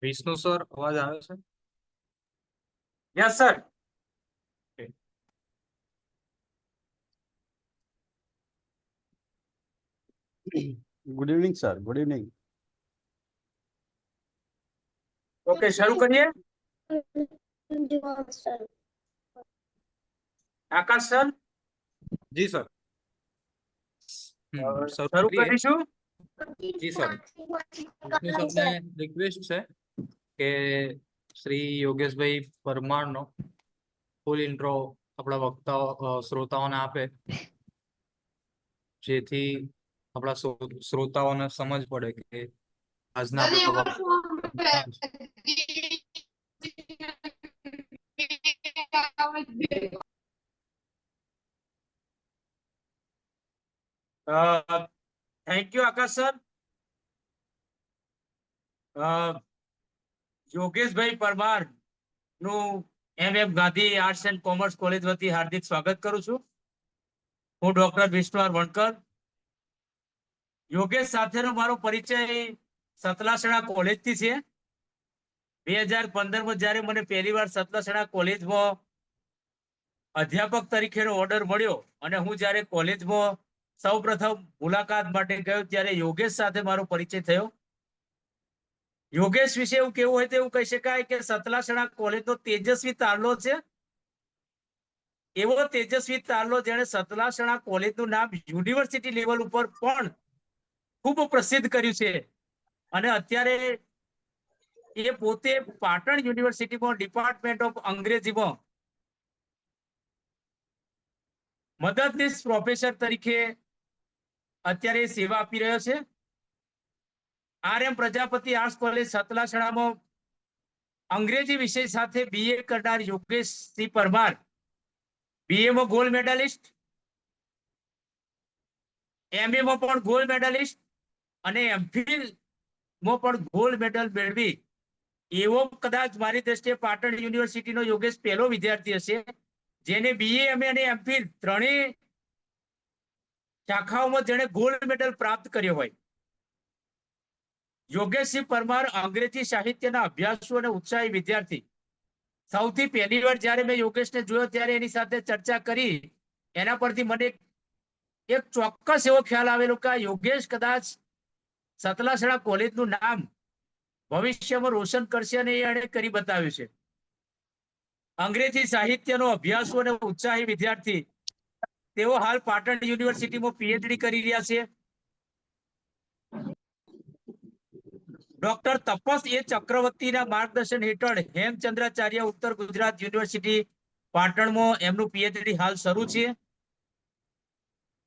Vishnu sir, અવાજ આવે છે? Yes sir. Good evening sir. Good evening. Okay, શરૂ કરીએ. આકાશ સર, જી સર. શરૂ કરીશું. જી સર. વિષ્ણુ સરને રિક્વેસ્ટ છે કે શ્રી યોગેશભાઈ પરમારનો ફૂલ ઇન્ટ્રો આપણા વક્તાઓ શ્રોતાઓને આપે, જેથી આપણા શ્રોતાઓને સમજ પડે કે આજના થેન્ક યુ આકાશ સર. યોગેશભાઈ પરમાર નું MM Gandhi arts and commerce college વતી હાર્દિક સ્વાગત કરું છું. હું ડોક્ટર વિષ્ણુ આર વણકર. યોગેશ સાથેનો મારો પરિચય સતલાસણા કોલેજ થી છે. 2015 માં જયારે મને પહેલી વાર સતલાસણા કોલેજમાં અધ્યાપક તરીકેનો ઓર્ડર મળ્યો અને હું જયારે કોલેજમાં સૌ પ્રથમ મુલાકાત માટે ગયો ત્યારે યોગેશ સાથે મારો પરિચય થયો. યોગેશ વિશે એવું કેવું હોય તો એવું કહી શકાય કે સતલાસણા કોલેજનો તેજસ્વી તારલો છે. એવો તેજસ્વી તારલો જેણે સતલાસણા કોલેજનું નામ યુનિવર્સિટી લેવલ ઉપર પણ ખૂબ પ્રસિદ્ધ કર્યું છે. અને અત્યારે એ પોતે પાટણ યુનિવર્સિટીમાં ડિપાર્ટમેન્ટ ઓફ અંગ્રેજીમાં મદદનીશ પ્રોફેસર તરીકે અત્યારે સેવા આપી રહ્યો છે. RM પ્રજાપતિ આર્ટ્સ કોલેજ સતલાસણામાં અંગ્રેજી વિષય સાથે BA કરનાર યોગેશ સિંહ પરમાર BA માં ગોલ્ડ મેડાલિસ્ટ, MA માં પણ ગોલ્ડ મેડાલિસ્ટ અને MPhil માં પણ ગોલ્ડ મેડલ મેળવી એવો કદાચ મારી દ્રષ્ટિએ પાટણ યુનિવર્સિટીનો યોગેશ પહેલો વિદ્યાર્થી હશે જેને BA, MA અને MPhil ત્રણેય શાખાઓમાં જેણે ગોલ્ડ મેડલ પ્રાપ્ત કર્યો હોય. યોગેશસિંહ પરમાર અંગ્રેજી સાહિત્યના અભ્યાસુ અને ઉત્સાહી વિદ્યાર્થી. સૌથી પહેલી વાર જ્યારે મેં યોગેશને જોયો ત્યારે એની સાથે ચર્ચા કરી, એના પરથી મને એક ચોક્કસ એવો ખ્યાલ આવેલો કે યોગેશ કદાચ સતલાસણા કોલેજનું નામ ભવિષ્યમાં રોશન કરશે અને એણે કરી બતાવ્યું છે. અંગ્રેજી સાહિત્યનો અભ્યાસુ અને ઉત્સાહી વિદ્યાર્થી. તેઓ હાલ પાટણ યુનિવર્સિટીમાં PhD કરી રહ્યા છે. ડોક્ટર તપસ એ ચક્રવર્તીના માર્ગદર્શન હેઠળ હેમચંદ્રાચાર્ય ઉત્તર ગુજરાત યુનિવર્સિટી પાટણમાં એમનું PhD હાલ શરૂ છે.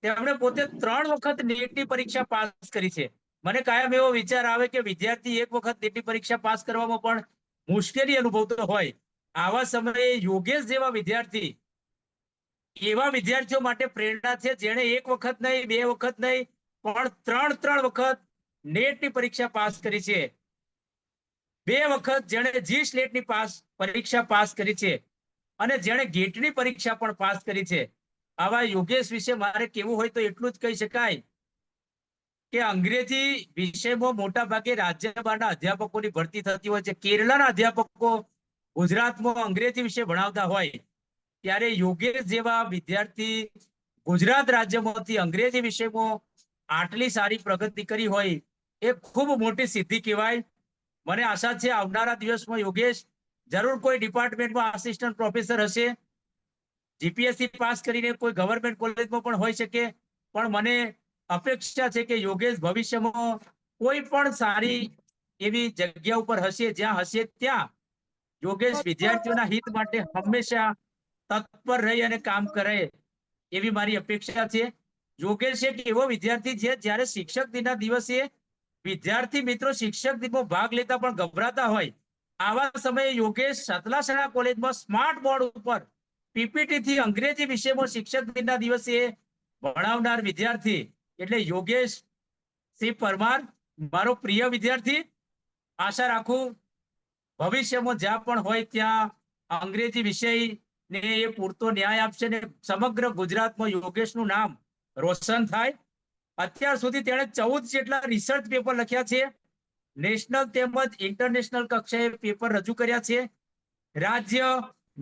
તેમણે પોતે 3 વખત નીટની પરીક્ષા પાસ કરી છે. મને કાયમ એવો વિચાર આવે કે વિદ્યાર્થી એક વખત નીટની પરીક્ષા પાસ કરવામાં પણ મુશ્કેલી અનુભવતો હોય. આવા સમયે યોગેશ જેવા વિદ્યાર્થી એવા વિદ્યાર્થીઓ માટે પ્રેરણા છે જેણે એક વખત નહીં, 2 વખત નહીં, પણ 3 વખત નેટની પરીક્ષા પાસ કરી છે. 2 વખત જેણે જી સ્લેટની પરીક્ષા પાસ કરી છે અને જેણે ગેટની પરીક્ષા પણ પાસ કરી છે. આવા યોગેશ વિશે મારે કેવું હોય તો એટલું જ કહી શકાય કે અંગ્રેજી વિષયમાં મોટા ભાગે રાજ્ય બહારના અધ્યાપકોની ભરતી થતી હોય છે. કેરળના અધ્યાપકો ગુજરાતમાં અંગ્રેજી વિષય ભણાવતા હોય ત્યારે યોગેશ જેવા વિદ્યાર્થી ગુજરાત રાજ્યમાંથી અંગ્રેજી વિષયમાં આટલી સારી પ્રગતિ કરી હોય એ ખૂબ મોટી સિદ્ધિ કહેવાય. મને આશા છે આવનારા દિવસમાં યોગેશ જરૂર કોઈ ડિપાર્ટમેન્ટમાં આસિસ્ટન્ટ પ્રોફેસર હશે. GPSC પાસ કરીને કોઈ ગવર્મેન્ટ કોલેજમાં પણ હોઈ શકે. પણ મને અપેક્ષા છે કે યોગેશ ભવિષ્યમાં કોઈ પણ સારી એવી જગ્યા ઉપર હશે, જ્યાં હશે ત્યાં યોગેશ વિદ્યાર્થીઓના હિત માટે હંમેશા તત્પર રહી અને કામ કરે એવી મારી અપેક્ષા છે. યોગેશ એક એવો વિદ્યાર્થી છે જ્યારે શિક્ષક દિનના દિવસે વિદ્યાર્થી મિત્રો શિક્ષક દિનમાં ભાગ લેતા પણ ગભરાતા હોય. આવા સમયે યોગેશ સતલાસણા કોલેજમાં સ્માર્ટ બોર્ડ ઉપર PPT થી અંગ્રેજી વિષયમાં શિક્ષક દિનના દિવસે ભણાવનાર વિદ્યાર્થી એટલે યોગેશ સિંહ પરમાર મારો પ્રિય વિદ્યાર્થી. આશા રાખું ભવિષ્યમાં જ્યાં પણ હોય ત્યાં અંગ્રેજી વિષયને એ પૂરતો ન્યાય આપશે ને સમગ્ર ગુજરાતમાં યોગેશનું નામ રોશન થાય. અત્યાર સુધી તેણે 14 જેટલા રિસર્ચ પેપર લખ્યા છે નેશનલ તેમજ ઇન્ટરનેશનલ કક્ષાએ પેપર રજૂ કર્યા છે. રાજ્ય,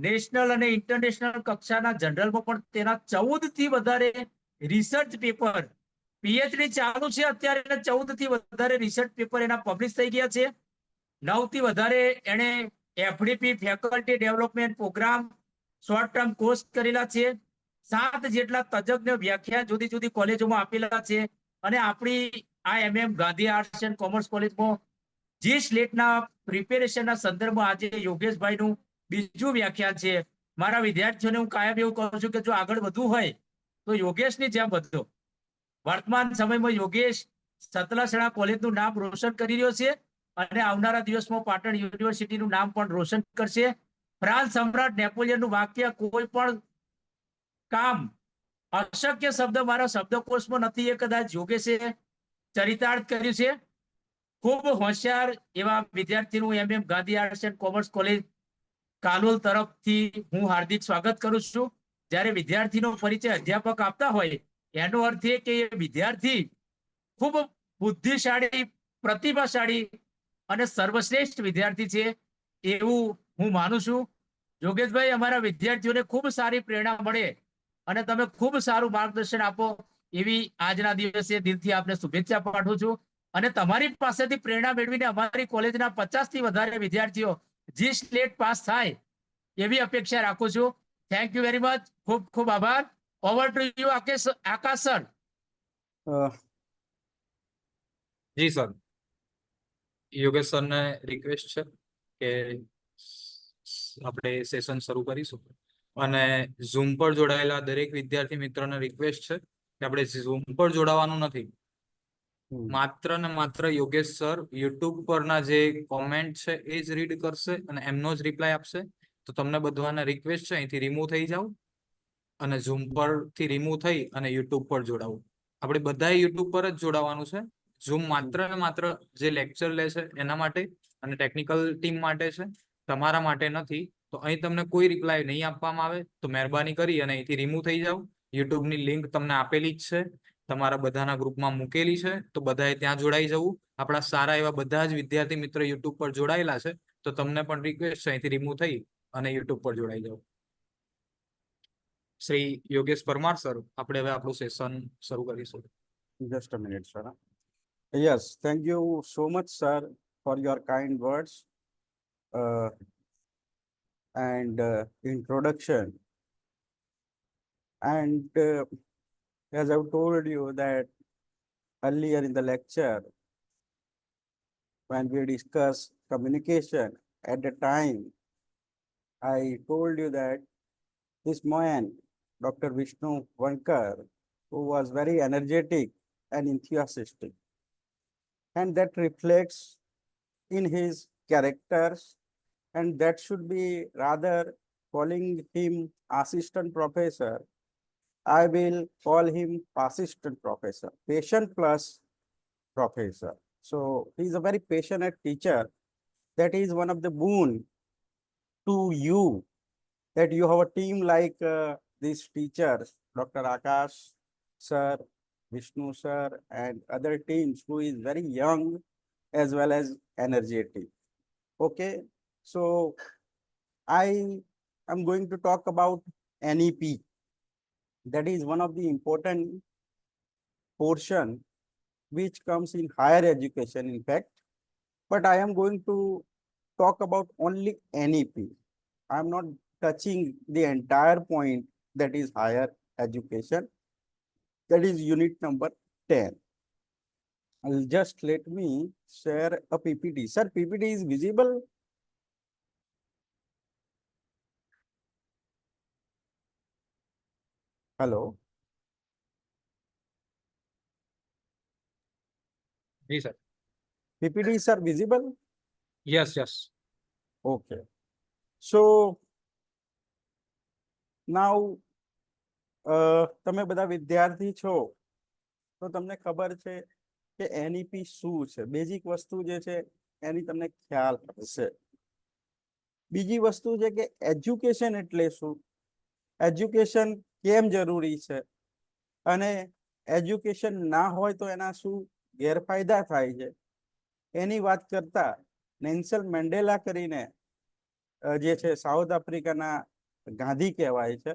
નેશનલ અને ઇન્ટરનેશનલ કક્ષાના જનરલમાં પણ તેના 14 થી વધારે રિસર્ચ પેપર, પીએચડી ચાલુ છે અત્યારે, 14 થી વધારે રિસર્ચ પેપર એના પબ્લિશ થઈ ગયા છે. 9 થી વધારે એને FDP faculty development programme short term course કરેલા છે. 7 જેટલા તજજ્ઞ વ્યાખ્યાન જુદી જુદી કોલેજોમાં આપેલા છે. અને આપણી આ ગાંધી આર્ટ્સ એન્ડ કોમર્સ કોલેજમાં જી સ્લેટના પ્રિપેરેશનના સંદર્ભમાં આજે યોગેશભાઈનું બીજું વ્યાખ્યાન છે. મારા વિદ્યાર્થીઓને હું કાયમ એવું કહું છું કે જો આગળ વધવું હોય તો યોગેશની જેમ વધો. વર્તમાન સમયમાં યોગેશ સતલાસણા કોલેજનું નામ રોશન કરી રહ્યો છે અને આવનારા દિવસમાં પાટણ યુનિવર્સિટીનું નામ પણ રોશન કરશે. ફ્રાન્સ સમ્રાટ નેપોલિયનનું વાક્ય, કોઈ પણ કામ અશક્ય શબ્દ મારા શબ્દકોશમાં નથી, એ કદાચ યોગેશે ચરિતાર્થ કર્યું છે. ખૂબ હોશિયાર એવા વિદ્યાર્થીનું Gandhi arts and commerce college Kalol તરફથી હું હાર્દિક સ્વાગત કરું છું. જ્યારે વિદ્યાર્થીનો પરિચય અધ્યાપક આપતા હોય એનો અર્થ એ કે એ વિદ્યાર્થી ખૂબ બુદ્ધિશાળી, પ્રતિભાશાળી અને સર્વશ્રેષ્ઠ વિદ્યાર્થી છે એવું હું માનું છું. યોગેશભાઈ, અમારા વિદ્યાર્થીઓને ખૂબ સારી પ્રેરણા મળે અને તમે ખૂબ સારું માર્ગદર્શન આપો એવી આજના દિવસે દિલથી આપને શુભેચ્છા પાઠવું છું. અને તમારી પાસેથી પ્રેરણા મેળવીને અમારી કોલેજના 50 થી વધારે વિદ્યાર્થીઓ જી સ્લેટ પાસ થાય એવી અપેક્ષા રાખું છું. Thank you very much. ખૂબ ખૂબ આભાર. Over to you Akash sir. Ji sir, Yogesh સરને રિક્વેસ્ટ છે કે આપણે સેશન શરૂ કરીશું. અને ઝૂમ પર જોડાયેલા દરેક વિદ્યાર્થી મિત્રોને રિક્વેસ્ટ છે કે આપણે ઝૂમ પર જોડાવાનું નથી. માત્ર ને માત્ર યોગેશ સર યુટ્યુબ પરના જે કોમેન્ટ છે એ જ રીડ કરશે અને એમનો જ રિપ્લાય આપશે. તો તમને બધાને રિક્વેસ્ટ છે અહીંથી રિમૂવ થઈ જાવ અને ઝૂમ પરથી રિમૂવ થઈ અને યુટ્યુબ પર જોડાવું. આપણે બધાએ યુટ્યુબ પર જ જોડાવાનું છે. ઝૂમ માત્ર ને માત્ર જે લેક્ચર લે છે એના માટે અને ટેકનિકલ ટીમ માટે છે, તમારા માટે નથી. તો અહીં તમને કોઈ રિપ્લાય નહીં આપવામાં આવે તો મહેરબાની કરી અને અહીંથી રિમૂવ થઈ જાવ. યુટ્યુબની લિંક તમને આપેલી જ છે, તમારા બધાના ગ્રુપમાં મૂકેલી છે, તો બધાએ ત્યાં જોડાઈ જવું. આપણા સારા એવા બધા જ વિદ્યાર્થી મિત્રો યુટ્યુબ પર જોડાયેલા છે, તો તમને પણ રિક્વેસ્ટ છે અહીંથી રિમૂવ થઈ અને યુટ્યુબ પર જોડાઈ જાવ. શ્રી યોગેશ પરમાર સર, આપણે હવે આપણું સેશન શરૂ કરીશું. Just a minute, sir. Yes, thank you so much, sir, for your kind words and introduction. And as I've told you that earlier in the lecture, when we discussed communication, at the time, I told you that this man, Dr. Vishnu Vankar, who was very energetic and enthusiastic, and that reflects in his characters, and that should be rather calling him assistant professor. I will call him assistant professor, patient plus professor. So he's a very passionate teacher. That is one of the boon to you, that you have a team like these teachers, Dr. Akash sir, Vishnu sir, and other teams who is very young as well as energetic. Okay, so I am going to talk about NEP. That is one of the important portion which comes in higher education, in fact, but I am going to talk about only NEP. I am not touching the entire point, that is higher education. That is unit number 10. I'll just let me share a PPT. Sir, PPT is visible? Hello? Ji sir. PPT is, sir, visible? Yes yes. Okay. So now તમે બધા વિદ્યાર્થી છો તો તમને ખબર છે કે NEP શું છે. બેઝિક વસ્તુ જે છે એની તમને ખ્યાલ હશે. બીજી વસ્તુ છે કે એજ્યુકેશન એટલે શું, એજ્યુકેશન કેમ જરૂરી છે અને એજ્યુકેશન ના હોય તો એના શું ગેરફાયદા થાય છે, એની વાત કરતા નેલ્સન મેન્ડેલા કરીને જે છે સાઉથ આફ્રિકાના ગાંધી કહેવાય છે,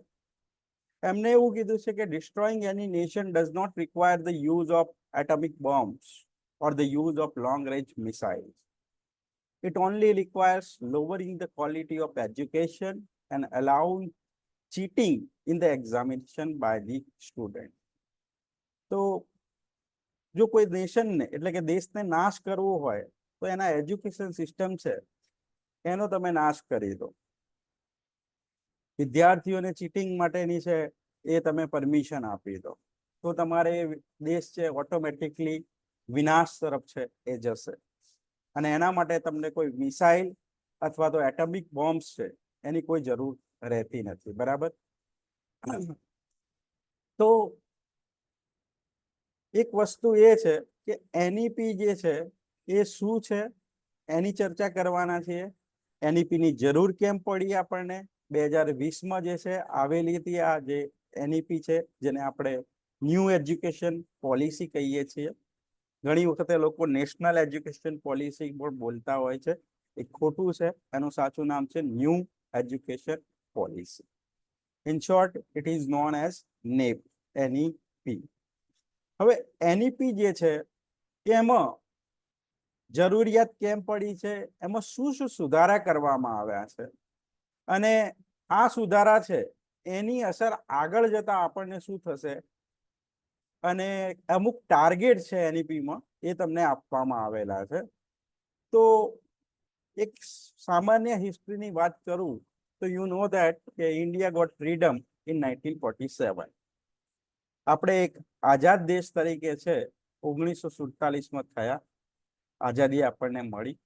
એમને એવું કીધું છે કે destroying any nation does not require the use of atomic bombs or the use of long range missiles. It only requires lowering the quality of education and allowing cheating in the examination by the student. તો જો કોઈ નેશનને એટલે કે દેશને નાશ કરવો હોય તો એના એજ્યુકેશન સિસ્ટમ છે એનો તમે નાશ કરી દો. વિદ્યાર્થીઓને ચીટિંગ માટેની છે એ તમે પરમિશન આપી દો તો તમારે દેશ છે ઓટોમેટિકલી વિનાશ તરફ છે એ જશે. અને એના માટે તમને કોઈ મિસાઇલ અથવા તો એટમિક બોમ્બ્સ છે એની કોઈ જરૂર રહેતી નથી. બરાબર. તો એક વસ્તુ એ છે કે એનઈપી જે છે એ શું છે એની ચર્ચા કરવાના છીએ. એનઈપી ની જરૂર કેમ પડી આપણને 2020માં જે છે આવેલી હતી આ જે એનઈપી છે જેને આપણે ન્યૂ એજ્યુકેશન પોલિસી કહીએ છીએ. ઘણી વખતે લોકો નેશનલ એજ્યુકેશન પોલિસી પણ બોલતા હોય છે, એ ખોટું છે. એનું સાચું નામ છે new education policy. In short it is known as nap, NEP. હવે એનઈપી જે છે એમાં જરૂરિયાત કેમ પડી છે, એમાં શું શું સુધારા કરવામાં આવ્યા છે અને આ સુધારા છે એની અસર આગળ જતા આપણને શું થશે અને અમુક ટાર્ગેટ છે એનઈપીમાં એ તમને આપવામાં આવેલા છે. તો એક સામાન્ય હિસ્ટ્રીની વાત કરું તો યુ નો ધેટ કે ઇન્ડિયા ગોટ ફ્રીડમ ઇન 1947. આપણે એક આઝાદ દેશ તરીકે છે 1947માં થયા, આઝાદી આપણને મળી.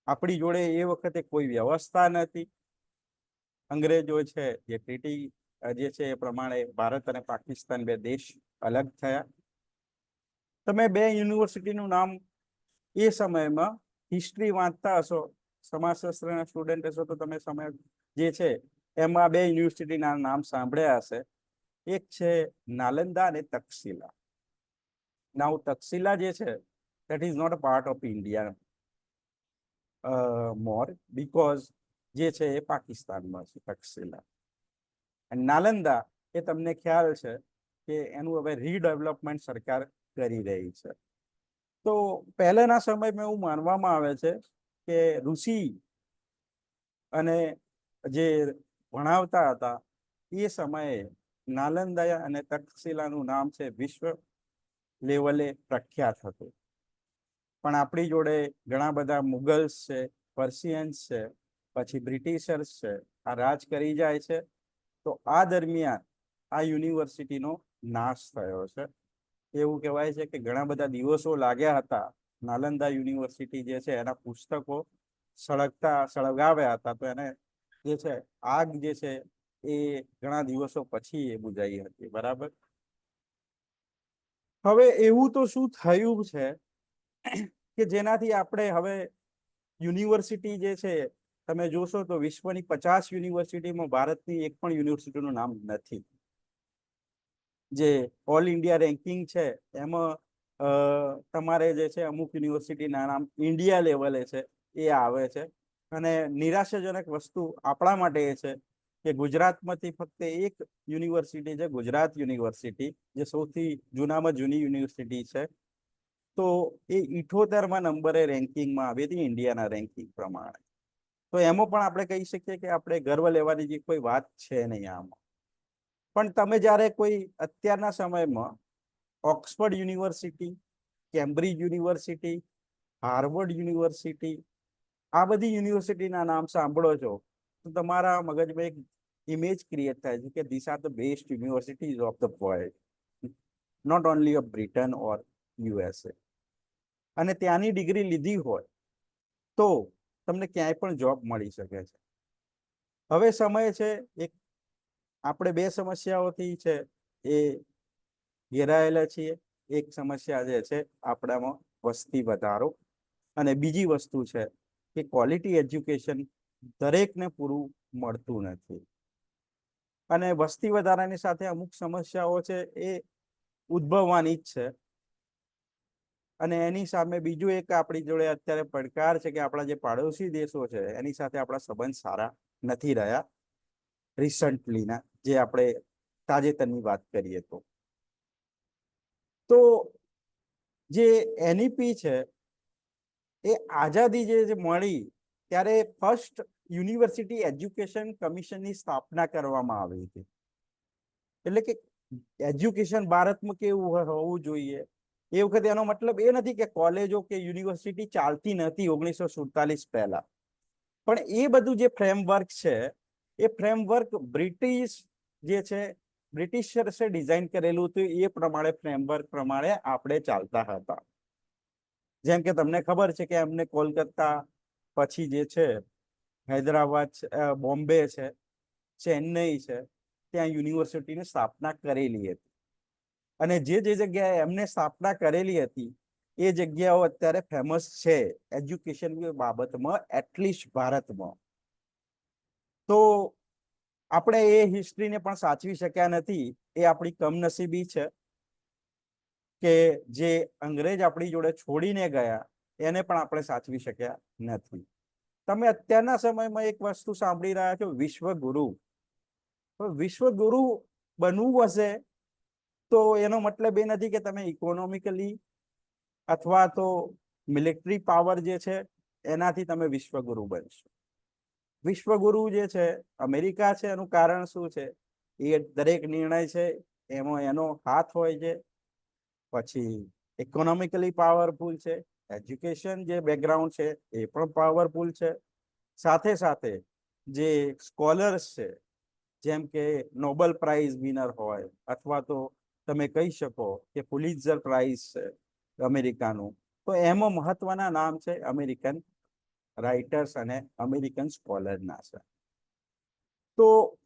આપણી જોડે એ વખતે કોઈ વ્યવસ્થા નથી. અંગ્રેજો છે જે ટ્રીટી જે છે એ પ્રમાણે ભારત અને પાકિસ્તાન બે દેશ અલગ થયા. તમે બે યુનિવર્સિટીનું નામ એ સમયમાં હિસ્ટ્રી વાંચતા હશો, સમાજશાસ્ત્રના સ્ટુડન્ટ હશો તો તમે સમય જે છે એમાં બે યુનિવર્સિટીના નામ સાંભળ્યા હશે. એક છે નાલંદા અને તક્ષશિલા. નાઉ તક્ષશિલા જે છે that is not a part of India more because જે છે એ પાકિસ્તાનમાં છે તક્ષશિલા. અને નાલંદા એ તમને ખ્યાલ છે કે એનું હવે રીડેવલપમેન્ટ સરકાર કરી રહી છે. તો પહેલાના સમયમાં એવું માનવામાં આવે છે કે ઋષિ અને જે ભણાવતા હતા એ સમયે નાલંદા અને તક્ષશિલાનું નામ છે વિશ્વ લેવલે પ્રખ્યાત હતું. પણ આપણી જોડે ઘણા બધા મુગલ્સ છે, પર્શિયન્સ છે, પછી બ્રિટિશર્સ છે, આ રાજ કરી જાય છે. તો આ દરમિયાન આ યુનિવર્સિટીનો નાશ થયો છે. એવું કહેવાય છે કે ઘણા બધા દિવસો લાગ્યા હતા નાલંદા યુનિવર્સિટી જે છે એના પુસ્તકો સળગાવ્યા હતા. તો એને જે છે આગ જે છે એ ઘણા દિવસો પછી એ બુઝાઈ હતી. બરાબર. હવે એવું તો શું થયું છે કે જેનાથી આપણે હવે યુનિવર્સિટી જે છે તમે જોશો તો વિશ્વની 50 યુનિવર્સિટીમાં ભારતની એક પણ યુનિવર્સિટીનું નામ નથી. જે ઓલ ઇન્ડિયા રેન્કિંગ છે એમાં તમારે જે છે અમુક યુનિવર્સિટીના નામ ઇન્ડિયા લેવલે છે એ આવે છે. અને નિરાશાજનક વસ્તુ આપણા માટે એ છે કે ગુજરાતમાંથી ફક્ત એક યુનિવર્સિટી છે, ગુજરાત યુનિવર્સિટી, જે સૌથી જૂનામાં જૂની યુનિવર્સિટી છે. તો એ 78મા નંબરે રેન્કિંગમાં આવી હતી ઇન્ડિયાના રેન્કિંગ પ્રમાણે. તો એમાં પણ આપણે કહી શકીએ કે આપણે ગર્વ લેવાની જે કોઈ વાત છે નહીં આમાં. પણ તમે જ્યારે કોઈ અત્યારના સમયમાં Oxford university, Cambridge university, Harvard university, આ બધી યુનિવર્સિટીના નામ સાંભળો છો તો તમારા મગજમાં એક ઇમેજ ક્રિએટ થાય છે કે this are the best universities of the world, not only of Britain or USA. અને ત્યાંની ડિગ્રી લીધી હોય તો તમને ક્યાંય પણ જોબ મળી શકે છે. હવે સમય છે એક આપણે બે સમસ્યાઓથી છે એ ઘેરાયેલા છીએ. એક સમસ્યા જે છે આપણામાં વસ્તી વધારો અને બીજી વસ્તુ છે કે ક્વોલિટી એજ્યુકેશન દરેકને પૂરું મળતું નથી. અને વસ્તી વધારાની સાથે અમુક સમસ્યાઓ છે એ ઉદ્ભવવાની જ છે. અને એની સામે બીજું એક આપણી જોડે અત્યારે પડકાર છે કે આપણા જે પાડોશી દેશો છે એની સાથે આપણા સંબંધ સારા નથી રહ્યા રિસન્ટલીના, જે આપણે તાજેતરની વાત કરીએ તો જે NEP છે એ આઝાદી જે મળી ત્યારે ફર્સ્ટ યુનિવર્સિટી એજ્યુકેશન કમિશનની સ્થાપના કરવામાં આવી હતી. એટલે કે એજ્યુકેશન ભારતમાં કેવું હોવું જોઈએ એ વખતે એનો મતલબ એ નથી કે કોલેજો કે યુનિવર્સિટી ચાલતી નથી 1947 પહેલા, પણ એ બધું જે ફ્રેમવર્ક છે એ ફ્રેમવર્ક બ્રિટિશ જે છે બ્રિટિશર્સે ડિઝાઇન કરેલું હતું, એ પ્રમાણે ફ્રેમવર્ક પ્રમાણે આપણે ચાલતા હતા. જેમ કે તમને ખબર છે કે એમને કોલકાતા પછી જે છે હૈદરાબાદ, બોમ્બે છે, ચેન્નઈ છે, ત્યાં યુનિવર્સિટીની સ્થાપના કરેલી હતી. અને જે જગ્યાએ એમને સ્થાપના કરેલી હતી એ જગ્યાઓ અત્યારે ફેમસ છે એજ્યુકેશન બાબતમાં, એટલીસ્ટ ભારતમાં. તો આપણે એ હિસ્ટ્રીને પણ સાચવી શક્યા નથી, એ આપણી કમનસીબી છે કે જે અંગ્રેજ આપણી જોડે છોડીને ગયા એને પણ આપણે સાચવી શક્યા નથી. તમે અત્યારના સમયમાં એક વસ્તુ સાંભળી રહ્યા છો, વિશ્વગુરુ. વિશ્વગુરુ બનવું હશે તો એનો મતલબ એ નથી કે તમે ઇકોનોમિકલી અથવા તો મિલિટરી પાવર જે છે એનાથી તમે વિશ્વગુરુ બનશો. વિશ્વગુરુ જે છે અમેરિકા છે, એનું કારણ શું છે? એ દરેક નિર્ણય છે એમાં એનો હાથ હોય છે. પછી ઇકોનોમિકલી પાવરફુલ છે, એજ્યુકેશન જે બેકગ્રાઉન્ડ છે એ પણ પાવરફુલ છે. સાથે સાથે જે સ્કોલર્સ છે, જેમ કે નોબેલ પ્રાઇઝ વિનર હોય અથવા તો તમે કહી શકો કે પુલિત્ઝર પ્રાઇઝ છે અમેરિકાનું, તો એમાં મહત્વના નામ છે અમેરિકન રાઇટર્સ અને અમેરિકન સ્કોલરના છે. તો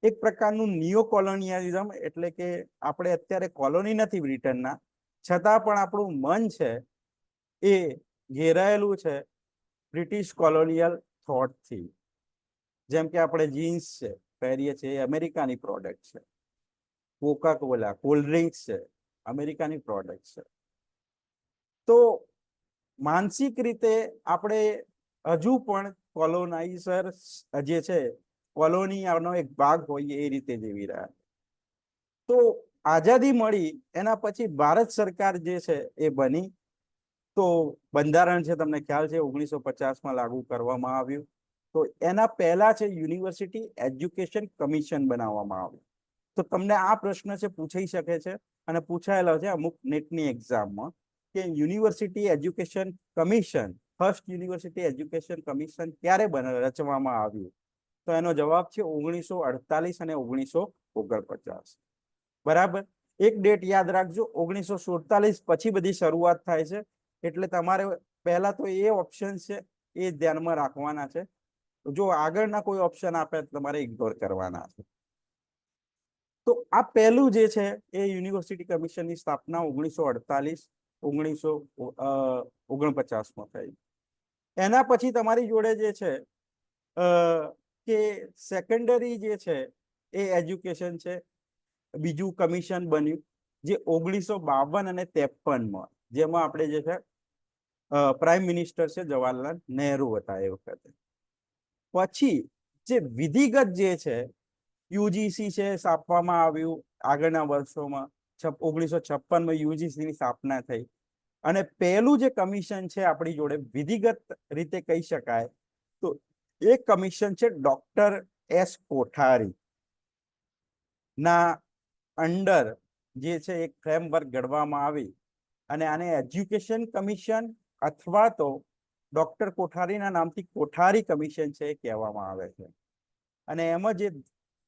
એક પ્રકારનું નિયો કોલોનિયલિઝમ, એટલે કે આપણે અત્યારે કોલોની નથી બ્રિટનના, છતાં પણ આપણું મન છે એ ઘેરાયેલું છે બ્રિટિશ કોલોનિયલ થોટથી. જેમ કે આપણે જીન્સ છે પહેરીએ છીએ એ અમેરિકાની પ્રોડક્ટ છે, કોકા કોલા કોલ્ડ ડ્રિંક્સ છે અમેરિકાની પ્રોડક્ટ છે. તો માનસિક રીતે આપણે હજુ પણ કોલોનાઇઝર જે છે કોલોનીનો એક ભાગ હોય એ રીતે જીવી રહ્યા. તો આઝાદી મળી એના પછી ભારત સરકાર જે છે એ બની, તો બંધારણ છે તમને ખ્યાલ છે 1950માં લાગુ કરવામાં આવ્યું. તો એના પહેલા છે યુનિવર્સિટી એજ્યુકેશન કમિશન બનાવવામાં આવ્યું. તો તમને આ પ્રશ્ન છે પૂછાઈ શકે છે અને પૂછાયેલો છે અમુક નેટની એક્ઝામમાં કે university education commission, first university education commission ક્યારે રચવામાં આવ્યું? તો એનો જવાબ છે 1948 અને 1949. બરાબર, એક ડેટ યાદ રાખજો, 1947 પછી બધી શરૂઆત થાય છે. એટલે તમારે પહેલા તો એ ઓપ્શન છે એ ધ્યાનમાં રાખવાના છે. જો આગળના કોઈ ઓપ્શન આપે તમારે ઇગ્નોર કરવાના છે. તો આ પહેલું જે છે એ યુનિવર્સિટી કમિશનની સ્થાપના 1948-1949માં થઈ. એના પછી તમારી જોડે જે છે કે સેકન્ડરી જે છે એ એજ્યુકેશન છે, બીજું કમિશન બન્યું જે 1952 અને 53માં, જેમાં આપણે જે છે પ્રાઇમ મિનિસ્ટર છે જવાહરલાલ નહેરુ હતા એ વખતે. પછી જે વિધિગત જે છે યુજીસી છે સ્થાપવામાં આવ્યું આગળના વર્ષોમાં. 1956માં યુજીસીની સ્થાપના થઈ. અને પહેલું જે કમિશન છે આપણી જોડે વિધિગત રીતે કહી શકાય તો એ કમિશન છે ડોક્ટર એસ કોઠારી ના અંડર જે છે એક ફ્રેમવર્ક ઘડવામાં આવી અને આને એજ્યુકેશન કમિશન અથવા તો ડોક્ટર કોઠારીના નામથી કોઠારી કમિશન છે એ કહેવામાં આવે છે. અને એમાં જે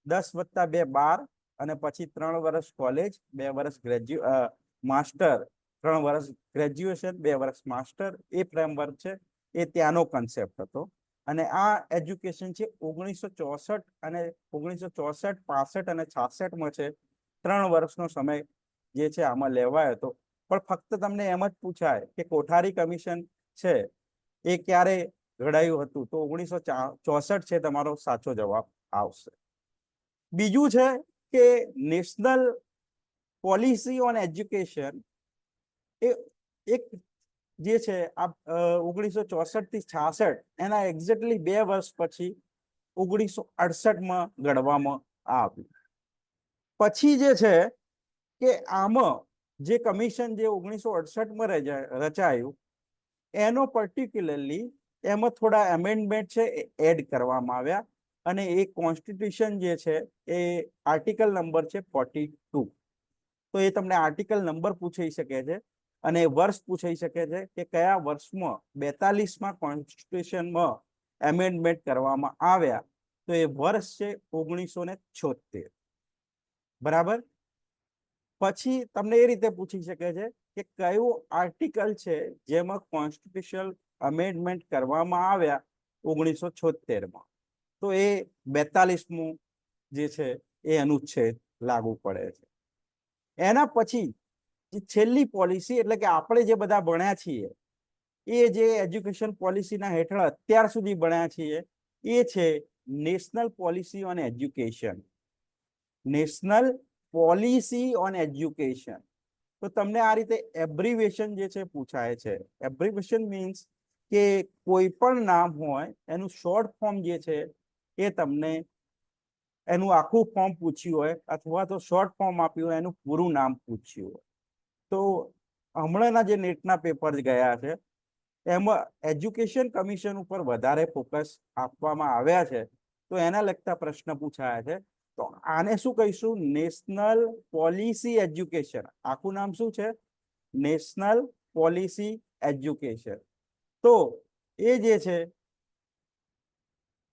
10+2 12 અને પછી 3 વર્ષ કોલેજ, 2 વર્ષ માસ્ટર, 3 વર્ષ ગ્રેજ્યુએશન, 2 વર્ષ માસ્ટર, એ ફ્રેમવર્ક છે એ ત્યાંનો કન્સેપ્ટ હતો. અને આ એજ્યુકેશન છે 1964 અને 1964, 65 અને 66માં છે 3 વર્ષનો સમય જે છે આમાં લેવાયો હતો. પણ ફક્ત તમને એમ જ પૂછાય કે કોઠારી કમિશન છે એ ક્યારે ઘડાયું હતું, તો 1964 છે તમારો સાચો જવાબ આવશે. બીજું છે કે નેશનલ પોલિસી ઓન એજ્યુકેશન એ એક જે છે આ 1964 થી 66 એના એક્ઝેક્ટલી 2 વર્ષ પછી 1968 ઘડવામાં આવ્યું. પછી જે છે કે આમાં જે કમિશન જે 1968 રચાયું એનો પર્ટિક્યુલરલી એમાં થોડા એમેન્ડમેન્ટ છે એ એડ કરવામાં આવ્યા અને એ કોન્સ્ટિટ્યુશન જે છે એ આર્ટિકલ નંબર છે 42. તો એ તમને આર્ટિકલ નંબર પૂછાઈ શકે છે અને વર્ષ પૂછાઈ શકે છે કે કયા વર્ષમાં 42માં કોન્સ્ટિટ્યુશનમાં એમેન્ડમેન્ટ કરવામાં આવ્યા. તો એ વર્ષ છે 1976. બરાબર. પછી તમને એ રીતે પૂછી શકે છે કે કયું આર્ટિકલ છે જેમાં કોન્સ્ટિટ્યુશનલ અમેન્ડમેન્ટ કરવામાં આવ્યા 1976માં. તો એ 42મું જે છે એ અનુચ્છેદ લાગુ પડે છે. એના પછી જે છેલ્લી પોલિસી એટલે કે આપણે જે બધા ભણ્યા છીએ એ જે એજ્યુકેશન પોલિસીના હેઠળ અત્યાર સુધી ભણ્યા છીએ એ છે national policy on education. National policy on education. તો તમને આ રીતે એબ્રિવેશન જે છે પૂછાય છે. એબ્રિવેશન મીન્સ કે કોઈ પણ નામ હોય એનું શોર્ટ ફોર્મ જે છે એ તમને એનું આખું ફોર્મ પૂછ્યું હોય અથવા તો શોર્ટ ફોર્મ આપ્યું હોય એનું પૂરું નામ પૂછ્યું હોય. તો હમણાંના જે નેટના પેપર ગયા છે એમાં એજ્યુકેશન કમિશન ઉપર વધારે ફોકસ આપવામાં આવ્યા છે. તો એના લગતા પ્રશ્ન પૂછાયા છે. તો આને શું કહીશું? National policy education. આખું નામ શું છે? National policy education. તો એ જે છે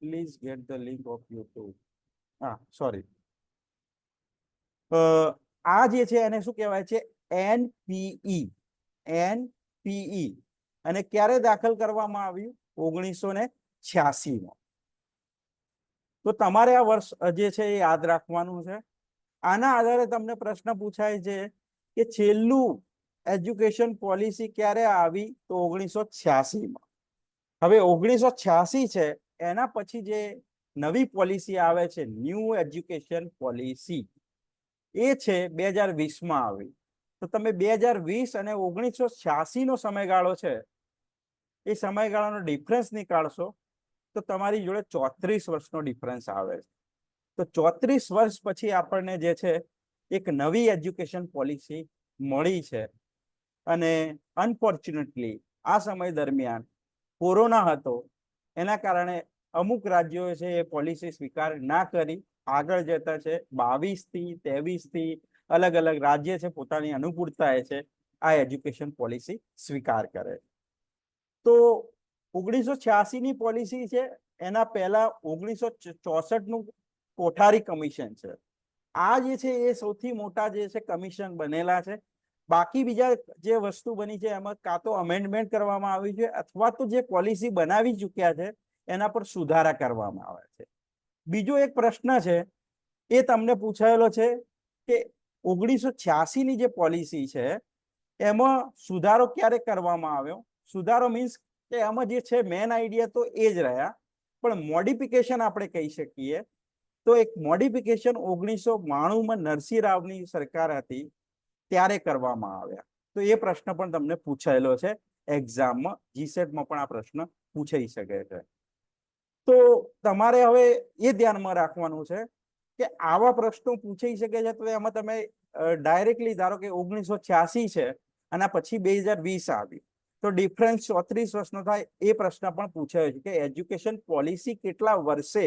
please get the link of YouTube. Sorry. આ જે છે એને શું કહેવાય છે? NPE. NPE. અને ક્યારે દાખલ કરવામાં આવ્યું? 1986માં. તો તમારે આ વર્ષ જે છે એ યાદ રાખવાનું છે. આના આધારે તમને પ્રશ્ન પૂછાય છે કે છેલ્લું એજ્યુકેશન પોલિસી ક્યારે આવી? તો 1986માં. હવે 1986 છે એના પછી જે નવી પોલિસી આવે છે ન્યૂ એજ્યુકેશન પોલિસી એ છે 2020માં આવી. તો તમે 2020 અને 1986નો સમયગાળો છે એ સમયગાળાનો ડિફરન્સ નીકાળશો તો તમારી જોડે 34 વર્ષનો ડિફરન્સ આવે છે. તો 34 વર્ષ પછી આપણને જે છે એક નવી એજ્યુકેશન પોલિસી મળી છે. અને અનફોર્ચ્યુનેટલી આ સમય દરમિયાન કોરોના હતો એના કારણે અમુક રાજ્યોએ છે એ પોલિસી સ્વીકાર ના કરી. આગળ જતા છે 22 થી 23 થી અલગ અલગ રાજ્ય છે પોતાની અનુકૂળતાએ છે આ એજ્યુકેશન પોલિસી સ્વીકાર કરે. તો 1986ની પોલિસી છે એના પહેલા 1964નું કોઠારી કમિશન છે. આ જે છે એ સૌથી મોટા જે છે કમિશન બનેલા છે. બાકી બીજા જે વસ્તુ બની છે એમાં કાં તો અમેન્ડમેન્ટ કરવામાં આવી છે અથવા તો જે પોલિસી બનાવી ચૂક્યા છે એના પર સુધારા કરવામાં આવે છે. બીજો એક પ્રશ્ન છે એ તમને પૂછાયેલો છે કે 1986ની જે પોલિસી છે એમાં સુધારો ક્યારે કરવામાં આવ્યો? સુધારો મીન્સ કે એમાં જે છે મેન આઈડિયા તો એ જ રહ્યા પણ મોડિફિકેશન આપણે કહી શકીએ. તો એક મોડિફિકેશન 1992માં નરસિંહ રાવની સરકાર હતી ત્યારે કરવામાં આવ્યા. તો એ પ્રશ્ન પણ તમને પૂછાયેલો છે એક્ઝામમાં. જીસેટમાં પણ આ પ્રશ્ન પૂછાઈ શકે છે. તો તમારે હવે એ ધ્યાનમાં રાખવાનું છે કે આવા પ્રશ્નો પૂછાઈ શકે છે તો એમાં તમે ડાયરેક્ટલી ધારો કે 1986 છે અને પછી 2020 આવી તો ડિફરન્સ 34 વર્ષનો થાય. એ પ્રશ્ન પણ પૂછાયો છે કે એજ્યુકેશન પોલિસી કેટલા વર્ષે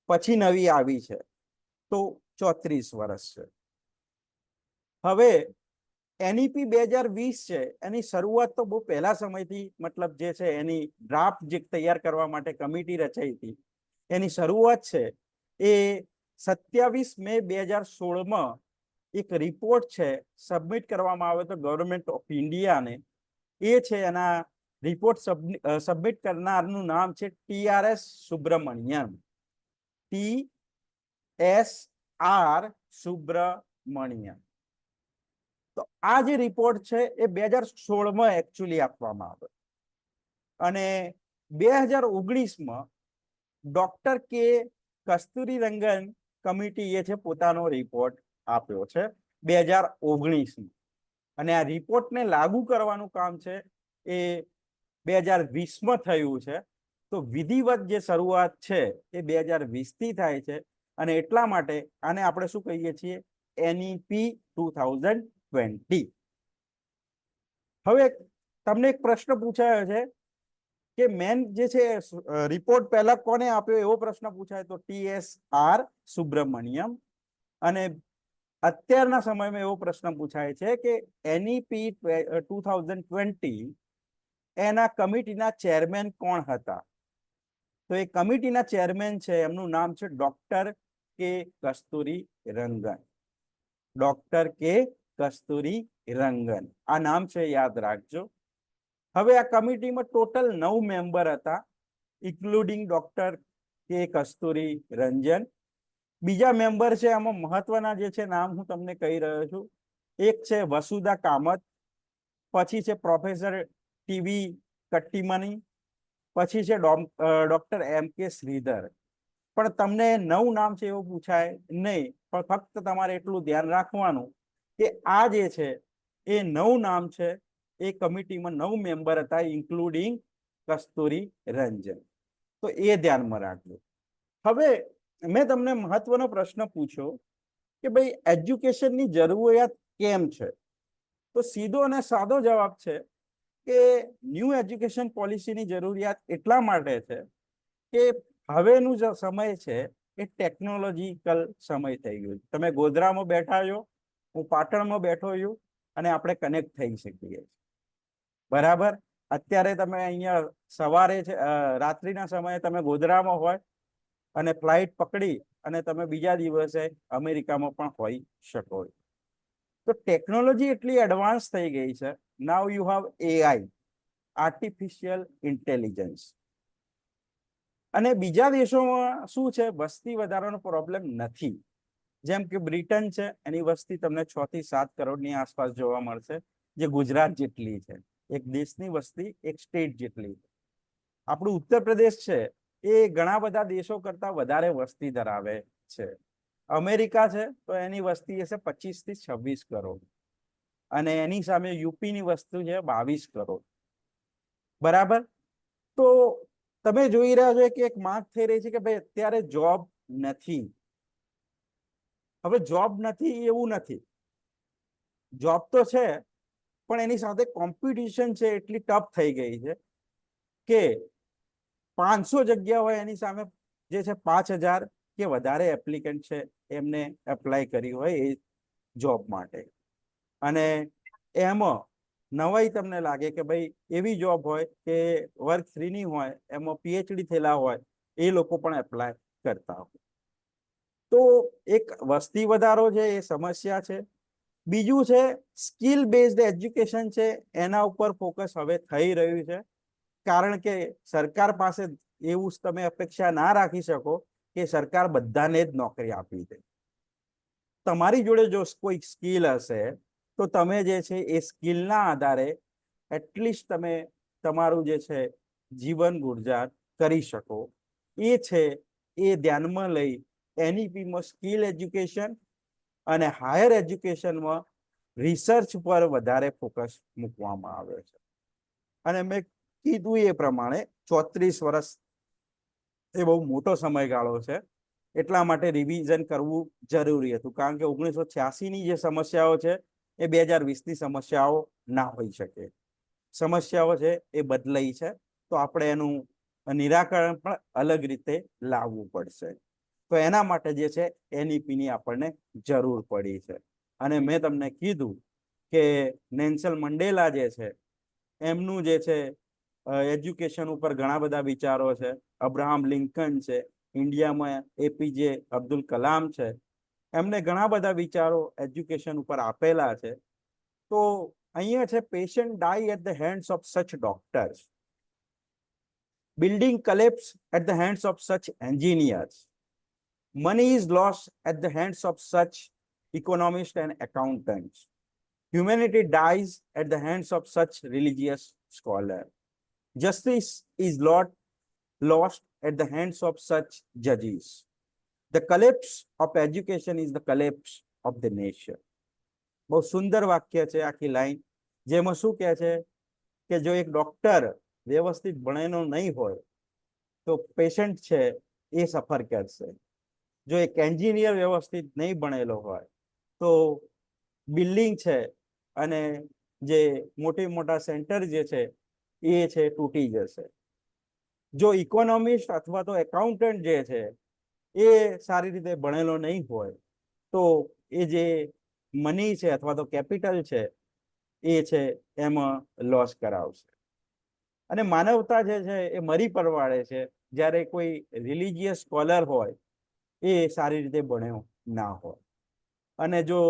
પછી નવી આવી છે? તો 34 વર્ષ છે. હવે NEP 2020 છે એની શરૂઆત તો બહુ પહેલા સમયથી મતલબ જે છે એની ડ્રાફ્ટ જે તૈયાર કરવા માટે કમિટી રચાઈ હતી એની શરૂઆત છે એ 27 મે 2016માં એક રિપોર્ટ છે સબમિટ કરવામાં આવ્યો તો ગવર્મેન્ટ ઓફ ઇન્ડિયાને. એ છે એના રિપોર્ટ સબમિટ કરનારનું નામ છે TRS સુબ્રમણ્યમ. TSR સુબ્રમણ્યમ. તો આ જે રિપોર્ટ છે એ 2016માં એકચ્યુઅલી આપવામાં આવ્યો અને 2019માં ડોક્ટર કે કસ્તુરીરંગન કમિટીએ છે પોતાનો રિપોર્ટ આપ્યો છે 2019માં. અને આ રિપોર્ટને લાગુ કરવાનું કામ છે એ 2020માં થયું છે. તો વિધિવત જે શરૂઆત છે એ 2020 થી થાય છે અને એટલા માટે આને આપણે શું કહીએ છીએ, NEP 2020. હવે તમને એક પ્રશ્ન પૂછાયો છે કે મેન જે છે રિપોર્ટ પહેલા કોને આપ્યો એવો પ્રશ્ન પૂછાય તો TSR સુબ્રમણ્યમ. અને અત્યારના સમયમાં એવો પ્રશ્ન પૂછાય છે કે NEP 2020 એના કમિટીના ચેરમેન કોણ હતા? તો એ કમિટીના ચેરમેન છે એમનું નામ છે ડોક્ટર કે કસ્તુરી રંગન. ડોક્ટર કે કસ્તુરી રંગન આ નામ છે, યાદ રાખજો. હવે આ કમિટીમાં ટોટલ 9 મેમ્બર હતા, ઇન્ક્લુડિંગ ડોક્ટર કે કસ્તુરી રંજન. બીજા મેમ્બર છે આમાં મહત્વના જે છે નામ હું તમને કહી રહ્યો છું. એક છે વસુધા કામત, પછી છે પ્રોફેસર TV કટ્ટીમની, પછી છે ડોક્ટર MK શ્રીધર. પણ તમને 9 નામ છે એવું પૂછાય નહીં, પણ ફક્ત તમારે એટલું ધ્યાન રાખવાનું કે આ જે છે એ 9 નામ છે એ કમિટીમાં 9 મેમ્બર હતા, ઇન્ક્લુડિંગ કસ્તુરી રંજન. તો એ ધ્યાનમાં રાખજો. હવે મેં તમને મહત્વનો પ્રશ્ન પૂછ્યો કે ભાઈ એજ્યુકેશનની જરૂરિયાત કેમ છે? તો સીધો અને સાદો જવાબ છે કે ન્યૂ એજ્યુકેશન પોલિસીની જરૂરિયાત એટલા માટે છે કે હવેનું જે સમય છે એ ટેકનોલોજીકલ સમય થઈ ગયો. તમે ગોધરામાં બેઠા છો, હું પાટણમાં બેઠો છું અને આપણે કનેક્ટ થઈ શકીએ. બરાબર. અત્યારે તમે અહીંયા સવારે છે, રાત્રિના સમયે તમે ગોધરામાં હોય અને ફ્લાઇટ પકડી અને તમે બીજા દિવસે અમેરિકામાં પણ હોઈ શકો. તો ટેકનોલોજી એટલી એડવાન્સ થઈ ગઈ છે. Now you have AI, artificial intelligence. અને બીજા દેશોમાં શું છે, વસ્તી વધારાનો પ્રોબ્લેમ નથી. જેમ કે બ્રિટન છે, એની વસ્તી તમને 6 થી 7 કરોડની આસપાસ જોવા મળશે, જે ગુજરાત જેટલી છે. એક દેશની વસ્તી એક સ્ટેટ જેટલી. આપણું ઉત્તર પ્રદેશ છે એ ઘણા બધા દેશો કરતા વધારે વસ્તી ધરાવે છે. અમેરિકા છે તો એની વસ્તી હશે 25 થી 26 કરોડ અને એની સામે યુપીની વસ્તી છે 22 કરોડ. બરાબર. તો તમે જોઈ રહ્યા છો કે એક માંગ થઈ રહી છે કે ભાઈ અત્યારે જોબ નથી. હવે જોબ નથી એવું નથી, જોબ તો છે પણ એની સાથે કોમ્પિટિશન છે એટલી ટફ થઈ ગઈ છે કે 500 જગ્યા હોય એની સામે જે છે 5000 કે વધારે એપ્લિકન્ટ છે એમને એપ્લાય કરી હોય એ જોબ માટે. અને એમાં નવાઈ તમને લાગે કે ભાઈ એવી જોબ હોય કે વર્ક 3 ની હોય, એમાં PhD થયેલા હોય એ લોકો પણ એપ્લાય કરતા હોય. તો એક વસ્તી વધારો છે એ સમસ્યા છે. બીજું છે સ્કિલ બેઝડ એજ્યુકેશન છે, એના ઉપર ફોકસ હવે થઈ રહ્યું છે. કારણ કે સરકાર પાસે એવું તમે અપેક્ષા ના રાખી શકો કે સરકાર બધાને જ નોકરી આપી દે. તમારી જોડે જો કોઈ સ્કિલ હશે તો તમે જે છે એ સ્કિલના આધારે એટલીસ્ટ તમે તમારું જે છે જીવન ગુજાર કરી શકો. એ છે એ ધ્યાનમાં લઈ NEPમાં સ્કિલ એજ્યુકેશન અને હાયર એજ્યુકેશનમાં રિસર્ચ પર વધારે ફોકસ મૂકવામાં આવ્યો છે. અને મેં કીધું એ પ્રમાણે 34 વર્ષ એ બહુ મોટો સમયગાળો છે, એટલા માટે રિવિઝન કરવું જરૂરી હતું. કારણ કે 1986ની જે સમસ્યાઓ છે એ 2020ની સમસ્યાઓ ના હોઈ શકે. સમસ્યાઓ છે એ બદલાઈ છે, તો આપણે એનું નિરાકરણ પણ અલગ રીતે લાવવું પડશે. તો એના માટે જે છે NEPની આપણને જરૂર પડી છે. અને મેં તમને કીધું કે નેલ્સન મંડેલા જે છે એમનું જે છે એજ્યુકેશન ઉપર ઘણા બધા વિચારો છે. અબ્રાહમ લિંકન છે, ઇન્ડિયામાં APJ અબ્દુલ કલામ છે, એમને ઘણા બધા વિચારો એજ્યુકેશન ઉપર આપેલા છે. તો અહીંયા છે patient die at the hands of such doctors, building collapse at the hands of such engineers, money is lost at the hands of such economists and accountants, humanity dies at the hands of such religious scholars, justice is lost at the hands of such judges. The collapse of education is the collapse of the nation. બહુ સુંદર વાક્ય છે આખી line, જેમાં શું કહે છે કે જો એક ડોક્ટર વ્યવસ્થિત ભણેલો નહીં હોય તો પેશન્ટ છે એ સફર કરશે. જો એક એન્જિનિયર વ્યવસ્થિત નહીં ભણેલો હોય તો બિલ્ડિંગ છે અને જે મોટા સેન્ટર જે છે એ છે તૂટી જશે. જો ઇકોનોમિસ્ટ અથવા તો એકાઉન્ટન્ટ જે છે એ સારી રીતે ભણેલો નહીં હોય તો એ જે મની છે અથવા તો કેપિટલ છે એ છે એમાં લોસ કરાવશે. અને માનવતા જે છે એ મરી પરવાડે છે જ્યારે કોઈ રિલિજિયસ સ્કોલર હોય એ સારી રીતે ભણ્યો ના હોય. અને જો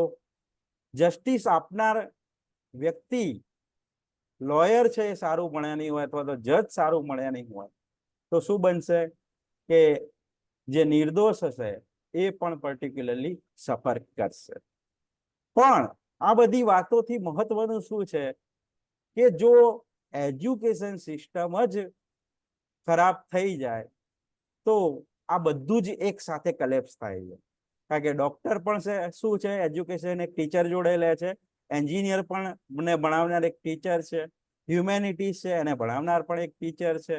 જસ્ટિસ આપનાર વ્યક્તિ લોયર છે એ સારું ભણ્યા નહીં હોય અથવા તો જજ સારું ભણ્યા નહીં હોય તો શું બનશે કે જે નિર્દોષ હશે એ પણ પર્ટિક્યુલરલી સફર કરશે. પણ આ બધી વાતોથી મહત્વનું શું છે કે જો એજ્યુકેશન સિસ્ટમ જ ખરાબ થઈ જાય તો આ બધું જ એક સાથે કલેપ્સ થાય છે. કારણ કે ડોક્ટર પણ છે શું છે એજ્યુકેશન એક ટીચર જોડે લે છે, એન્જિનિયર પણ મને ભણાવનાર એક ટીચર છે, હ્યુમેનિટીઝ છે એને ભણાવનાર પણ એક ટીચર છે,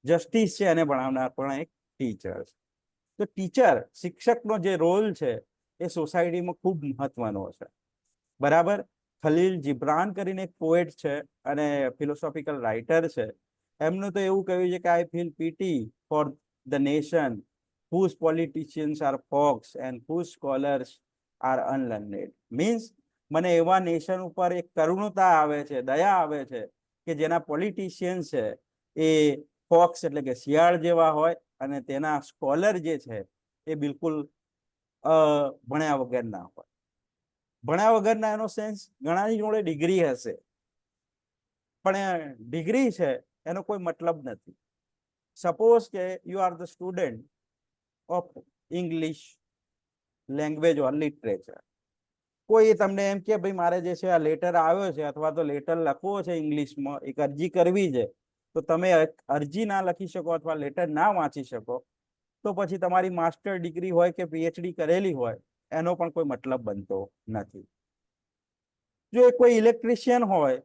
જસ્ટિસ છે એને ભણાવનાર પણ એક ટીચર છે. તો ટીચર શિક્ષકનો જે રોલ છે એ સોસાયટીમાં ખૂબ મહત્વનો છે. બરાબર. ખલીલ જીબ્રાન કરીને એક પોએટ છે અને ફિલોસોફિકલ રાઇટર છે. એમનું તો એવું કહ્યું છે કે I feel PT for the nation whose politicians are fox and whose scholars are unlearned. Means મને એવા નેશન ઉપર એક કરુણતા આવે છે, દયા આવે છે કે જેના પોલિટિશિયન છે એ ફોક્સ એટલે કે શિયાળ જેવા હોય અને તેના સ્કોલર જે છે એ બિલકુલ ભણ્યા વગરના હોય. ભણ્યા વગરના એનો સેન્સ ઘણાની જોડે ડિગ્રી હશે પણ ડિગ્રી છે એનો કોઈ મતલબ નથી. સપોઝ કે you are the student of English language or literature. કોઈ તમને એમ કે ભાઈ મારે જે છે આ લેટર આવ્યો છે અથવા તો લેટર લખવો છે ઇંગ્લિશમાં, એક અરજી કરવી છે, તો તમે અરજી ના લખી શકો અથવા લેટર ના વાંચી શકો તો પછી તમારી માસ્ટર ડિગ્રી હોય કે પીએચડી કરેલી હોય એનો પણ કોઈ મતલબ બનતો નથી. જો કોઈ ઇલેક્ટ્રિશિયન હોય,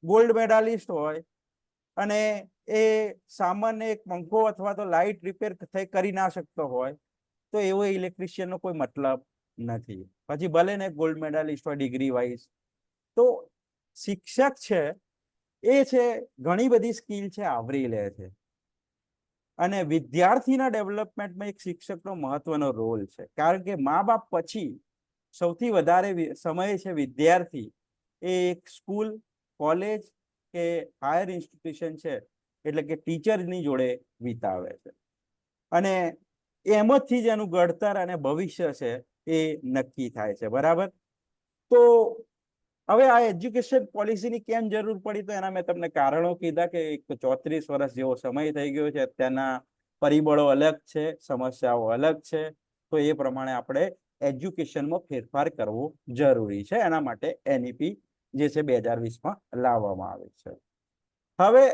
ગોલ્ડ મેડાલિસ્ટ હોય અને એ સામાન્ય એક પંખો અથવા તો લાઇટ રિપેર કરી ના શકતો હોય તો એવો ઇલેક્ટ્રિશિયનનો કોઈ મતલબ નથી, પછી ભલે ને ગોલ્ડ મેડાલિસ્ટ હોય ડિગ્રી વાઇઝ. તો શિક્ષક છે એ છે ઘણી બધી સ્કિલ છે આવરી લે છે અને વિદ્યાર્થીના ડેવલપમેન્ટમાં એક શિક્ષકનો મહત્વનો રોલ છે. કારણ કે મા બાપ પછી સૌથી વધારે સમય છે વિદ્યાર્થી એ એક સ્કૂલ, કોલેજ કે હાયર ઇન્સ્ટિટ્યુશન છે એટલે કે ટીચરની જોડે વિતાવે છે અને એમાંથી જ એનું ઘડતર અને ભવિષ્ય છે એ નક્કી થાય છે. બરાબર. તો હવે આ એજ્યુકેશન પોલિસીની કેમ જરૂર પડી તો એના મેં તમને કારણો કીધા કે 34 વર્ષ જેવો સમય થઈ ગયો છે, અત્યારના પરિબળો અલગ છે, સમસ્યાઓ અલગ છે, તો એ પ્રમાણે આપણે એજ્યુકેશનમાં ફેરફાર કરવો જરૂરી છે. એના માટે એનઈપી જે છે 2020માં લાવવામાં આવે છે. હવે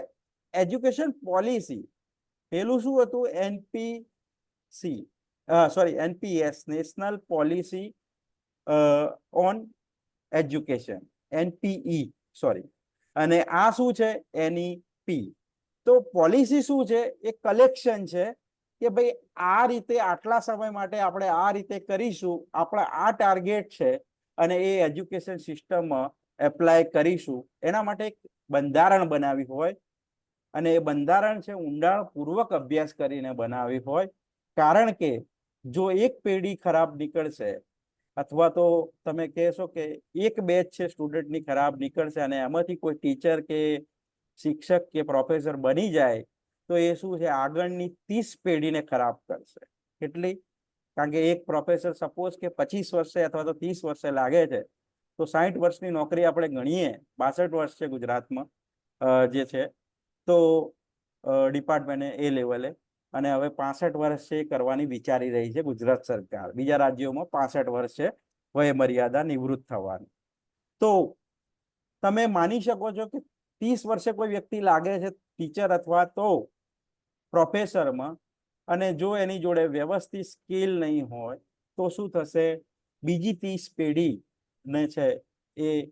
એજ્યુકેશન પોલિસી પેલું શું હતું? NPS national policy on education, NPE sorry, અને આ શું છે? એનઈપી. તો પોલિસી શું છે? એ કલેક્શન છે કે ભાઈ આ રીતે આટલા સમય માટે આપણે આ રીતે કરીશું, આપણા આ ટાર્ગેટ છે અને એ એજ્યુકેશન સિસ્ટમમાં એપ્લાય કરીશું. એના માટે એક બંધારણ બનાવી હોય અને એ બંધારણ છે ઊંડાણપૂર્વક અભ્યાસ કરીને બનાવી હોય. કારણ કે જો એક પેઢી ખરાબ નીકળશે અથવા તો તમે કહેશો કે એક બેચ છે સ્ટુડન્ટની ખરાબ નીકળશે અને એમાંથી કોઈ ટીચર કે શિક્ષક કે પ્રોફેસર બની જાય તો એ શું છે આગળની 30 પેઢીને ખરાબ કરશે. કેટલી? કારણ કે એક પ્રોફેસર સપોઝ કે 25 વર્ષે અથવા તો 30 વર્ષે લાગે છે તો 60 વર્ષની નોકરી આપણે ગણીએ, 62 વર્ષ છે ગુજરાતમાં જે છે તો ડિપાર્ટમેન્ટ એ લેવલે, અને હવે 65 વર્ષ છે કરવાની વિચારી રહી છે ગુજરાત સરકાર. બીજા રાજ્યોમાં 65 વર્ષ છે વય મર્યાદા નિવૃત્ત થવાની. તો તમે માની શકો છો કે 30 વર્ષે કોઈ વ્યક્તિ લાગે છે ટીચર અથવા તો પ્રોફેસરમાં અને જો એની જોડે વ્યવસ્થિત સ્કિલ નહીં હોય તો શું થશે? બીજી 30 પેઢી ને છે એ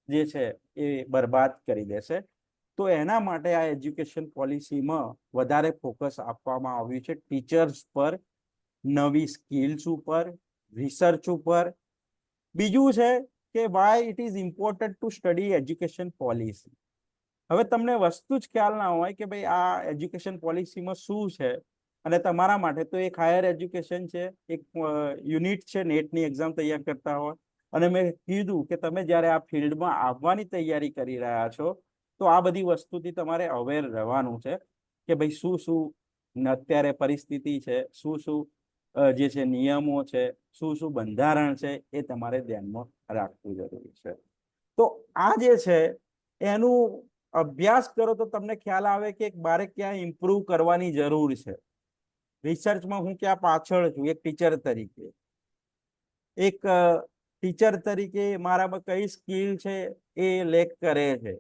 જે છે એ બરબાદ કરી દેશે. તો એના માટે આ એજ્યુકેશન પોલિસીમાં વધારે ફોકસ આપવામાં આવ્યું છે ટીચર્સ પર, નવી સ્કિલ્સ ઉપર, રિસર્ચ ઉપર. બીજું છે કે Y it is important to study education policy. હવે તમને વસ્તુ જ ખ્યાલ ના હોય કે ભાઈ આ એજ્યુકેશન પોલિસીમાં શું છે, અને તમારા માટે તો એક હાયર એજ્યુકેશન છે, એક યુનિટ છે, નેટની એક્ઝામ તૈયાર કરતા હોય, અને મેં કીધું કે તમે જ્યારે આ ફિલ્ડમાં આવવાની તૈયારી કરી રહ્યા છો તો આ બધી વસ્તુથી તમારે અવેર રહેવાનું છે કે ભાઈ શું શું અત્યારે પરિસ્થિતિ છે, શું શું જે છે નિયમો છે, શું શું બંધારણ છે, એ તમારે ધ્યાનમાં રાખવું જરૂરી છે. તો આ જે છે એનું અભ્યાસ કરો તો તમને ખ્યાલ આવે કે મારે ક્યાં ઇમ્પ્રુવ કરવાની જરૂર છે. રિસર્ચમાં હું ક્યાં પાછળ છું એક ટીચર તરીકે, એક ટીચર તરીકે મારામાં કઈ સ્કિલ છે એ લેક કરે છે.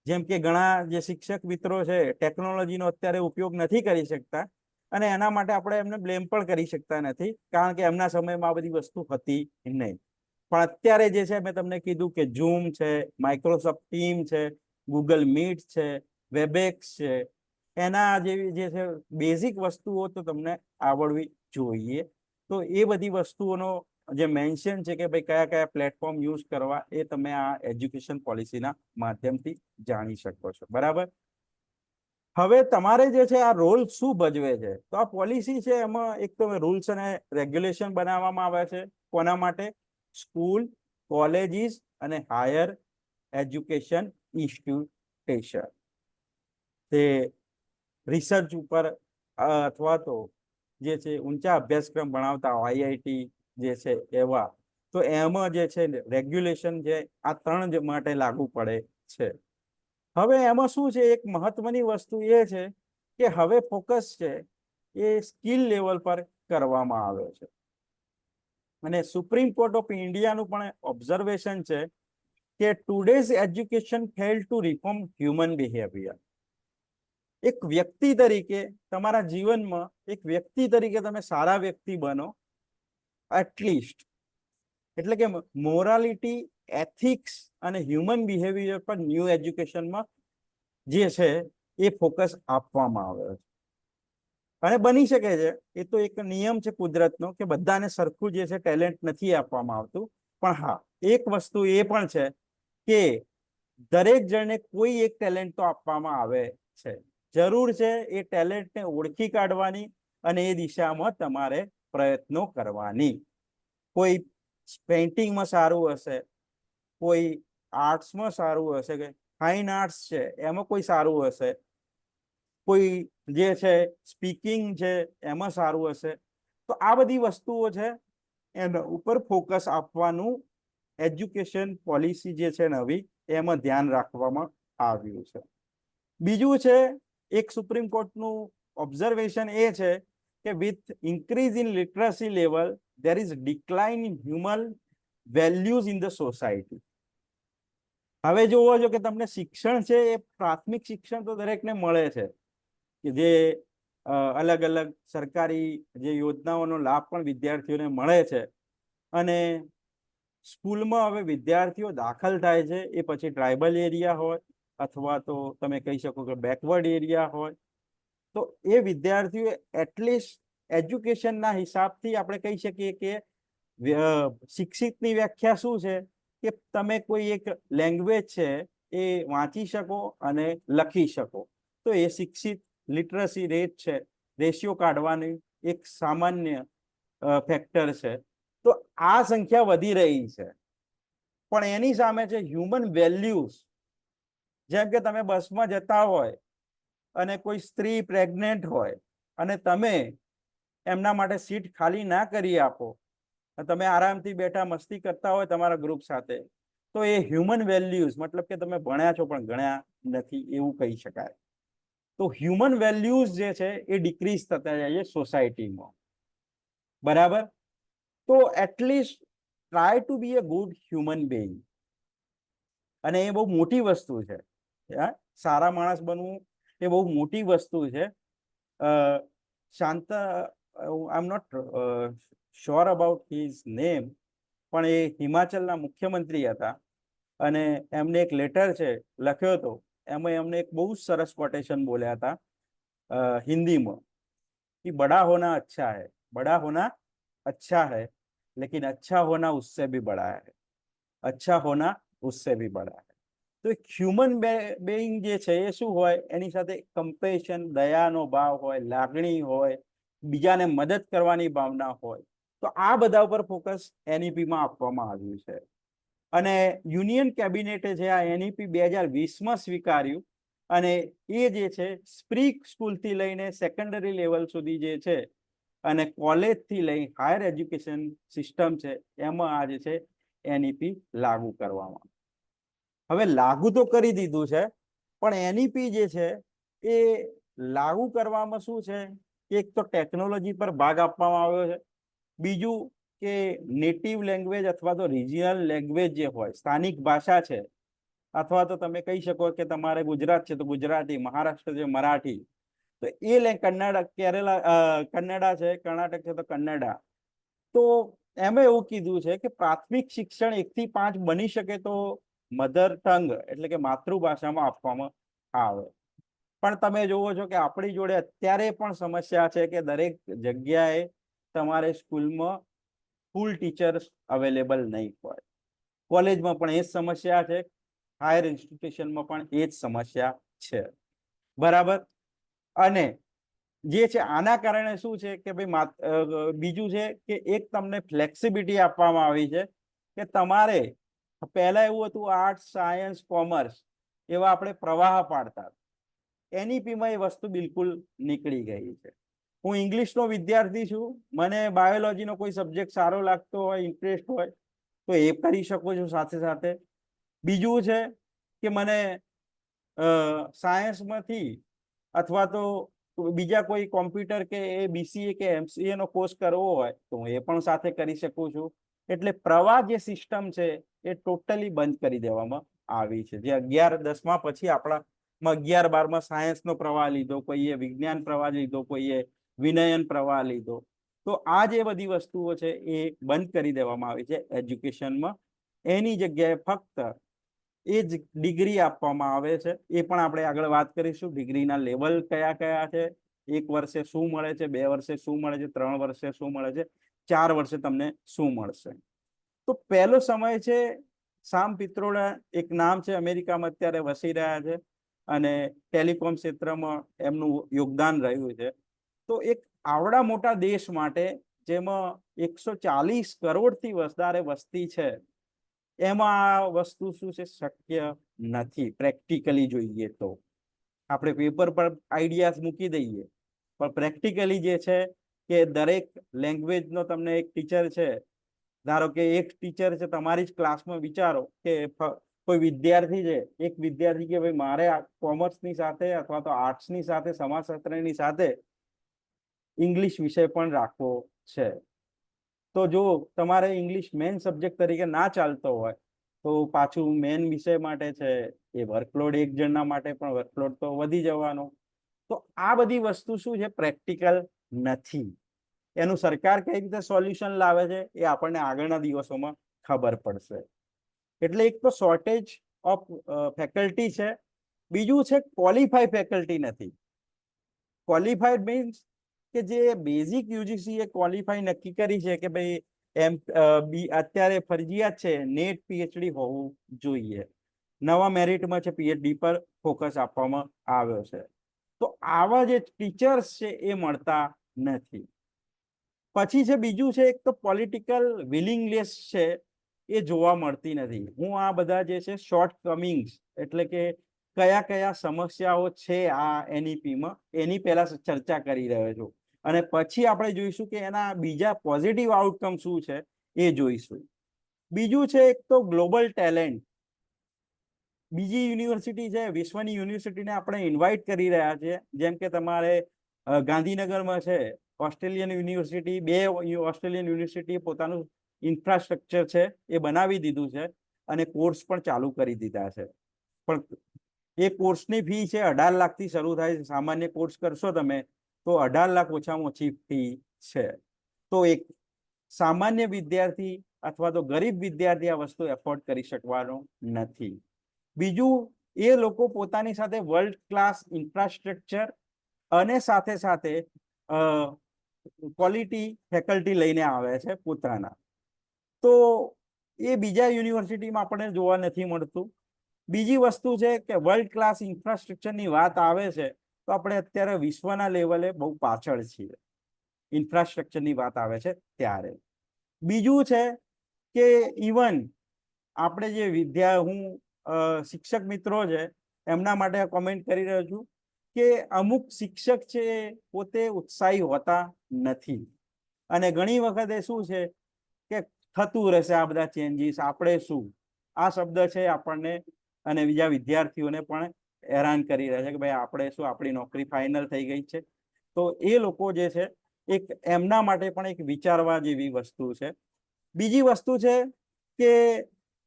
જેમ કે ઘણા જે શિક્ષક મિત્રો છે ટેકનોલોજીનો અત્યારે ઉપયોગ નથી કરી શકતા, અને એના માટે આપણે એમને બ્લેમ પણ કરી શકતા નથી, કારણ કે એમના સમયમાં આ બધી વસ્તુ હતી નહીં. પણ અત્યારે જે છે મેં તમને કીધું કે ઝૂમ છે, માઇક્રોસોફ્ટ ટીમ છે, ગૂગલ મીટ છે, વેબએક્સ છે, એના જેવી જે છે બેઝિક વસ્તુઓ તો તમને આવડવી જોઈએ. તો એ બધી વસ્તુઓનો જે મેન્શન છે કે ભાઈ કયા કયા પ્લેટફોર્મ યુઝ કરવા, એ તમે આ એજ્યુકેશન પોલિસીના માધ્યમથી જાણી શકો છો. બરાબર. હવે તમારે જે છે આ રોલ શું ભજવે છે, તો આ પોલિસી છે એમાં એક તો રૂલ્સ અને રેગ્યુલેશન બનાવવામાં આવે છે. કોના માટે? સ્કૂલ, કોલેજીસ અને હાયર એજ્યુકેશન ઇન્સ્ટિટ્યુશન. તે રિસર્ચ ઉપર અથવા તો જે છે ઊંચા અભ્યાસક્રમ ભણાવતા આઈઆઈટી જે છે એવા, તો એમાં જે છે રેગ્યુલેશન છે આ 3 જ માટે લાગુ પડે છે. હવે એમાં શું છે, એક મહત્વની વસ્તુ એ છે કે હવે ફોકસ છે એ સ્કિલ લેવલ પર કરવામાં આવે છે. અને સુપ્રીમ કોર્ટ ઓફ ઇન્ડિયાનું પણ ઓબ્ઝર્વેશન છે કે today's education fail to reform human behaviour. એક વ્યક્તિ તરીકે તમારા જીવનમાં એક વ્યક્તિ તરીકે તમે સારા વ્યક્તિ બનો, એટલીસ્ટ, એટલે કે મોરાલિટી, એથિક્સ અને હ્યુમન બિહેવિયર પર ન્યૂ એજ્યુકેશનમાં જે છે એ ફોકસ આપવામાં આવે છે. અને બની શકે છે, એ તો એક નિયમ છે કુદરતનો કે બધાને સરખું જે છે ટેલેન્ટ નથી આપવામાં આવતું, પણ હા એક વસ્તુ એ પણ છે કે દરેક જણને કોઈ એક ટેલેન્ટ તો આપવામાં આવે છે. જરૂર છે એ ટેલેન્ટને ઓળખી કાઢવાની અને એ દિશામાં તમારે પ્રયત્નો કરવાની. કોઈ પેઇન્ટિંગમાં સારું હશે, કોઈ આર્ટ્સમાં સારું હશે, કે ફાઇન આર્ટ્સ છે એમાં કોઈ સારું હશે, કોઈ જે છે સ્પીકિંગ છે એમાં સારું હશે. તો આ બધી વસ્તુઓ છે એના ઉપર ફોકસ આપવાનું એજ્યુકેશન પોલિસી જે છે નવી, એમાં ધ્યાન રાખવામાં આવ્યું છે. બીજું છે, એક સુપ્રીમ કોર્ટનું ઓબ્ઝર્વેશન એ છે કે with increase in literacy level there is decline in human values in the society. હવે જોવો છો કે તમને શિક્ષણ છે એ પ્રાથમિક શિક્ષણ તો દરેકને મળે છે, કે જે અલગ અલગ સરકારી જે યોજનાઓનો લાભ પણ વિદ્યાર્થીઓને મળે છે. અને સ્કૂલમાં હવે વિદ્યાર્થીઓ દાખલ થાય છે એ પછી ટ્રાઇબલ એરિયા હોય અથવા તો તમે કહી શકો કે બેકવર્ડ એરિયા હોય, તો એ વિદ્યાર્થીઓ એટલીસ્ટ એજ્યુકેશનના હિસાબથી આપણે કહી શકીએ કે શિક્ષિતની વ્યાખ્યા શું છે કે તમે કોઈ એક લેંગ્વેજ છે એ વાંચી શકો અને લખી શકો, તો એ શિક્ષિત લિટરસી રેટ છે, રેશિયો કાઢવાની એક સામાન્ય ફેક્ટર છે. તો આ સંખ્યા વધી રહી છે, પણ એની સામે છે હ્યુમન વેલ્યુઝ. જેમ કે તમે બસમાં જતા હોય અને કોઈ સ્ત્રી પ્રેગ્નેન્ટ હોય અને તમે એમના માટે સીટ ખાલી ના કરી આપો, તમે આરામથી બેઠા મસ્તી કરતા હોય તમારા ગ્રુપ સાથે, તો એ હ્યુમન વેલ્યુઝ, મતલબ કે તમે ભણ્યા છો પણ ગણ્યા નથી એવું કહી શકાય. તો હ્યુમન વેલ્યુઝ જે છે એ ડિક્રીઝ થતા જાય છે સોસાયટીમાં. બરાબર. તો at least try to be a good human being, અને એ બહુ મોટી વસ્તુ છે. સારા માણસ બનવું એ બહુ મોટી વસ્તુ છે. Shanta, I am not sure about his name, પણ એ હિમાચલના મુખ્યમંત્રી હતા અને એમને એક લેટર છે લખ્યો હતો, એમાં એમને એક બહુ સરસ કોટેશન બોલ્યા હતા હિન્દીમાં कि बड़ा होना अच्छा है, बड़ा होना अच्छा है, लेकिन अच्छा होना उससे भी बड़ा है, अच्छा होना उससे भी बड़ा है. તો એક હ્યુમન બેઇંગ જે છે એ શું હોય, એની સાથે કમ્પેશન, દયાનો ભાવ હોય, લાગણી હોય, બીજાને મદદ કરવાની ભાવના હોય. તો આ બધા ઉપર ફોકસ એનઈપીમાં આપવામાં આવ્યું છે અને યુનિયન કેબિનેટે છે આ એનઈપી 2020માં સ્વીકાર્યું અને એ જે છે પ્રી સ્કૂલથી લઈને સેકન્ડરી લેવલ સુધી જે છે અને કોલેજથી લઈ હાયર એજ્યુકેશન સિસ્ટમ છે એમાં આ જે છે એનઈપી લાગુ કરવામાં. હવે લાગુ તો કરી દીધું છે, પણ એનઈપી જે છે એ લાગુ કરવામાં શું છે, એક તો ટેકનોલોજી પર ભાગ આપવામાં આવ્યો છે, બીજું કે નેટિવ લેંગ્વેજ અથવા તો રિજિયનલ લેંગ્વેજ જે હોય, સ્થાનિક ભાષા છે, અથવા તો તમે કહી શકો કે તમારે ગુજરાત છે તો ગુજરાતી, મહારાષ્ટ્ર છે મરાઠી, તો એ કન્નડા, કન્નડા છે, કર્ણાટક છે તો કન્નડા. તો એમાં એવું કીધું છે કે પ્રાથમિક શિક્ષણ 1 થી 5 બની શકે તો મધર ટંગ એટલે કે માતૃભાષામાં આપવામાં આવે. પણ તમે જોવો છો કે આપણી જોડે અત્યારે પણ સમસ્યા છે કે દરેક જગ્યાએ તમારે સ્કૂલમાં ફૂલ ટીચર્સ અવેલેબલ નહીં હોય. કોલેજમાં પણ એ જ સમસ્યા છે, હાયર ઇન્સ્ટિટ્યુશનમાં પણ એ જ સમસ્યા છે. બરાબર. અને જે છે આના કારણે શું છે કે ભાઈ બીજું છે કે એક તમને ફ્લેક્સિબિલિટી આપવામાં આવી છે કે તમારે પહેલા એવું હતું આર્ટ્સ, સાયન્સ, કોમર્સ એવા આપણે પ્રવાહ પાડતા, એનઈપીમાં એ વસ્તુ બિલકુલ નીકળી ગઈ છે. હું ઇંગ્લિશનો વિદ્યાર્થી છું, મને બાયોલોજીનો કોઈ સબ્જેક્ટ સારો લાગતો હોય, ઇન્ટરેસ્ટ હોય તો એ કરી શકું છું સાથે સાથે. બીજું છે કે મને સાયન્સમાંથી અથવા તો બીજા કોઈ કોમ્પ્યુટર કે એ બીસીએ કે એમસીએ નો કોર્સ કરવો હોય તો હું એ પણ સાથે કરી શકું છું. એટલે પ્રવાહ જે સિસ્ટમ છે એ ટોટલી બંધ કરી દેવામાં આવી છે. જે 11-10 પછી આપણામાં 11-12માં સાયન્સનો પ્રવાહ લીધો, કોઈએ વિજ્ઞાન પ્રવાહ લીધો, કોઈએ વિનયન પ્રવાહ લીધો, તો આ જે બધી વસ્તુઓ છે એ બંધ કરી દેવામાં આવી છે એજ્યુકેશનમાં. એની જગ્યાએ ફક્ત એ જ ડિગ્રી આપવામાં આવે છે. એ પણ આપણે આગળ વાત કરીશું. ડિગ્રીના લેવલ કયા કયા છે, 1 વર્ષે શું મળે છે, 2 વર્ષે શું મળે છે, 3 વર્ષે શું મળે છે, 4 વર્ષે તમને શું મળશે. તો પહેલો સમય છે સામ પિત્રોડા, એક નામ છે, અમેરિકામાં અત્યારે વસી રહ્યા છે અને ટેલિકોમ ક્ષેત્રમાં એમનું યોગદાન રહ્યું છે. તો એક આવડા મોટા દેશ માટે જેમાં 140 કરોડથી વધારે વસ્તી છે, એમાં આ વસ્તુ શું છે શક્ય નથી. પ્રેક્ટિકલી જોઈએ તો આપણે પેપર પર આઈડિયાઝ મૂકી દઈએ, પણ પ્રેક્ટિકલી જે છે કે દરેક લેંગ્વેજનો તમને એક ટીચર છે, ધારો કે એક ટીચર છે તમારી જ ક્લાસમાં, વિચારો કે કોઈ વિદ્યાર્થી છે, એક વિદ્યાર્થી કે ભાઈ મારે કોમર્સની સાથે અથવા તો આર્ટ્સની સાથે, સમાજશાસ્ત્રની સાથે ઇંગ્લિશ વિષય પણ રાખવો છે, તો જો તમારે ઇંગ્લિશ મેઇન સબ્જેક્ટ તરીકે ના ચાલતો હોય તો પાછું મેઇન વિષય માટે છે એ વર્કલોડ, એક જણના માટે પણ વર્કલોડ તો વધી જવાનો. તો આ બધી વસ્તુ શું છે, પ્રેક્ટિકલ નથી. એનું સરકાર કઈ રીતે સોલ્યુશન લાવે છે એ આપણને આગળના દિવસોમાં ખબર પડશે. એટલે એક તો શોર્ટેજ ઓફ ફેકલ્ટી છે, બીજું છે ક્વોલિફાઈડ ફેકલ્ટી નથી. ક્વોલિફાઈડ મીન્સ કે જે બેઝિક યુજીસી એ ક્વોલિફાઈ નક્કી કરી છે કે ભાઈ અત્યારે ફરજિયાત છે નેટ પીએચડી હોવું જોઈએ. નવા મેરિટમાં છે પીએચડી પર ફોકસ આપવામાં આવ્યો છે. તો આવા જે ટીચર્સ છે એ મળતા નથી. પછી છે બીજું છે એક તો પોલિટિકલ વિલિંગનેસ છે એ જોવા મળતી નથી. હું આ બધા જે છે શોર્ટ કમિંગ્સ એટલે કે કયા કયા સમસ્યાઓ છે આ એનઈપીમાં એની પહેલા ચર્ચા કરી રહ્યો છું, અને પછી આપણે જોઈશું કે એના બીજા પોઝિટિવ આઉટકમ શું છે એ જોઈશું. બીજું છે એક તો ગ્લોબલ ટેલેન્ટ. બીજી યુનિવર્સિટી છે, વિશ્વની યુનિવર્સિટીને આપણે ઇન્વાઇટ કરી રહ્યા છીએ. જેમ કે તમારે ગાંધીનગરમાં છે ઓસ્ટ્રેલિયન યુનિવર્સિટી, 2 ઓસ્ટ્રેલિયન યુનિવર્સિટીએ પોતાનું ઇન્ફ્રાસ્ટ્રક્ચર છે એ બનાવી દીધું છે અને કોર્સ પણ ચાલુ કરી દીધા છે. પણ એ કોર્સની ફી છે 18 લાખથી શરૂ થાય છે. સામાન્ય કોર્સ કરશો તમે તો 18 લાખ ઓછામાં ઓછી ફી છે. તો એક સામાન્ય વિદ્યાર્થી અથવા તો ગરીબ વિદ્યાર્થી આ વસ્તુ એફોર્ડ કરી શકવાનો નથી. બીજું, એ લોકો પોતાની સાથે વર્લ્ડ ક્લાસ ઇન્ફ્રાસ્ટ્રક્ચર અને સાથે સાથે ક્વોલિટી ફેકલ્ટી લઈને આવે છે પોતાના. તો એ બીજા યુનિવર્સિટીમાં આપણને જોવા નથી મળતું. બીજી વસ્તુ છે કે વર્લ્ડ ક્લાસ ઇન્ફ્રાસ્ટ્રક્ચરની વાત આવે છે તો આપણે અત્યારે વિશ્વના લેવલે બહુ પાછળ છીએ ઇન્ફ્રાસ્ટ્રક્ચરની વાત આવે છે ત્યારે. બીજું છે કે ઇવન આપણે જે હું શિક્ષક મિત્રો છે એમના માટે કોમેન્ટ કરી રહ્યો છું કે અમુક શિક્ષક છે પોતે ઉત્સાહી હોતા નથી, અને ઘણી વખતે શું છે કે થતું રહેશે આ બધા ચેન્જીસ, આપણે શું, આ શબ્દ છે આપણને અને બીજા વિદ્યાર્થીઓને પણ હેરાન કરી રહ્યા છે કે ભાઈ આપણે શું, આપણી નોકરી ફાઇનલ થઈ ગઈ છે. તો એ લોકો જે છે એક એમના માટે પણ એક વિચારવા જેવી વસ્તુ છે. બીજી વસ્તુ છે કે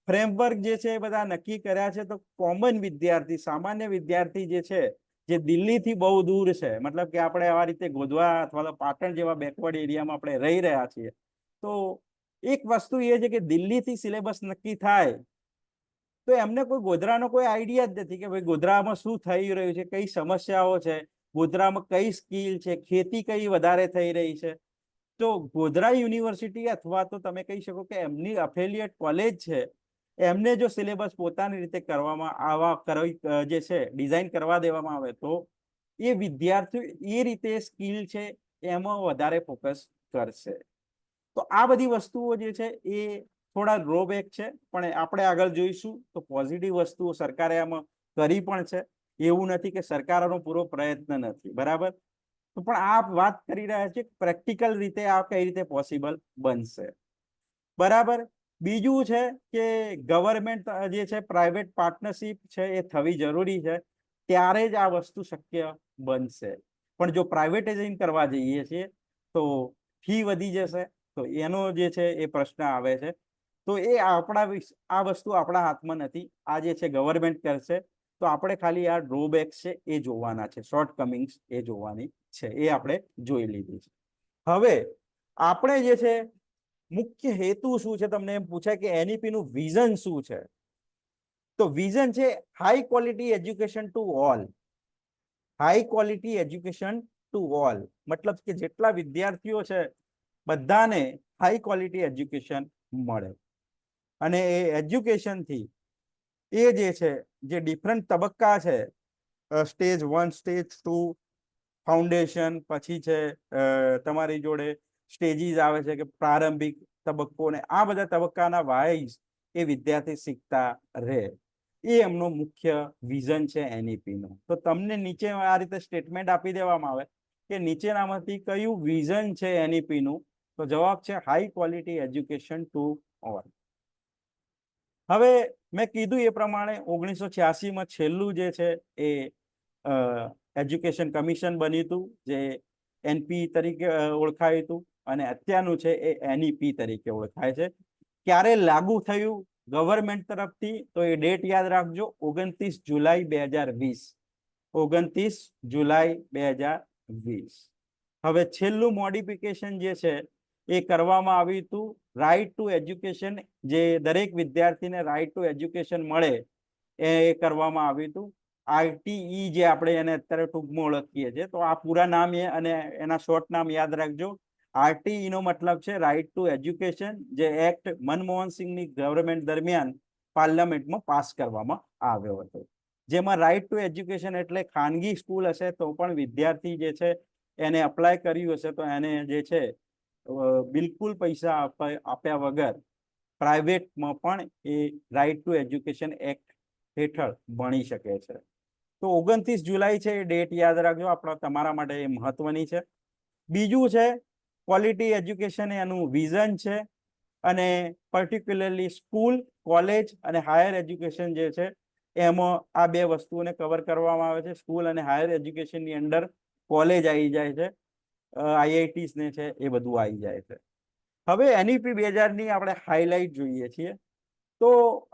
ફ્રેમવર્ક જે છે એ બધા નક્કી કર્યા છે, તો કોમન વિદ્યાર્થી, સામાન્ય વિદ્યાર્થી જે છે, જે દિલ્હીથી બહુ દૂર છે, મતલબ કે આપણે આવા રીતે ગોધવા અથવા તો પાટણ જેવા બેકવર્ડ એરિયામાં આપણે રહી રહ્યા છીએ, તો એક વસ્તુ એ છે કે દિલ્હીથી સિલેબસ નક્કી થાય તો એમને કોઈ ગોધરાનો કોઈ આઈડિયા જ નથી કે ભાઈ ગોધરામાં શું થઈ રહ્યું છે, કઈ સમસ્યાઓ છે, ગોધરામાં કઈ સ્કિલ છે, ખેતી કઈ વધારે થઈ રહી છે. તો ગોધરા યુનિવર્સિટી અથવા તો તમે કહી શકો કે એમની અફિલિયેટ કોલેજ છે, એમને જો સિલેબસ પોતાની રીતે કરવામાં જે છે ડિઝાઇન કરવા દેવામાં આવે તો એ વિદ્યાર્થીઓ એ રીતે સ્કિલ છે એમાં વધારે ફોકસ કરશે. તો આ બધી વસ્તુઓ જે છે એ થોડા ડ્રોબેક છે, પણ આપણે આગળ જોઈશું તો પોઝિટિવ વસ્તુઓ સરકારે આમાં કરી પણ છે. એવું નથી કે સરકારનો પૂરો પ્રયત્ન નથી, બરાબર. તો પણ આ વાત કરી રહ્યા છે પ્રેક્ટિકલ રીતે આ કઈ રીતે પોસિબલ બનશે, બરાબર. બીજું છે કે ગવર્મેન્ટ જે છે પ્રાઇવેટ પાર્ટનરશિપ છે એ થવી જરૂરી છે, ત્યારે જ આ વસ્તુ શક્ય બનશે. પણ જો પ્રાઇવેટાઇઝિંગ કરવા જઈએ છીએ તો ફી વધી જશે, તો એનો જે છે એ પ્રશ્ન આવે છે. તો એ આ વસ્તુ આપણા હાથમાં નથી, આ જે છે ગવર્મેન્ટ કરશે. તો આપણે ખાલી આ ડ્રોબેક્સ છે એ જોવાના છે, શોર્ટકમિંગ્સ એ જોવાની છે, એ આપણે જોઈ લીધી છે. હવે આપણે જે છે મુખ્ય હેતુ શું છે, તમને એમ પૂછાય કે એનઈપી નું વિઝન શું છે, તો વિઝન છે high quality education to all. High quality education to all મતલબ કે જેટલા વિદ્યાર્થીઓ છે બધાને હાઈ ક્વોલિટી એજ્યુકેશન મળે, અને એ એજ્યુકેશનથી એ જે છે જે ડિફરન્ટ તબક્કા છે, સ્ટેજ 1, સ્ટેજ 2, ફાઉન્ડેશન, પછી છે તમારી જોડે સ્ટેજીસ આવે છે કે પ્રારંભિક તબક્કો, ને આ બધા તબક્કાના વાઇઝ એ વિદ્યાર્થી શીખતા રહે, એ એમનો મુખ્ય વિઝન છે એનઈપી નો. તો તમને નીચે આ રીતે સ્ટેટમેન્ટ આપી દેવામાં આવે કે નીચેનામાંથી કયું વિઝન છે એનઈપી નું, તો જવાબ છે high quality education to all. હવે મેં કીધું એ પ્રમાણે 1986માં છેલ્લું જે છે એ એજ્યુકેશન કમિશન બન્યું હતું, જે એનપી તરીકે ઓળખાયું હતું, અને અત્યારનું છે એ એનઈપી તરીકે ઓળખાય છે. ક્યારે લાગુ થયું ગવર્મેન્ટ તરફથી, તો એ ડેટ યાદ રાખજો, 29 જુલાઈ 2020. 29 જુલાઈ 2020. હવે છેલ્લું મોડિફિકેશન જે છે એ કરવામાં આવ્યું હતું રાઇટ ટુ એજ્યુકેશન, જે દરેક વિદ્યાર્થીને રાઇટ ટુ એજ્યુકેશન મળે એ કરવામાં આવ્યું હતું. આરટીઈ જે આપણે એને અત્યારે ટૂંકમાં ઓળખીએ છીએ, તો આ પૂરા નામ અને એના શોર્ટ નામ યાદ રાખજો. આરટીઈ નો મતલબ છે રાઇટ ટુ એજ્યુકેશન, જે એક્ટ મનમોહન સિંહની ગવર્મેન્ટ દરમિયાન પાર્લામેન્ટમાં પાસ કરવામાં આવ્યો હતો. જેમાં રાઇટ ટુ એજ્યુકેશન એટલે ખાનગી સ્કૂલ હશે તો પણ વિદ્યાર્થી જે છે એને અપ્લાય કર્યું હશે તો એને જે છે બિલકુલ પૈસા આપ્યા વગર પ્રાઇવેટમાં પણ એ રાઇટ ટુ એજ્યુકેશન એક્ટ હેઠળ ભણી શકે છે. તો 29 જુલાઈ છે એ ડેટ યાદ રાખજો, આપણા તમારા માટે એ મહત્વની છે. બીજું છે ક્વોલિટી એજ્યુકેશન, એનું વિઝન છે, અને પર્ટિક્યુલરલી સ્કૂલ, કોલેજ અને હાયર એજ્યુકેશન જે છે એમાં આ બે વસ્તુઓને કવર કરવામાં આવે છે. સ્કૂલ અને હાયર એજ્યુકેશનની અંદર કોલેજ આવી જાય છે, આઈઆઈટીસ ને છે એ બધું આવી જાય છે. હવે એનઈપી 2000ની આપણે હાઇલાઇટ જોઈએ છીએ. તો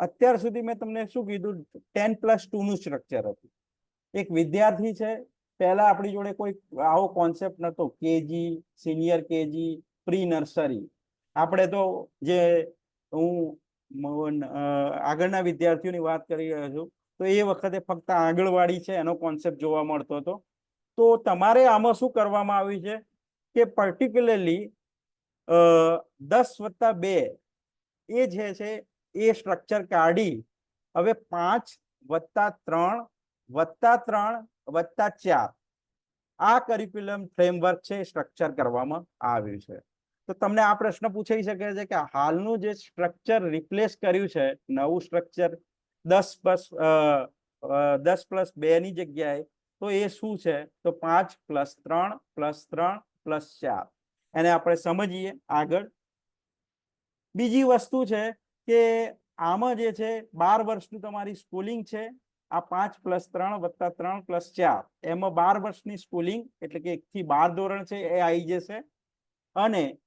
અત્યાર સુધી મેં તમને શું કીધું, 10+2 નું સ્ટ્રક્ચર હતું. એક વિદ્યાર્થી છે, પહેલા આપણી જોડે કોઈ આવો કોન્સેપ્ટ નતો, KG, senior KG, pre nursery. આપણે તો જે હું આગળના વિદ્યાર્થીઓની વાત કરી રહ્યો છું, તો એ વખતે ફક્ત આંગણવાડી છે એનો કોન્સેપ્ટ જોવા મળતો હતો. તો તમારે આમાં શું કરવામાં આવ્યું છે કે પર્ટિક્યુલરલી 10+2 એ જે છે એ સ્ટ્રક્ચર કાઢી હવે 5+3+3+4 આ કરિક્યુલમ ફ્રેમવર્ક છે એ સ્ટ્રક્ચર કરવામાં આવ્યું છે. તો તમને આ પ્રશ્ન પૂછાઈ શકે છે કે હાલનું જે સ્ટ્રક્ચર રિપ્લેસ કર્યું છે, નવું સ્ટ્રક્ચર 10+2 ની જગ્યાએ, તો એ શું છે? તો 5+3+3+4. એને આપણે સમજીએ આગળ. બીજી વસ્તુ છે કે આમાં જે છે 12 વર્ષનું તમારી સ્કૂલિંગ છે. આ 5+3+3+4 એમાં 12 વર્ષની સ્કૂલિંગ એટલે કે 1 થી 12 ધોરણ છે એ આવી જશે. અને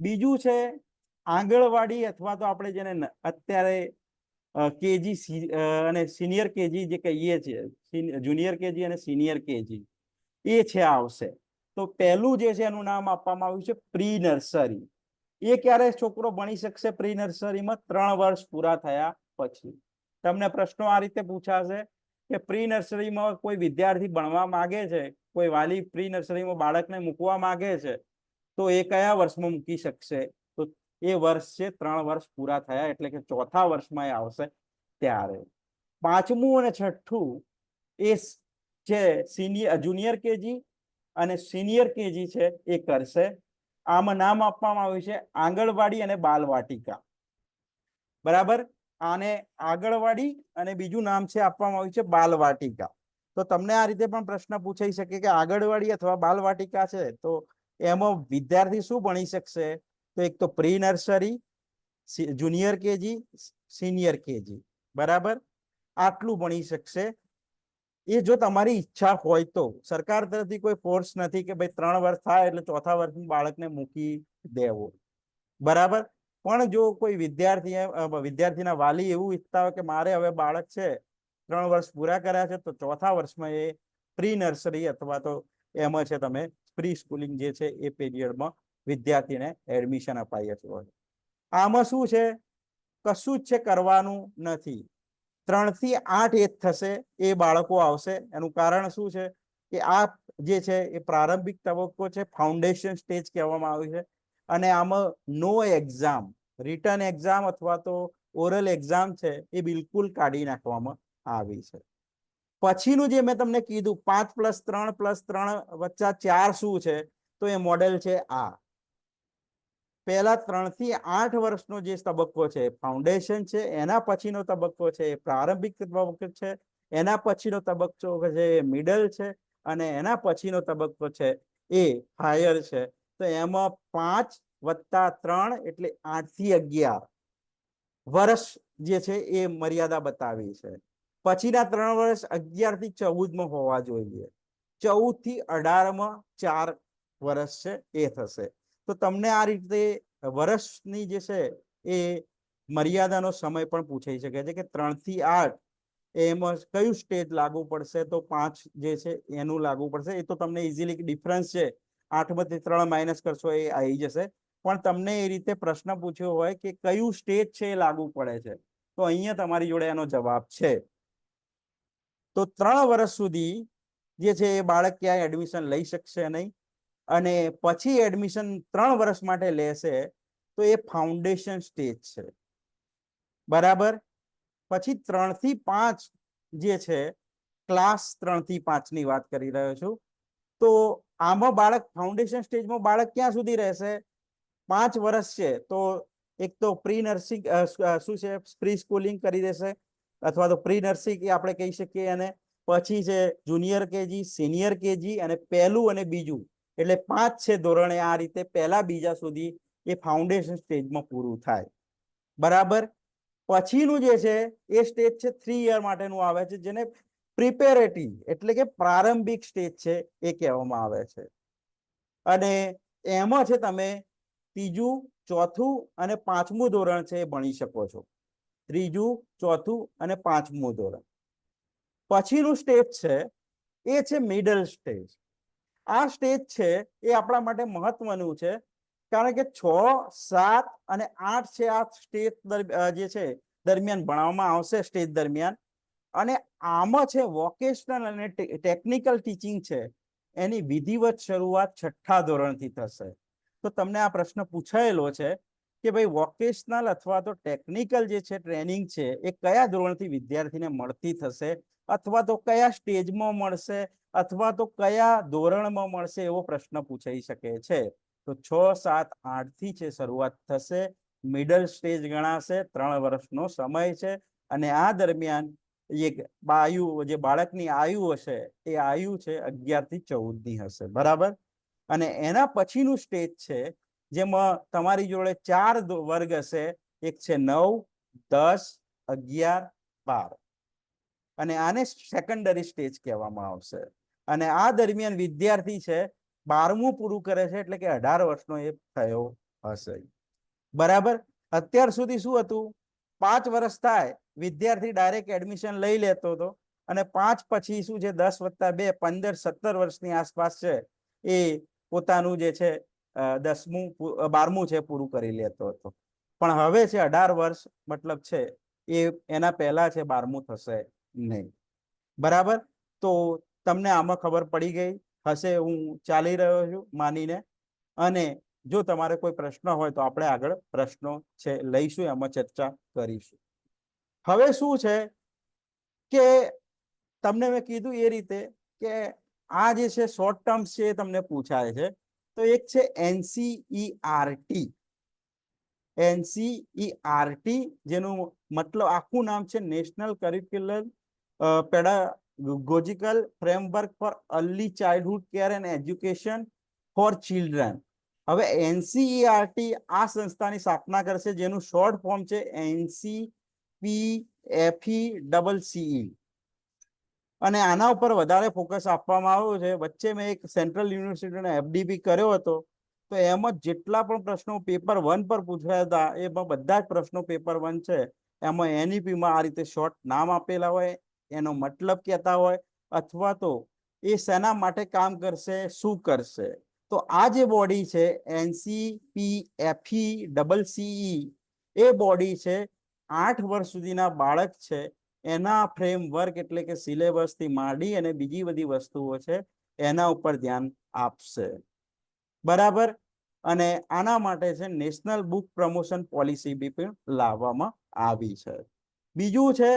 બીજું છે આંગણવાડી અથવા તો આપણે જેને અત્યારે કેજી અને સિનિયર કેજી જે કહીએ છીએ, જુનિયર કેજી અને સિનિયર કેજી, એ છે આવશે. તો પહેલું જે છે એનું નામ આપવામાં આવ્યું છે પ્રી નર્સરી. એ ક્યારે છોકરો ભણી શકશે પ્રી નર્સરીમાં? 3 વર્ષ પૂરા થયા પછી. તમને પ્રશ્નો આ રીતે પૂછાશે કે પ્રી નર્સરીમાં કોઈ વિદ્યાર્થી ભણવા માંગે છે, કોઈ વાલી પ્રી નર્સરીમાં બાળકને મૂકવા માંગે છે, તો એ કયા વર્ષમાં મૂકી શકશે? તો એ વર્ષ છે 3 વર્ષ પૂરા થયા એટલે કે ચોથા વર્ષમાં એ આવશે ત્યારે. પાંચમું અને છઠ્ઠું એ છે જુનિયર કેજી અને સિનિયર કેજી છે એ કરશે. આમાં નામ આપવામાં આવ્યું છે આંગણવાડી અને બાલવાટિકા. બરાબર? આને આંગણવાડી અને બીજું નામ છે આપવામાં આવ્યું છે બાલવાટિકા. તો તમને આ રીતે પણ પ્રશ્ન પૂછાઈ શકે કે આંગણવાડી અથવા બાલવાટિકા છે તો એમાં વિદ્યાર્થી શું ભણી શકશે? તો એક તો pre nursery, junior KG, senior KG. બરાબર? આટલું ભણી શકશે. એ જો તમારી ઈચ્છા હોય તો. સરકાર તરફથી કોઈ ફોર્સ નથી કે ભાઈ 3 વર્ષ થાય એટલે ચોથા વર્ષનું બાળકને મૂકી દેવો. બરાબર? પણ જો કોઈ વિદ્યાર્થીના વાલી એવું ઈચ્છતા હોય કે મારે હવે બાળક છે 3 વર્ષ પૂરા કર્યા છે તો ચોથા વર્ષમાં એ પ્રી નર્સરી અથવા તો એમાં છે તમે પ્રી સ્કૂલિંગ જે છે એ પીરિયડમાં વિદ્યાર્થીને એડમિશન અપાય છે. આમાં શું છે? કશું જ છે કરવાનું નથી. 3 થી 8 એજ થશે એ બાળકો આવશે. એનું કારણ શું છે કે આ જે છે એ પ્રારંભિક તબક્કો છે, ફાઉન્ડેશન સ્ટેજ કહેવામાં આવે છે. અને આમાં નો એક્ઝામ, રિટર્ન એક્ઝામ અથવા તો ઓરલ એક્ઝામ છે એ બિલકુલ કાઢી નાખવામાં આવી છે. પછીનું જે મેં તમને કીધું 5+3+3+4 શું છે? તો એ મોડેલ છે આ. પહેલા 3 થી 8 વર્ષનો જે તબક્કો છે ફાઉન્ડેશન છે, એના પછીનો તબક્કો છે એ પ્રારંભિક તબક્કો છે, એના પછીનો તબક્કો છે એ મિડલ છે, અને એના પછીનો તબક્કો છે એ હાયર છે. તો એમાં 5+3 એટલે 8 થી 11 વર્ષ જે છે એ મર્યાદા બતાવી છે. પછીના 3 વર્ષ 11 થી 14 હોવા જોઈએ. 14 થી 18 4 વર્ષ છે એ થશે. તો તમને આ રીતે વર્ષની જે છે એ મર્યાદાનો સમય પણ પૂછાઈ શકે છે કે 3 થી 8 એમાં કયું સ્ટેજ લાગુ પડશે, તો 5 જે છે એનું લાગુ પડશે. એ તો તમને ઇઝીલી ડિફરન્સ છે 8માંથી 3 માઇનસ કરશો એ આવી જશે. પણ તમને એ રીતે પ્રશ્ન પૂછ્યો હોય કે કયું સ્ટેજ છે એ લાગુ પડે છે, તો અહીંયા તમારી જોડે એનો જવાબ છે. તો 3 વર્ષ સુધી જે છે એ બાળક ક્યાંય એડમિશન લઈ શકશે નહીં. અને પછી એડમિશન 3 વર્ષ માટે લેશે તો એ ફાઉન્ડેશન સ્ટેજ છે. બરાબર? પછી 3 થી 5 જે છે ક્લાસ 3 થી 5 ની વાત કરી રહ્યો છું. તો આમાં બાળક ફાઉન્ડેશન સ્ટેજમાં બાળક ક્યાં સુધી રહેશે? 5 વર્ષ છે તો એક તો પ્રી નર્સિંગ શું છે પ્રી સ્કૂલિંગ કરી દેશે અથવા તો પ્રી નર્સિંગ આપણે કહી શકીએ. અને પછી છે જુનિયર કેજી, સિનિયર કેજી અને પહેલું અને બીજું, એટલે 5 છે ધોરણે. આ રીતે પહેલા બીજા સુધી એ ફાઉન્ડેશન સ્ટેજમાં પૂરું થાય. બરાબર? પછીનું જે છે એ સ્ટેજ છે 3 યર માટેનું આવે છે, જેને પ્રિપેરેટરી એટલે કે પ્રારંભિક સ્ટેજ છે એ કહેવામાં આવે છે. અને એમાં છે તમે 3જું, 4થું અને 5મું ધોરણ છે એ ભણી શકો છો. 3જું, 4થું અને 5મું ધોરણ. પછીનું સ્ટેજ છે એ છે મિડલ સ્ટેજ. આ સ્ટેજ છે એ આપણા માટે મહત્વનું છે, કારણ કે 6, 7 અને 8 છે આ સ્ટેજ જે છે દરમિયાન ભણાવવામાં આવશે સ્ટેજ દરમિયાન. અને આમાં છે વોકેશનલ અને ટેકનિકલ ટીચિંગ છે એની વિધિવત શરૂઆત 6થા ધોરણથી થશે. તો તમને આ પ્રશ્ન પૂછાયેલો છે કે ભાઈ વોકેશનલ અથવા તો ટેકનિકલ જે છે ટ્રેનિંગ છે એ કયા ધોરણથી વિદ્યાર્થીને મળતી થશે, અથવા તો કયા સ્ટેજમાં મળશે, અથવા તો કયા ધોરણમાં મળશે, એવો પ્રશ્ન પૂછાઈ શકે છે. તો 6, 7, 8 થી છે શરૂઆત થશે. મિડલ સ્ટેજ ગણાશે, 3 વર્ષનો સમય છે. અને આ દરમિયાન જે બાળકની આયુ હશે એ આયુ છે 11 થી 14 ની હશે. બરાબર. અને એના પછીનું સ્ટેજ છે જેમાં તમારી જોડે 4 વર્ગ હશે. એક છે 9, 10, 11, 12 અને આને સેકન્ડરી સ્ટેજ કહેવામાં આવશે. અને આ દરમિયાન વિદ્યાર્થી છે 12મું પૂરું કરે છે, એટલે કે 18 વર્ષનો એ થયો હશે. બરાબર. અત્યાર સુધી શું હતું, 5 વર્ષ થાય વિદ્યાર્થી ડાયરેક્ટ એડમિશન લઈ લેતો હતો, અને 5 પછી શું છે 10 + 2 15 17 વર્ષની આસપાસ છે એ પોતાનું જે છે 10મું 12મું છે પૂરું કરી લેતો હતો. પણ હવે છે 18 વર્ષ મતલબ છે એ એના પહેલા છે 12મું થશે નહીં. બરાબર. તો તમને આમાં ખબર પડી ગઈ હશે, હું ચાલી રહ્યો છું માનીને. અને જો તમારે કોઈ પ્રશ્ન હોય તો આપણે આગળ પ્રશ્નો છે લઈશું, એમાં ચર્ચા કરીશું. હવે શું છે કે તમને મેં કીધું એ રીતે કે આ જે છે શોર્ટ ટર્મ્સ છે એ તમને પૂછાય છે. તો એક છે NCERT. NCERT જેનું મતલબ આખું નામ છે national curricular pedagogical framework for early childhood care and education four children. હવે NCERT આ સંસ્થાની સ્થાપના કરશે જેનું શોર્ટ ફોર્મ છે NCPFECCE. અને આના ઉપર વધારે ફોકસ આપવામાં આવ્યું છે. વચ્ચે મેં એક સેન્ટ્રલ યુનિવર્સિટીનો FDP કર્યો હતો, તો એમાં જેટલા પણ પ્રશ્નો પેપર 1 પર પૂછાયા હતા એમાં બધા જ પ્રશ્નો પેપર 1 છે એમાં NEP-માં આ રીતે શોર્ટ નામ આપેલા હોય, એનો મતલબ કહેતા હોય, અથવા તો એ શેના માટે કામ કરશે, શું કરશે. તો આ જે બોડી છે NCPFECCE એ બોડી છે 8 વર્ષ સુધીના બાળક છે એના ફ્રેમવર્ક એટલે કે સિલેબસ થી માંડી અને બીજી બધી વસ્તુઓ છે એના ઉપર ધ્યાન આપશે. બરાબર. અને આના માટે છે નેશનલ બુક પ્રમોશન પોલિસી બી પણ લાવવામાં આવી છે. બીજું છે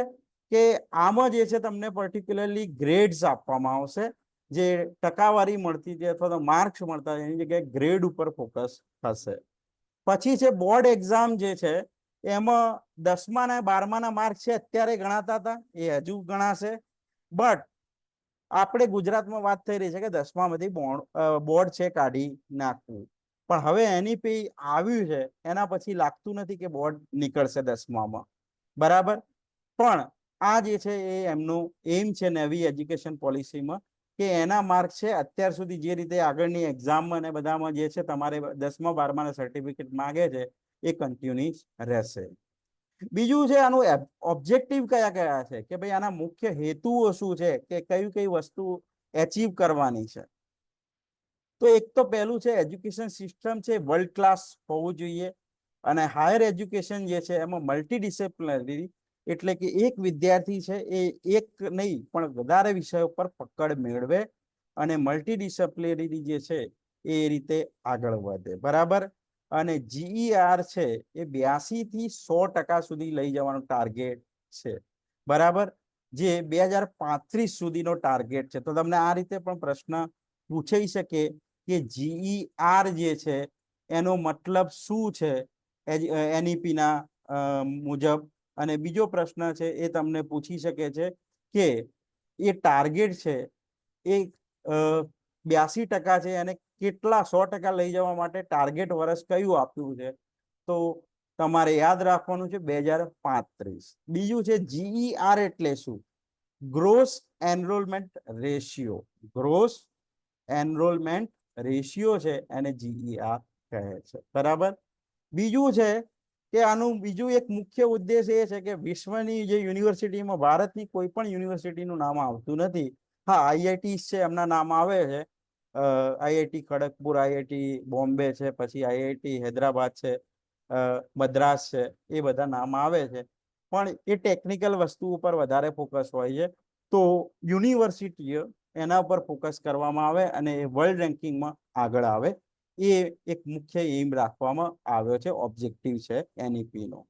કે આમાં જે છે તમને પર્ટિક્યુલરલી ગ્રેડ્સ આપવામાં આવશે, જે ટકાવારી મળતી હતી અથવા તો માર્ક્સ મળતા એની જગ્યાએ ગ્રેડ ઉપર ફોકસ થશે. પછી છે બોર્ડ એક્ઝામ જે છે એમાં 10મા અને 12માના માર્ક છે અત્યારે ગણાતા હતા એ હજુ ગણાશે. બટ આપણે ગુજરાતમાં વાત થઈ રહી છે કે 10મામાંથી બોર્ડ છે કાઢી નાખવું. પણ હવે NEP આવ્યું છે એના પછી લાગતું નથી કે બોર્ડ નીકળશે 10મામાં. બરાબર. પણ આ જે છે એ એમનું એમ છે નવી એજ્યુકેશન પોલિસીમાં કે એના માર્ક છે અત્યાર સુધી જે રીતે આગળની એક્ઝામ અને બધામાં જે છે તમારે 10મા 12માના સર્ટિફિકેટ માંગે છે એ કન્ટિન્યુઅસ રહેશે. બીજું છે આનું ઓબ્જેક્ટિવ કયા કયા છે કે ભાઈ આના મુખ્ય હેતુઓ શું છે કે કઈ વસ્તુ એચીવ કરવાની છે. તો એક તો પહેલું છે એજ્યુકેશન સિસ્ટમ છે વર્લ્ડ ક્લાસ હોવું જોઈએ. અને હાયર એજ્યુકેશન જે છે એમાં મલ્ટીડિસિપ્લિનરી એટલે કે એક વિદ્યાર્થી છે એ એક નહીં પણ વધારે વિષયો પર પકડ મેળવે અને મલ્ટીડિસિપ્લિનરી જે છે એ રીતે આગળ વધે. બરાબર. અને GER છે એ 82 થી 100% સુધી લઈ જવાનો ટાર્ગેટ છે. બરાબર. જે 2035 સુધીનો ટાર્ગેટ છે. તો તમને આ રીતે પણ પ્રશ્ન પૂછાઈ શકે કે GER જે છે એનો મતલબ શું છે NEP-ના મુજબ. અને બીજો પ્રશ્ન છે એ તમને પૂછી શકે છે કે એ ટાર્ગેટ છે એ 82% છે અને કેટલા 100% લઈ જવા માટે ટાર્ગેટ વર્ષ કયું આપ્યું છે. તો તમારે યાદ રાખવાનું છે 2035. બીજું છે GER એટલે શું? Gross enrolment ratio. Gross enrolment ratio છે એને GER કહે છે. બરાબર. બીજું છે કે આનું બીજું એક મુખ્ય ઉદ્દેશ એ છે કે વિશ્વની જે યુનિવર્સિટીમાં ભારતની કોઈ પણ યુનિવર્સિટીનું નામ આવતું નથી. હા, IIT છે એમના નામ આવે છે, આઈઆઈટી ખડગપુર, આઈઆઈટી બોમ્બે છે, પછી આઈઆઈટી હૈદરાબાદ છે, મદ્રાસ છે, એ બધા નામ આવે છે. પણ એ ટેકનિકલ વસ્તુ ઉપર વધારે ફોકસ હોય છે. તો યુનિવર્સિટીઓ એના ઉપર ફોકસ કરવામાં આવે અને એ વર્લ્ડ રેન્કિંગમાં આગળ આવે, એ એક મુખ્ય એમ રાખવામાં આવ્યો છે, ઓબ્જેક્ટિવ છે એનઈપી નો.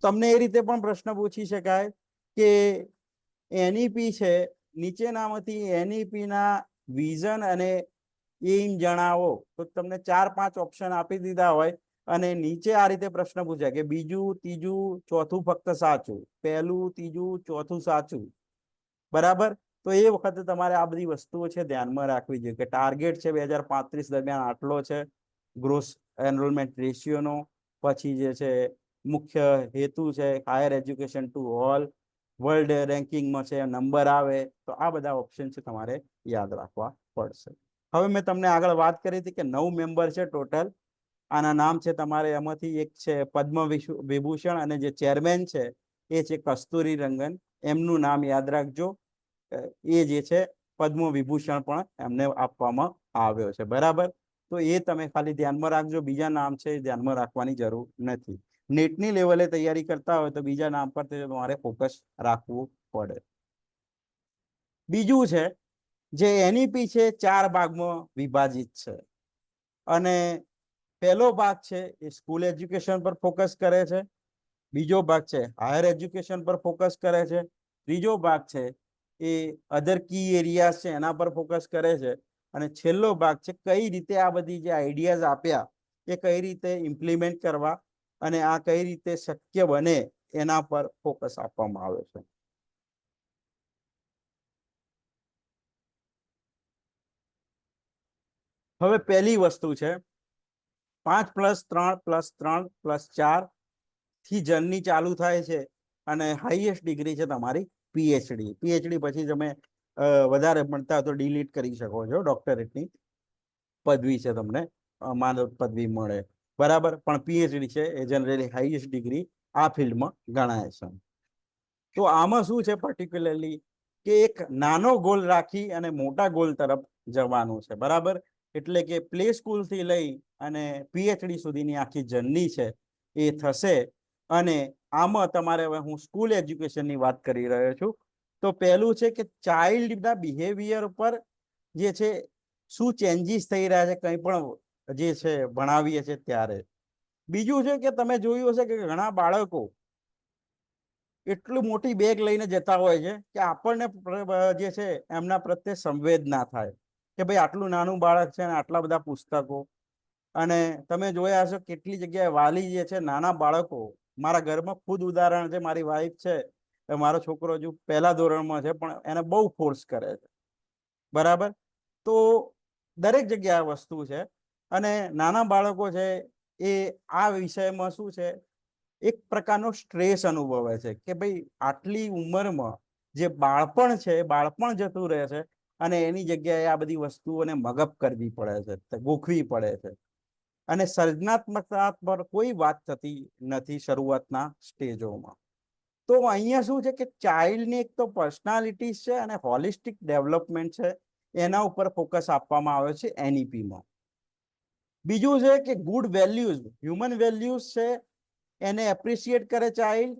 તમને એ રીતે પણ પ્રશ્ન પૂછી શકાય કે એનઈપી છે, નીચેનામાંથી એનઈપી ના વિઝન અને એમ જણાવો. તો તમને 4-5 ઓપ્શન આપી દીધા હોય અને નીચે આ રીતે પ્રશ્ન પૂછાય કે બીજું, ત્રીજું, ચોથું ફક્ત સાચું, પહેલું, ત્રીજું, ચોથું સાચું. બરાબર. તો એ વખતે તમારે આ બધી વસ્તુઓ છે ધ્યાનમાં રાખવી જોઈએ કે ટાર્ગેટ છે 2035 દરમિયાન આટલો છે ગ્રોસ એનરોલમેન્ટ રેશિયોનો. પછી જે છે મુખ્ય હેતુ છે higher education to all, world રેન્કિંગમાં છે નંબર આવે. તો આ બધા ઓપ્શન છે તમારે યાદ રાખવા પડશે. હવે મેં તમને આગળ વાત કરી હતી કે 9 મેમ્બર છે ટોટલ. આના નામ છે તમારે, એમાંથી એક છે પદ્મ વિભૂષણ અને જે ચેરમેન છે એ છે કસ્તુરી રંગન. એમનું નામ યાદ રાખજો. એ જે છે પદ્મ વિભૂષણ પણ એમને આપવામાં આવ્યો છે. બરાબર. તો એ તમે ખાલી ધ્યાનમાં રાખજો, બીજા નામ છે એ ધ્યાનમાં રાખવાની જરૂર નથી. નેટની લેવલે તૈયારી કરતા હોય તો બીજા નામ પર તમારે ફોકસ રાખવું પડે. બીજું છે જે એનઈપી છે 4 ભાગમાં વિભાજિત છે અને પહેલો ભાગ છે એ સ્કૂલ એજ્યુકેશન પર ફોકસ કરે છે, બીજો ભાગ છે હાયર એજ્યુકેશન પર ફોકસ કરે છે, ત્રીજો ભાગ છે એ અધર કી એરિયાઝ છે એના પર ફોકસ કરે છે, અને છેલ્લો ભાગ છે કઈ રીતે આ બધી જે આઈડિયાઝ આપ્યા એ કઈ રીતે ઇમ્પ્લિમેન્ટ કરવા અને આ કઈ રીતે શક્ય બને એના પર ફોકસ આપવામાં આવે છે. હવે પહેલી વસ્તુ છે 5+3+3+4 થી જર્ની ચાલુ થાય છે અને હાઈએસ્ટ ડિગ્રી છે તમારી પીએચડી. પીએચડી પછી તમે વધારે ભણતા તો ડિલીટ કરી શકો છો, ડોક્ટરેટની પદવી છે તમને માનદ પદવી મળે. બરાબર. પણ પીએચડી છે એ જનરલી હાઈએસ્ટ ડિગ્રી આ ફિલ્ડમાં ગણાય છે. તો આમાં શું છે પર્ટિક્યુલરલી કે એક નાનો ગોલ રાખી અને મોટા ગોલ તરફ જવાનું છે. બરાબર. એટલે કે પ્લે સ્કૂલ થી લઈ અને પીએચડી સુધીની આખી જર્ની છે એ થશે. અને આમાં તમારે, હવે હું સ્કૂલ એજ્યુકેશનની વાત કરી રહ્યો છું, તો પહેલું છે કે ચાઇલ્ડના બિહેવિયર ઉપર જે છે શું ચેન્જીસ થઈ રહ્યા છે કંઈ પણ જે છે ભણાવીએ છીએ ત્યારે. બીજું છે કે તમે જોયું હશે કે ઘણા બાળકો એટલું મોટી બેગ લઈને જતા હોય છે કે આપણને જે છે એમના પ્રત્યે સંવેદના થાય કે ભાઈ આટલું નાનું બાળક છે અને આટલા બધા પુસ્તકો. અને તમે જોયા હશો કેટલી જગ્યાએ વાલી જે છે નાના બાળકો, મારા ઘરમાં ખુદ ઉદાહરણ છે, મારી વાઈફ છે, મારો છોકરો હજુ પહેલા ધોરણમાં છે પણ એને બહુ ફોર્સ કરે છે. બરાબર. તો દરેક જગ્યાએ વસ્તુ છે અને નાના બાળકો છે એ આ વિષયમાં શું છે એક પ્રકારનો સ્ટ્રેસ અનુભવે છે કે ભાઈ આટલી ઉંમરમાં જે બાળપણ છે બાળપણ જતું રહે છે અને એની જગ્યાએ આ બધી વસ્તુઓને મગપ કરવી પડે છે, ગોખવી પડે છે. અને સર્જનાત્મકતા પર કોઈ વાત થતી નથી શરૂઆતના સ્ટેજોમાં. તો અહીંયા શું છે કે ચાઇલ્ડની એક તો પર્સનાલિટી છે અને હોલિસ્ટિક ડેવલપમેન્ટ છે એના ઉપર ફોકસ આપવામાં આવે છે એનઈપીમાં. બીજું છે કે ગુડ વેલ્યુઝ, હ્યુમન વેલ્યુઝ છે એને એપ્રિશિએટ કરે ચાઇલ્ડ,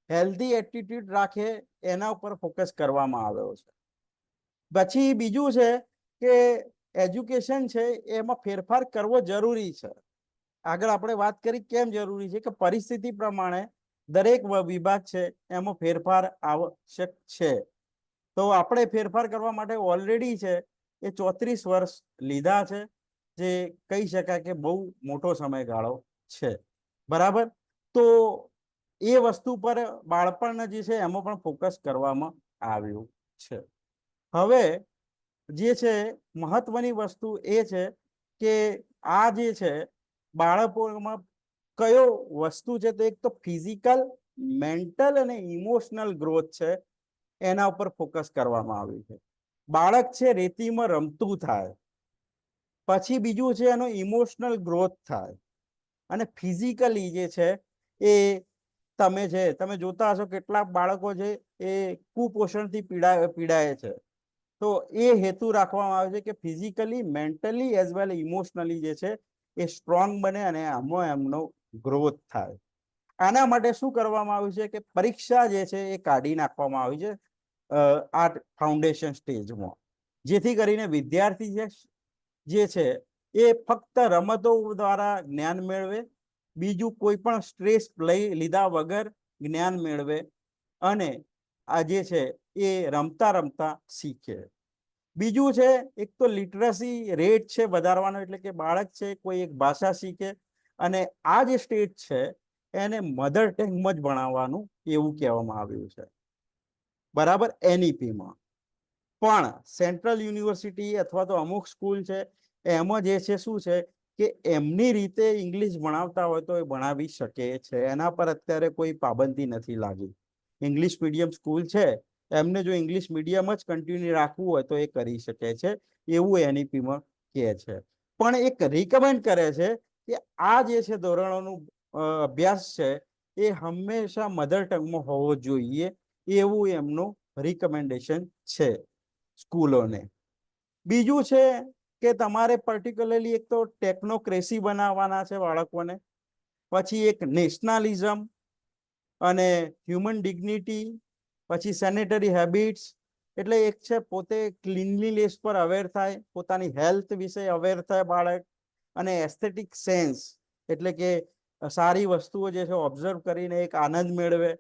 હેલ્ધી એટીટ્યુડ રાખે એના ઉપર ફોકસ કરવામાં આવ્યો છે. પછી બીજું છે કે એજ્યુકેશન છે એમાં ફેરફાર કરવો જરૂરી છે. આગળ આપણે વાત કરી કેમ જરૂરી છે કે પરિસ્થિતિ પ્રમાણે દરેક વિભાગ છે એમાં ફેરફાર આવશ્યક છે. તો આપણે ફેરફાર કરવા માટે ઓલરેડી છે એ 34 વર્ષ લીધા છે, જે કહી શકાય કે બહુ મોટો સમયગાળો છે. બરાબર. તો એ વસ્તુ પર બાળપણ જે છે એમાં પણ ફોકસ કરવામાં આવ્યું છે. હવે જે છે મહત્વની વસ્તુ એ છે કે આ જે છે બાળકોમાં કયો વસ્તુ છે તો એક તો ફિઝિકલ, મેન્ટલ અને ઇમોશનલ ગ્રોથ છે એના ઉપર ફોકસ કરવામાં આવ્યું છે. બાળક છે રેતીમાં રમતું થાય, પછી બીજું છે એનો ઇમોશનલ ગ્રોથ થાય, અને ફિઝિકલી જે છે એ તમે જોતા હશો કેટલાક બાળકો છે એ કુપોષણથી પીડાય છે. તો એ હેતુ રાખવામાં આવે છે કે physically, mentally as well emotionally જે છે એ સ્ટ્રોંગ બને અને આમાં એમનો ગ્રોથ થાય. આના માટે શું કરવામાં આવ્યું છે કે પરીક્ષા જે છે એ કાઢી નાખવામાં આવી છે આ ફાઉન્ડેશન સ્ટેજમાં, જેથી કરીને વિદ્યાર્થી જે છે એ ફક્ત રમતો દ્વારા જ્ઞાન મેળવે, બીજું કોઈ પણ સ્ટ્રેસ લીધા વગર જ્ઞાન મેળવે અને આ જે છે એ રમતા રમતા શીખે. બીજું છે એક તો લિટરસી રેટ છે વધારવાનો, એટલે કે બાળક છે કોઈ એક ભાષા શીખે અને આ જે સ્ટેજ છે એને મધર ટંગમાં જ ભણાવવાનું એવું કહેવામાં આવ્યું છે, બરાબર, NEP-માં. પણ સેન્ટ્રલ યુનિવર્સિટી અથવા તો અમુક સ્કૂલ છે એમાં જે છે શું છે કે એમની રીતે ઇંગ્લિશ ભણાવતા હોય તો એ ભણાવી શકે છે, એના પર અત્યારે કોઈ પાબંદી નથી લાગી. ઇંગ્લિશ મીડિયમ સ્કૂલ છે એમને જો ઇંગ્લિશ મીડિયમ જ કન્ટિન્યુ રાખવું હોય તો એ કરી શકે છે, એવું NEP-માં કહે છે. પણ એક રિકમેન્ડ કરે છે કે આ જે છે ધોરણોનું અભ્યાસ છે એ હંમેશા મધર ટંગમાં હોવો જોઈએ, એવું એમનું રિકમેન્ડેશન છે સ્કૂલોને. બીજું છે કે તમારે પર્ટિક્યુલરલી એક તો ટેકનોક્રેસી બનાવવાના છે બાળકોને, પછી એક નેશનલિઝમ અને હ્યુમન ડિગ્નિટી, પછી સેનેટરી હેબિટ્સ, એટલે એક છે પોતે ક્લીનલીનેસ પર અવેર થાય, પોતાની હેલ્થ વિશે અવેર થાય બાળક, અને એસ્થેટિક સેન્સ એટલે કે સારી વસ્તુઓ જે છે ઓબ્ઝર્વ કરીને એક આનંદ મેળવે.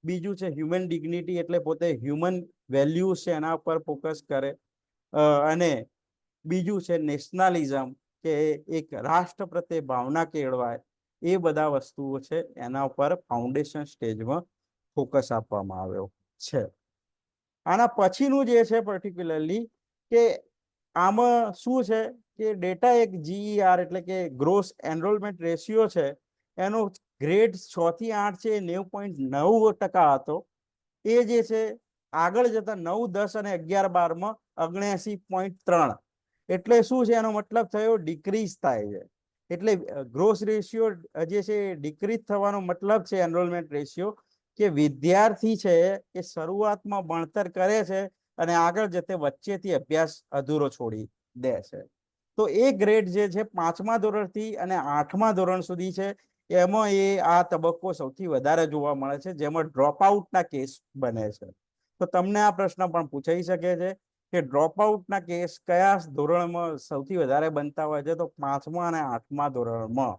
બીજું છે હ્યુમન ડિગ્નિટી એટલે પોતે હ્યુમન વેલ્યુઝ છે એના પર ફોકસ કરે. અને બીજું છે નેશનલિઝમ કે એક રાષ્ટ્ર પ્રત્યે ભાવના કેળવાય, એ બધા વસ્તુઓ છે એના ઉપર ફાઉન્ડેશન સ્ટેજમાં ફોકસ આપવામાં આવ્યો છે. આના પછીનું જે છે પર્ટિક્યુલરલી કે આમાં શું છે કે ડેટા એક GER એટલે કે ગ્રોસ એનરોલમેન્ટ રેશિયો છે એનો ગ્રેડ 6 થી 8 છે 90.9% હતો. એ જે છે આગળ જતા 9, 10 અને 11, 12માં 79.3. એટલે શું છે એનો મતલબ થયો ડિક્રીઝ થાય છે. એટલે ગ્રોસ રેશિયો જે છે ડિક્રીઝ થવાનો મતલબ છે એનરોલમેન્ટ રેશિયો કે વિદ્યાર્થી છે એ શરૂઆતમાં ભણતર કરે છે અને આગળ જતે વચ્ચેથી અભ્યાસ અધૂરો છોડી દે છે. તો એ ગ્રેડ જે છે 5મા ધોરણથી અને 8મા ધોરણ સુધી છે એમાં એ આ તબક્કો સૌથી વધારે જોવા મળે છે, જેમાં ડ્રોપ આઉટના કેસ બને છે. તો તમને આ પ્રશ્ન પણ પૂછાઈ શકે છે કે ડ્રોપ આઉટના કેસ કયા ધોરણમાં સૌથી વધારે બનતા હોય છે? તો 5મા અને 8મા ધોરણમાં,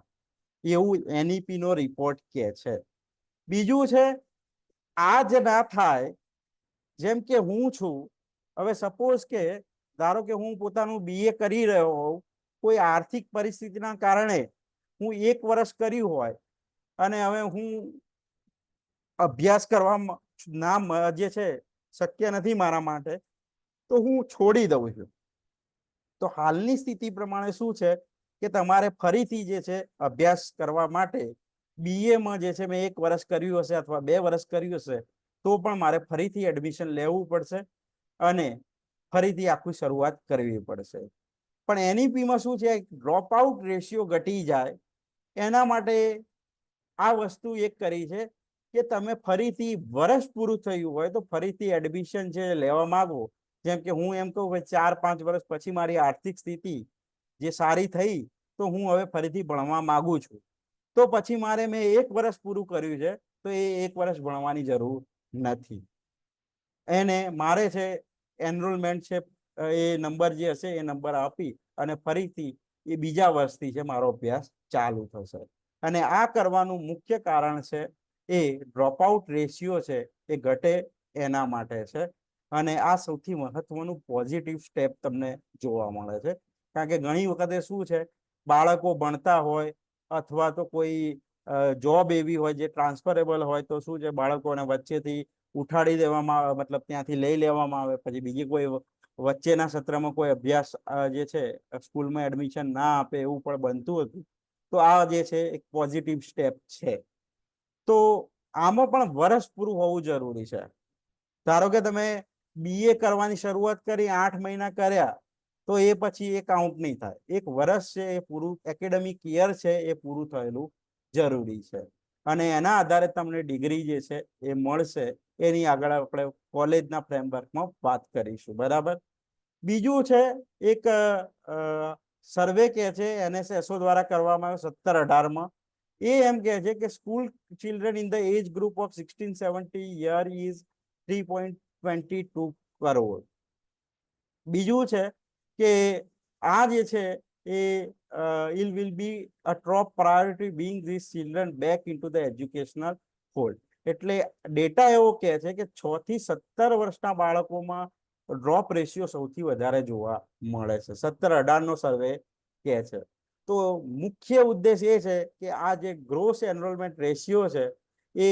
એવું NEP-નો રિપોર્ટ કહે છે. બીજું છે આ જ ના થાય, જેમ કે હું છું, હવે સપોઝ કે ધારો કે હું પોતાનું BA કરી રહ્યો હોઉં, કોઈ આર્થિક પરિસ્થિતિના કારણે હું 1 વર્ષ કર્યું હોય અને હવે હું અભ્યાસ કરવામાં જે છે શક્ય નથી મારા માટે, તો હું છોડી દઉં છું. તો હાલની સ્થિતિ પ્રમાણે શું છે કે તમારે ફરીથી જે છે અભ્યાસ કરવા માટે BA-માં જે છે મેં 1 વર્ષ કર્યું હશે અથવા 2 વર્ષ કર્યું હશે તો પણ મારે ફરીથી એડમિશન લેવું પડશે અને ફરીથી આખું શરૂઆત કરવી પડશે. પણ NEP-માં શું છે, ડ્રોપ આઉટ રેશિયો ઘટી જાય એના માટે આ વસ્તુ એક કરી છે કે તમે ફરીથી વર્ષ પૂરું થયું હોય તો ફરીથી એડમિશન છે લેવા માંગો, જેમ કે હું એમ કહું કે 4-5 વર્ષ પછી મારી આર્થિક સ્થિતિ જે સારી થઈ તો હું હવે ફરીથી ભણવા માંગુ છું, તો પછી મારે મેં 1 વર્ષ પૂરું કર્યું છે તો એ 1 વર્ષ ભણવાની જરૂર નથી. એને મારે છે એનરોલમેન્ટ છે એ નંબર જે હશે એ નંબર આપી અને ફરીથી એ બીજા વર્ષથી છે મારો અભ્યાસ ચાલુ થશે. અને આ કરવાનું મુખ્ય કારણ છે એ ડ્રોપ આઉટ રેશિયો છે એ ઘટે એના માટે છે. અને આ સૌથી મહત્વનું પોઝિટિવ સ્ટેપ તમને જોવા મળે છે, કારણ કે ઘણી વખતે શું છે બાળકો ભણતા હોય અથવા તો કોઈ જોબ એવી હોય જે ટ્રાન્સફરેબલ હોય તો શું છે બાળકોને વચ્ચેથી ઉઠાડી દેવામાં આવે, મતલબ ત્યાંથી લઈ લેવામાં આવે, પછી બીજી કોઈ વચ્ચેના સત્રમાં કોઈ અભ્યાસ જે છે સ્કૂલમાં એડમિશન ના આપે એવું પણ બનતું હતું. તો આ જે છે એક પોઝિટિવ સ્ટેપ છે. તો આમાં પણ વર્ષ પૂરું હોવું જરૂરી છે. ધારો કે તમે BA કરવાની શરૂઆત કરી, 8 મહિના કર્યા, તો એ પછી એ કાઉન્ટ નહીં થાય. 1 વર્ષ છે એ પૂરું એકેડેમિક યર છે એ પૂરું થયેલું જરૂરી છે અને એના આધારે તમને ડિગ્રી જે છે એ મળશે. એની આગળ આપણે કોલેજના ફ્રેમવર્કમાં વાત કરીશું, બરાબર. બીજું છે એક સર્વે કે છે NSSO દ્વારા કરવામાં આવ્યો 17-18 એ એમ કહે છે કે school children in the age group of 16-17 year is 3.22 crore. બીજું છે કે આ જે છે એ it will be a top priority being these children back into the educational fold. એટલે ડેટા એવો કહે છે કે 6 થી 17 વર્ષના બાળકોમાં ડ્રોપ રેશિયો સૌથી વધારે જોવા મળે છે. 17-18 નો સર્વે કહે છે. તો મુખ્ય ઉદ્દેશ એ છે કે આ જે ગ્રોસ એનરોલમેન્ટ રેશિયો છે એ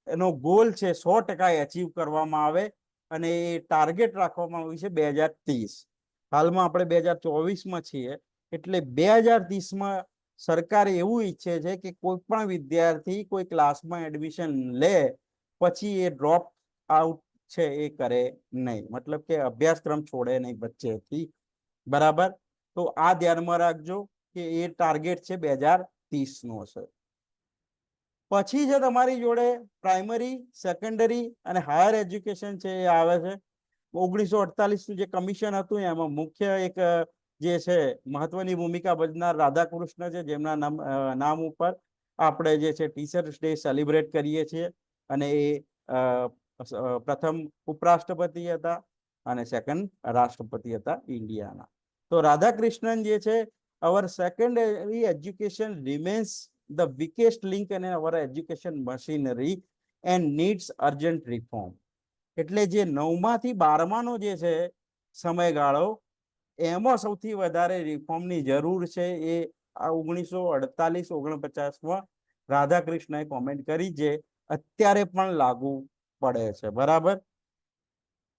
એનો ગોલ છે 100% એચીવ કરવામાં આવે અને એ ટાર્ગેટ રાખવામાં આવ્યું છે 2030. હાલમાં આપણે 2024માં છીએ એટલે 2030માં સરકાર એવું ઈચ્છે છે કે કોઈ પણ વિદ્યાર્થી કોઈ ક્લાસમાં એડમિશન લે પછી એ ડ્રોપ આઉટ છે એ કરે નહીં, મતલબ કે અભ્યાસક્રમ છોડે નહીં વચ્ચેથી. બરાબર, તો આ ધ્યાનમાં રાખજો કે એ ટાર્ગેટ છે 2030નો છે. પછી જે તમારી જોડે પ્રાઇમરી, સેકન્ડરી અને હાયર એજ્યુકેશન છે એ આવે છે. 1948નું જે કમિશન હતું એમાં મુખ્ય એક જે છે મહત્વની ભૂમિકા ભજનાર રાધાકૃષ્ણ છે, જેમના નામ ઉપર આપણે જે છે ટીચર્સ ડે સેલિબ્રેટ કરીએ છીએ. અને એ પ્રથમ ઉપરાષ્ટ્રપતિ હતા અને સેકન્ડ રાષ્ટ્રપતિ હતા ઇન્ડિયાના. તો રાધાકૃષ્ણન જે છે our secondary education remains the weakest link in our education machinery and needs urgent reform. એટલે જે 9મા થી 12માનો જે છે સમયગાળો એમાં સૌથી વધારે રિફોર્મની જરૂર છે. એ આ 1948-49માં રાધાકૃષ્ણએ કોમેન્ટ કરી જે અત્યારે પણ લાગુ પડે છે. બરાબર,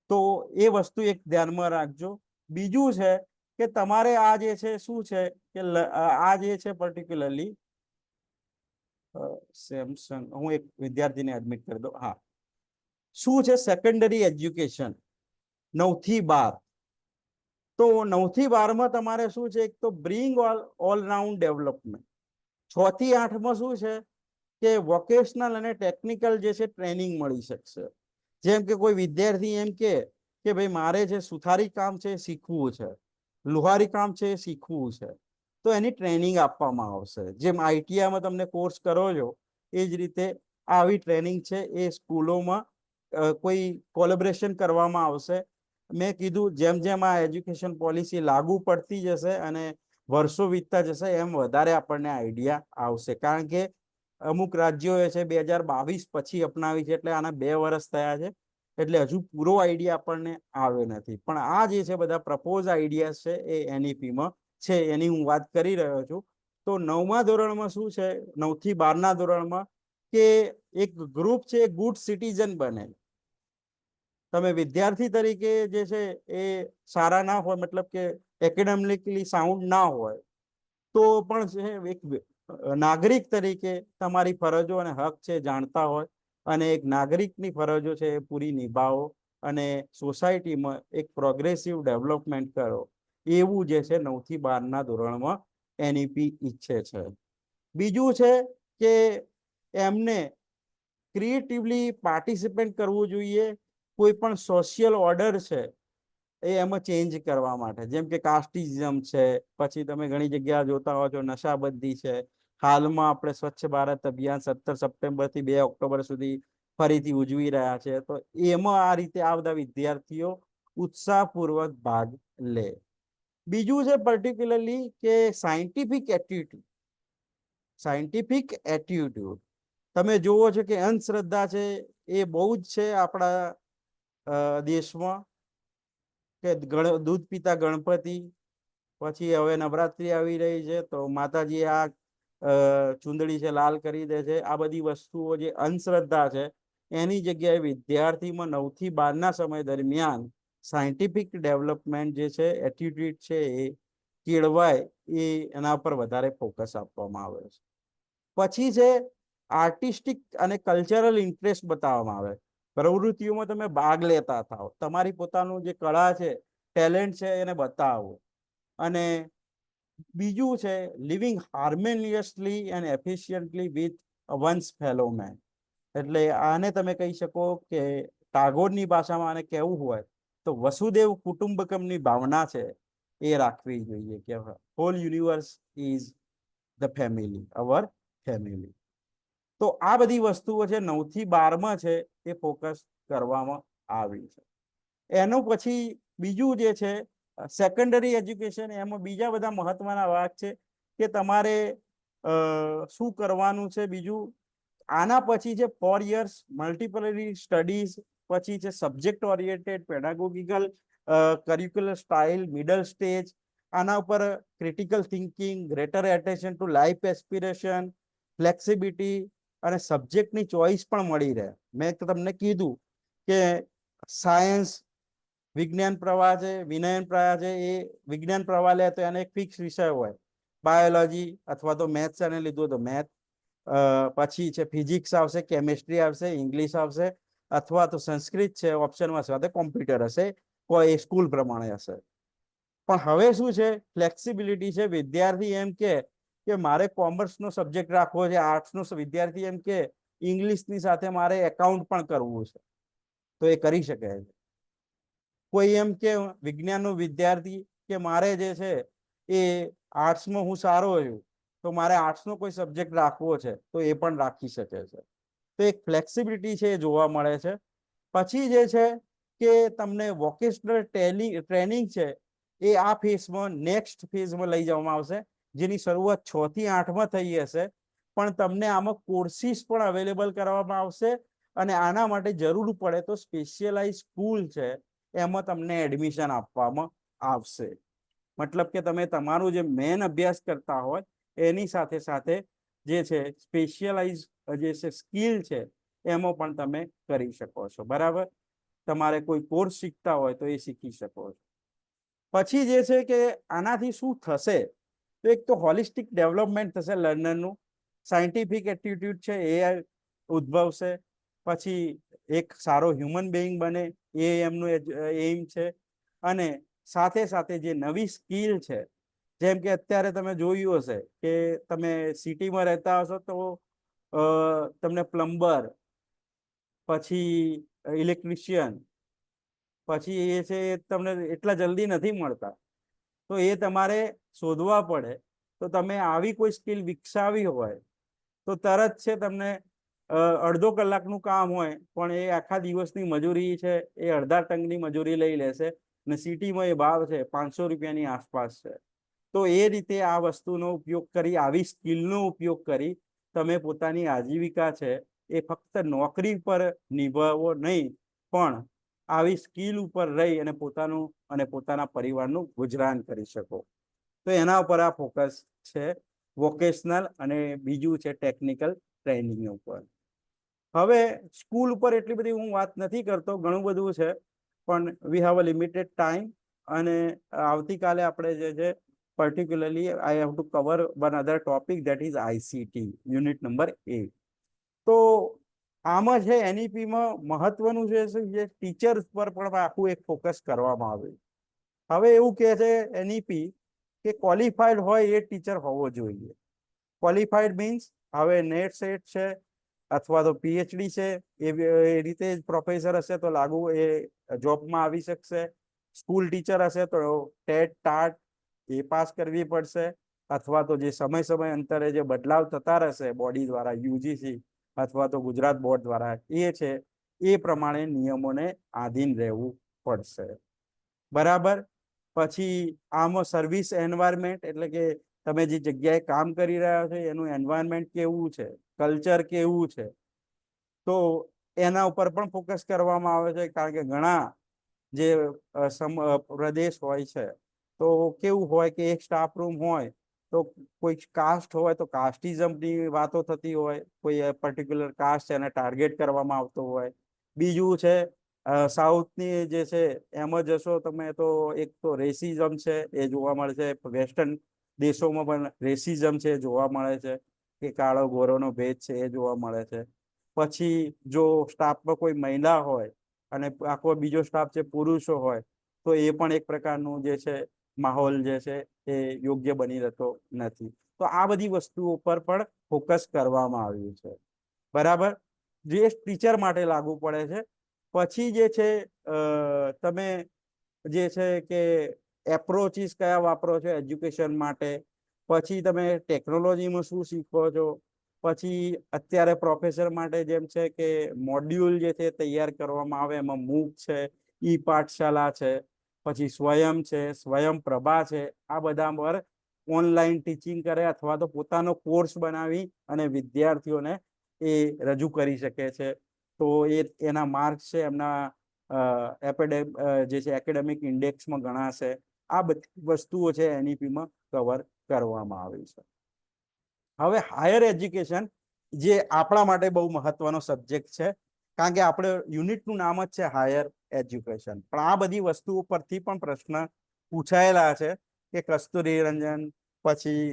તો એ વસ્તુ એક ધ્યાનમાં રાખજો. બીજું છે કે તમારે આ જે છે શું છે કે આ જે છે પર્ટિક્યુલરલી સેમસંગ, હું એક વિદ્યાર્થીને એડમિટ કરી દઉં. હા, શું છે સેકન્ડરી એજ્યુકેશન 9 થી 12. તો 9 થી 12માં તમારે શું છે, એક તો બ્રિંગ ઓલ રાઉન્ડ ડેવલપમેન્ટ. 6 થી 8માં શું છે કે વોકેશનલ અને ટેકનિકલ જે છે ટ્રેનિંગ મળી શકશે. જેમ કે કોઈ વિદ્યાર્થી એમ કે ભાઈ મારે જે સુથારી કામ છે શીખવું છે, લુહારી કામ છે શીખવું છે, તો એની ટ્રેનિંગ આપવામાં આવશે. જેમ ITIમાં તમને કોર્સ કરો છો એ જ રીતે આવી ટ્રેનિંગ છે એ સ્કૂલોમાં કોઈ કોલેબોરેશન કરવામાં આવશે. મેં કીધું જેમ જેમ આ એજ્યુકેશન પોલિસી લાગુ પડતી જશે અને વર્ષો વીતતા જશે એમ વધારે આપણને આઈડિયા આવશે. કારણ કે અમુક રાજ્યોએ છે 2022 પછી અપનાવી છે એટલે આના 2 વર્ષ થયા છે એટલે હજુ પૂરો આઈડિયા આપણને આવ્યો નથી. પણ આ જે છે બધા પ્રપોઝ આઈડિયા છે એ NEPમાં છે એની હું વાત કરી રહ્યો છું. તો 9મા ધોરણમાં શું છે, 9 થી 12ના ધોરણમાં કે એક ગ્રુપ છે ગુડ સિટીઝન બને. તમે વિદ્યાર્થી તરીકે જે છે એ સારા ના હોય, મતલબ કે એકેડેમિકલી સાઉન્ડ ના હોય તો પણ છે એક નાગરિક તરીકે તમારી ફરજો અને હક છે જાણતા હોય અને એક નાગરિકની ફરજો છે એ પૂરી નિભાવો અને સોસાયટીમાં એક પ્રોગ્રેસિવ ડેવલપમેન્ટ કરો. એવું જે છે 9 થી 12ના ધોરણમાં NEP ઈચ્છે છે. બીજું છે કે એમને ક્રિએટિવલી પાર્ટિસિપેટ કરવું જોઈએ. કોઈ પણ સોશિયલ ઓર્ડર છે એ એમાં ચેન્જ કરવા માટે, જેમ કે કાસ્ટિઝમ છે, પછી તમે ઘણી જગ્યા જોતા હો છો નશાબંધી છે. હાલમાં આપણે સ્વચ્છ ભારત અભિયાન 17 સપ્ટેમ્બરથી 2 ઓક્ટોબર સુધી ફરીથી ઉજવી રહ્યા છે. તો એમાં આ રીતે આ બધા વિદ્યાર્થીઓ ઉત્સાહપૂર્વક ભાગ લે. બીજું છે પર્ટિક્યુલરલી કે સાયન્ટિફિક એટીટ્યુડ. તમે જુઓ છો કે અંધશ્રદ્ધા છે એ બહુ જ છે આપણા દેશમાં. કે દૂધ પીતા ગણપતિ, પછી હવે નવરાત્રી આવી રહી છે તો માતાજી આ ચુંદડી છે લાલ કરી દે છે. આ બધી વસ્તુઓ જે અંધશ્રદ્ધા છે એની જગ્યાએ વિદ્યાર્થીમાં 9 થી 12ના સમય દરમિયાન સાયન્ટિફિક ડેવલપમેન્ટ જે છે, એટીટ્યુડ છે એ કેળવાય એના પર વધારે ફોકસ આપવામાં આવે છે. પછી છે આર્ટિસ્ટિક અને કલ્ચરલ ઇન્ટરેસ્ટ બતાવવામાં આવે. પ્રવૃત્તિઓમાં તમે ભાગ લેતા થાઓ, તમારી પોતાનું જે કળા છે, ટેલેન્ટ છે એને બતાવો. અને બીજું છે living harmoniously and efficiently with one's fellow men. એટલે આને તમે કહી શકો કે ટાગોરની ભાષામાં આને કહેવું હોય તો વસુદેવ કુટુંબકમની ભાવના છે એ રાખવી જોઈએ કે whole universe is the family, our family. તો આ બધી વસ્તુઓ છે 9 થી 12 છે એ ફોકસ કરવામાં આવી છે. એનું પછી બીજું જે છે સેકન્ડરી એજ્યુકેશન, એમાં બીજા બધા મહત્વના વાત છે કે તમારે શું કરવાનું છે. બીજું આના પછી છે 4 years મલ્ટિપલરી સ્ટડીઝ, પછી છે subject oriented pedagogical curricular style, middle stage. આના ઉપર critical thinking, greater attention to life aspiration, flexibility અને સબ્જેક્ટની ચોઈસ પણ મળી રહે. મેં તમને કીધું કે સાયન્સ વિજ્ઞાન પ્રવાહ છે, વિનયન પ્રવાહ છે, એ વિજ્ઞાન પ્રવાહ લે તો એને એક ફિક્સ વિષય હોય. બાયોલોજી અથવા તો મેથ્સ એને લીધું તો મેથ, પછી છે ફિઝિક્સ આવશે, કેમિસ્ટ્રી આવશે, ઇંગ્લિશ આવશે, અથવા તો સંસ્કૃત છે ઓપ્શનમાં, સાથે કોમ્પ્યુટર હશે, કોઈ સ્કૂલ પ્રમાણે હશે. પણ હવે શું છે, ફ્લેક્સિબિલિટી છે. વિદ્યાર્થી એમ કે મારે કોમર્સનો સબ્જેક્ટ રાખવો છે, આર્ટ્સનો વિદ્યાર્થી એમ કે ઇંગ્લિશની સાથે મારે એકાઉન્ટ પણ કરવું છે, તો એ કરી શકે છે. કોઈ એમ કે વિજ્ઞાનનો વિદ્યાર્થી કે મારે જે છે એ આર્ટ્સમાં હું સારો છું, તો મારે આર્ટ્સનો કોઈ સબ્જેક્ટ રાખવો છે, તો એ પણ રાખી શકે છે. તો એક ફ્લેક્સિબિલિટી છે એ જોવા મળે છે. પછી જે છે કે તમને વોકેશનલ ટ્રેનિંગ છે એ આ ફેઝમાં નેક્સ્ટ ફેઝમાં લઈ જવામાં આવશે, જેની શરૂઆત 6 થી 8માં થઈ હશે. પણ તમને આમાં કોર્સિસ પણ અવેલેબલ કરવામાં આવશે, અને આના માટે જરૂર પડે તો સ્પેશિયલાઇઝ સ્કૂલ છે એમાં તમને એડમિશન આપવામાં આવશે. મતલબ કે તમે તમારું જે મેન અભ્યાસ કરતા હોય એની સાથે સાથે જે છે સ્પેશિયલાઇઝ જે છે સ્કિલ છે એમાં પણ તમે કરી શકો છો. બરાબર, તમારે કોઈ કોર્સ શીખતા હોય તો એ શીખી શકો છો. પછી જે છે કે આનાથી શું થશે, તો એક તો હોલિસ્ટિક ડેવલપમેન્ટ થશે લર્નરનું, સાયન્ટિફિક એટીટ્યુડ છે એ ઉદ્ભવશે. પછી એક સારો હ્યુમન બીઈંગ બને એ એમનું એમ છે. અને સાથે સાથે જે નવી સ્કિલ છે, જેમ કે અત્યારે તમે જોયું હશે કે તમે સિટીમાં રહેતા હશો તો તમને પ્લમ્બર, પછી ઇલેક્ટ્રિશિયન, પછી એ છે તમને એટલા જલ્દી નથી મળતા, તો એ તમારે શોધવા પડે. તો તમે આવી કોઈ સ્કિલ વિકસાવી હોય તો તરત છે તમને અડધો કલાકનું કામ હોય પણ એ આખા દિવસની મજૂરી છે એ અડધા ટંકની મજૂરી લઈ લેશે, અને સિટીમાં એ ભાવ છે 500 રૂપિયાની આસપાસ છે. તો એ રીતે આ વસ્તુનો ઉપયોગ કરી, આવી સ્કિલનો ઉપયોગ કરી તમે પોતાની આજીવિકા છે એ ફક્ત નોકરી પર નિભાવો નહીં, પણ આવી સ્કિલ ઉપર રહી અને પોતાનું અને પોતાના પરિવારનું ગુજરાન કરી શકો. તો એના ઉપર આ ફોકસ છે, વોકેશનલ અને બીજું છે ટેકનિકલ ટ્રેનિંગ ઉપર. હવે સ્કૂલ ઉપર એટલી બધી હું વાત નથી કરતો, ઘણું બધું છે, પણ we have a limited time. અને આવતીકાલે આપણે જે છે particularly I have to cover one other topic, that is ICT unit number 8. તો આમાં છે એનઈપીમાં મહત્વનું છે જે ટીચર્સ પર પણ આખું એક ફોકસ કરવામાં આવે. હવે એવું કહે છે એનઈપી કે ક્વોલિફાઈડ હોય એ ટીચર હોવો જોઈએ. ક્વોલિફાઈડ મીન્સ હવે નેટ સેટ છે અથવા તો પીએચડી છે એ રીતે જ પ્રોફેસર હશે તો લાગુ એ જોબમાં આવી શકશે. સ્કૂલ ટીચર હશે તો ટેટ ટાટ એ પાસ કરવી પડશે, અથવા તો જે સમય અંતરે જે બદલાવ થતા રહેશે બોડી દ્વારા, યુજીસી અથવા તો ગુજરાત બોર્ડ દ્વારા, એ છે એ પ્રમાણે નિયમોને આધીન રહેવું પડશે. બરાબર. પછી આમાં સર્વિસ એન્વાયરમેન્ટ, એટલે કે તમે જે જગ્યાએ કામ કરી રહ્યા છો એનું એન્વાયરમેન્ટ કેવું છે, કલ્ચર કેવું છે, તો એના ઉપર પણ ફોકસ કરવામાં આવે છે. કારણ કે ઘણા જે પ્રદેશ હોય છે તો કેવું હોય કે એક સ્ટાફ રૂમ હોય તો કોઈ કાસ્ટ હોય તો કાસ્ટિઝમની વાતો થતી હોય, કોઈ પર્ટિક્યુલર કાસ્ટ એને ટાર્ગેટ કરવામાં આવતો હોય. બીજું છે સાઉથની જે છે એમાં જશો તમે તો એક તો રેસિઝમ છે એ જોવા મળે છે. વેસ્ટર્ન દેશોમાં પણ રેસિઝમ છે એ જોવા મળે છે કે કાળો ગોરોનો ભેદ છે એ જોવા મળે છે. પછી જો સ્ટાફમાં કોઈ મહિલા હોય અને આખો બીજો સ્ટાફ છે પુરુષો હોય તો એ પણ એક પ્રકારનું જે છે માહોલ જે છે એ યોગ્ય બની રહેતો નથી. તો આ બધી વસ્તુઓ પર પણ ફોકસ કરવામાં આવ્યું છે. બરાબર. જે ટીચર માટે લાગુ પડે છે પછી જે છે તમે જે છે કે એપ્રોચીસ કયા વાપરો છો એજ્યુકેશન માટે, પછી તમે ટેકનોલોજીમાં શું શીખો છો, પછી અત્યારે પ્રોફેસર માટે જેમ છે કે મોડ્યુલ જે છે તૈયાર કરવામાં આવે, એમાં મૂક છે, ઈ પાઠશાલા છે, પછી સ્વયં છે, સ્વયં પ્રભા છે, આ બધા પર ઓનલાઈન ટીચિંગ કરે અથવા તો પોતાનો કોર્સ બનાવી અને વિદ્યાર્થીઓને એ રજૂ કરી શકે છે. તો એના માર્ક્સ છે એમના જે છે એકેડેમિક ઇન્ડેક્સમાં ગણાશે. આ બધી વસ્તુઓ છે એનઈપીમાં કવર કરવામાં આવી છે. હવે હાયર એજ્યુકેશન જે આપણા માટે બહુ મહત્વનો સબ્જેક્ટ છે, કારણ કે આપણે યુનિટનું નામ જ છે હાયર એજ્યુકેશન. પણ આ બધી વસ્તુઓ પરથી પણ પ્રશ્ન પૂછાયેલા છે કે કસ્તુરી રંજન, પછી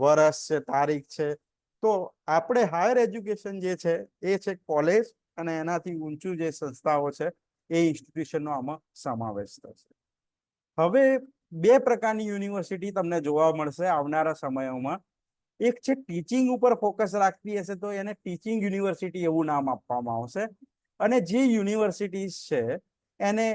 વર્ષ છે, તારીખ છે. તો આપણે હાયર એજ્યુકેશન જે છે એ છે કોલેજ અને એનાથી ઊંચું જે સંસ્થાઓ છે એ ઇન્સ્ટિટ્યુશનનો આમાં સમાવેશ થશે. હવે બે પ્રકારની યુનિવર્સિટી તમને જોવા મળશે આવનારા સમયોમાં. એક છે ટીચિંગ ઉપર ફોકસ રાખતી હશે તો એને ટીચિંગ યુનિવર્સિટી એવું નામ આપવામાં આવશે, અને જે યુનિવર્સિટી છે એને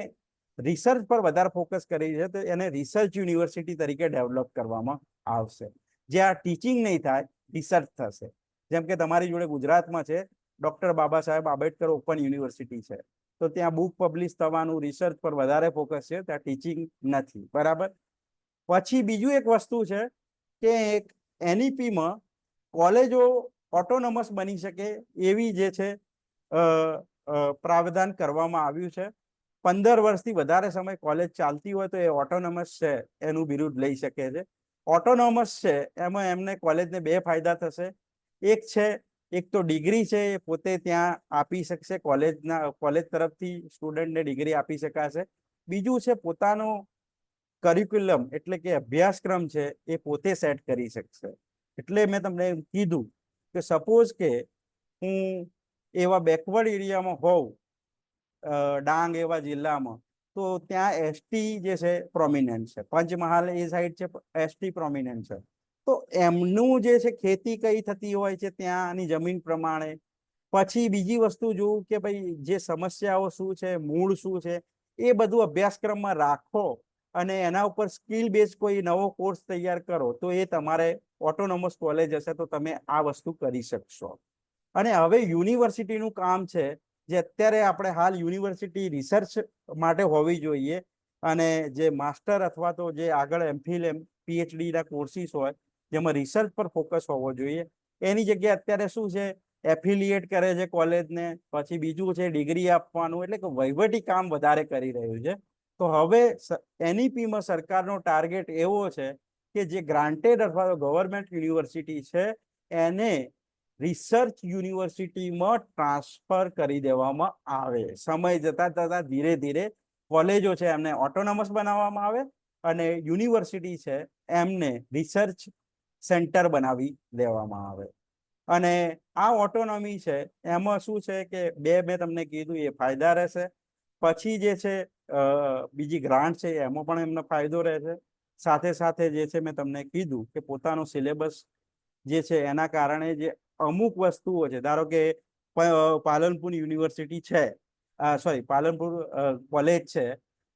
રિસર્ચ પર વધારે ફોકસ કરી છે તો એને રિસર્ચ યુનિવર્સિટી તરીકે ડેવલપ કરવામાં આવશે. જ્યાં ટીચિંગ નહીં થાય, રિસર્ચ થશે. જેમ કે તમારી જોડે ગુજરાતમાં છે doctor Baba Saheb Ambedkar open university છે, તો ત્યાં બુક પબ્લિશ થવાનું, રિસર્ચ પર વધારે ફોકસ છે, ત્યાં ટીચિંગ નથી. બરાબર. પછી બીજું એક વસ્તુ છે કે એક એનઈપીમાં કોલેજો ઓટોનોમસ બની શકે એવી જે છે પ્રાવધાન કરવામાં આવ્યું છે. 15 વર્ષથી વધારે સમય કોલેજ ચાલતી હોય તો એ ઓટોનોમસ છે એનું બિરુદ લઈ શકે છે. ઓટોનોમસ છે એમાં એમને કોલેજને બે ફાયદા થશે. એક તો ડિગ્રી છે એ પોતે ત્યાં આપી શકશે, કોલેજ તરફથી સ્ટુડન્ટને ડિગ્રી આપી શકાશે. બીજું છે પોતાનો કરિક્યુલમ એટલે કે અભ્યાસક્રમ છે એ પોતે સેટ કરી શકશે. એટલે મેં તમને કીધું કે સપોઝ કે હું એવા બેકવર્ડ એરિયામાં હોઉં, ડાંગ એવા જિલ્લામાં, તો ત્યાં એસટી જે છે પ્રોમિનન્ટ છે, પંચમહાલ એ સાઈડ છે એસટી પ્રોમિનન્ટ છે. તો એમનું જે છે ખેતી કઈ થતી હોય છે ત્યાંની જમીન પ્રમાણે. પછી બીજી વસ્તુ જોવું કે ભાઈ જે સમસ્યાઓ શું છે, મૂળ શું છે, એ બધું અભ્યાસક્રમમાં રાખો અને એના ઉપર સ્કિલ બેઝ કોઈ નવો કોર્સ તૈયાર કરો તો એ તમારે ઓટોનોમસ કોલેજ હશે તો તમે આ વસ્તુ કરી શકશો. અને હવે યુનિવર્સિટીનું કામ છે જે અત્યારે આપણે હાલ યુનિવર્સિટી રિસર્ચ માટે હોવી જોઈએ, અને જે માસ્ટર અથવા તો જે આગળ એમફિલ પીએચડી ના કોર્સિસ હોય જેમાં રિસર્ચ પર ફોકસ હોવો જોઈએ, એની જગ્યાએ અત્યારે શું છે એફિલિએટ કરે છે કોલેજને, પછી બીજું છે ડિગ્રી આપવાનું, એટલે કે વહીવટી કામ વધારે કરી રહ્યું છે. તો હવે એનઈપીમાં સરકારનો ટાર્ગેટ એવો છે કે જે ગ્રાન્ટેડ અથવા તો ગવર્મેન્ટ યુનિવર્સિટી છે એને રિસર્ચ યુનિવર્સિટીમાં ટ્રાન્સફર કરી દેવામાં આવે. સમય જતા ધીરે ધીરે કોલેજો છે એમને ઓટોનોમસ બનાવવામાં આવે અને યુનિવર્સિટી છે એમને રિસર્ચ સેન્ટર બનાવી દેવામાં આવે. અને આ ઓટોનોમી છે એમાં શું છે કે મેં તમને કીધું એ ફાયદા રહેશે. પછી જે છે બીજી ગ્રાન્ટ છે એમાં પણ એમનો ફાયદો રહેશે. સાથે સાથે જે છે મેં તમને કીધું કે પોતાનો સિલેબસ જે છે એના કારણે જે અમુક વસ્તુઓ છે, ધારો કે પાલનપુર યુનિવર્સિટી છે, પાલનપુર કોલેજ છે,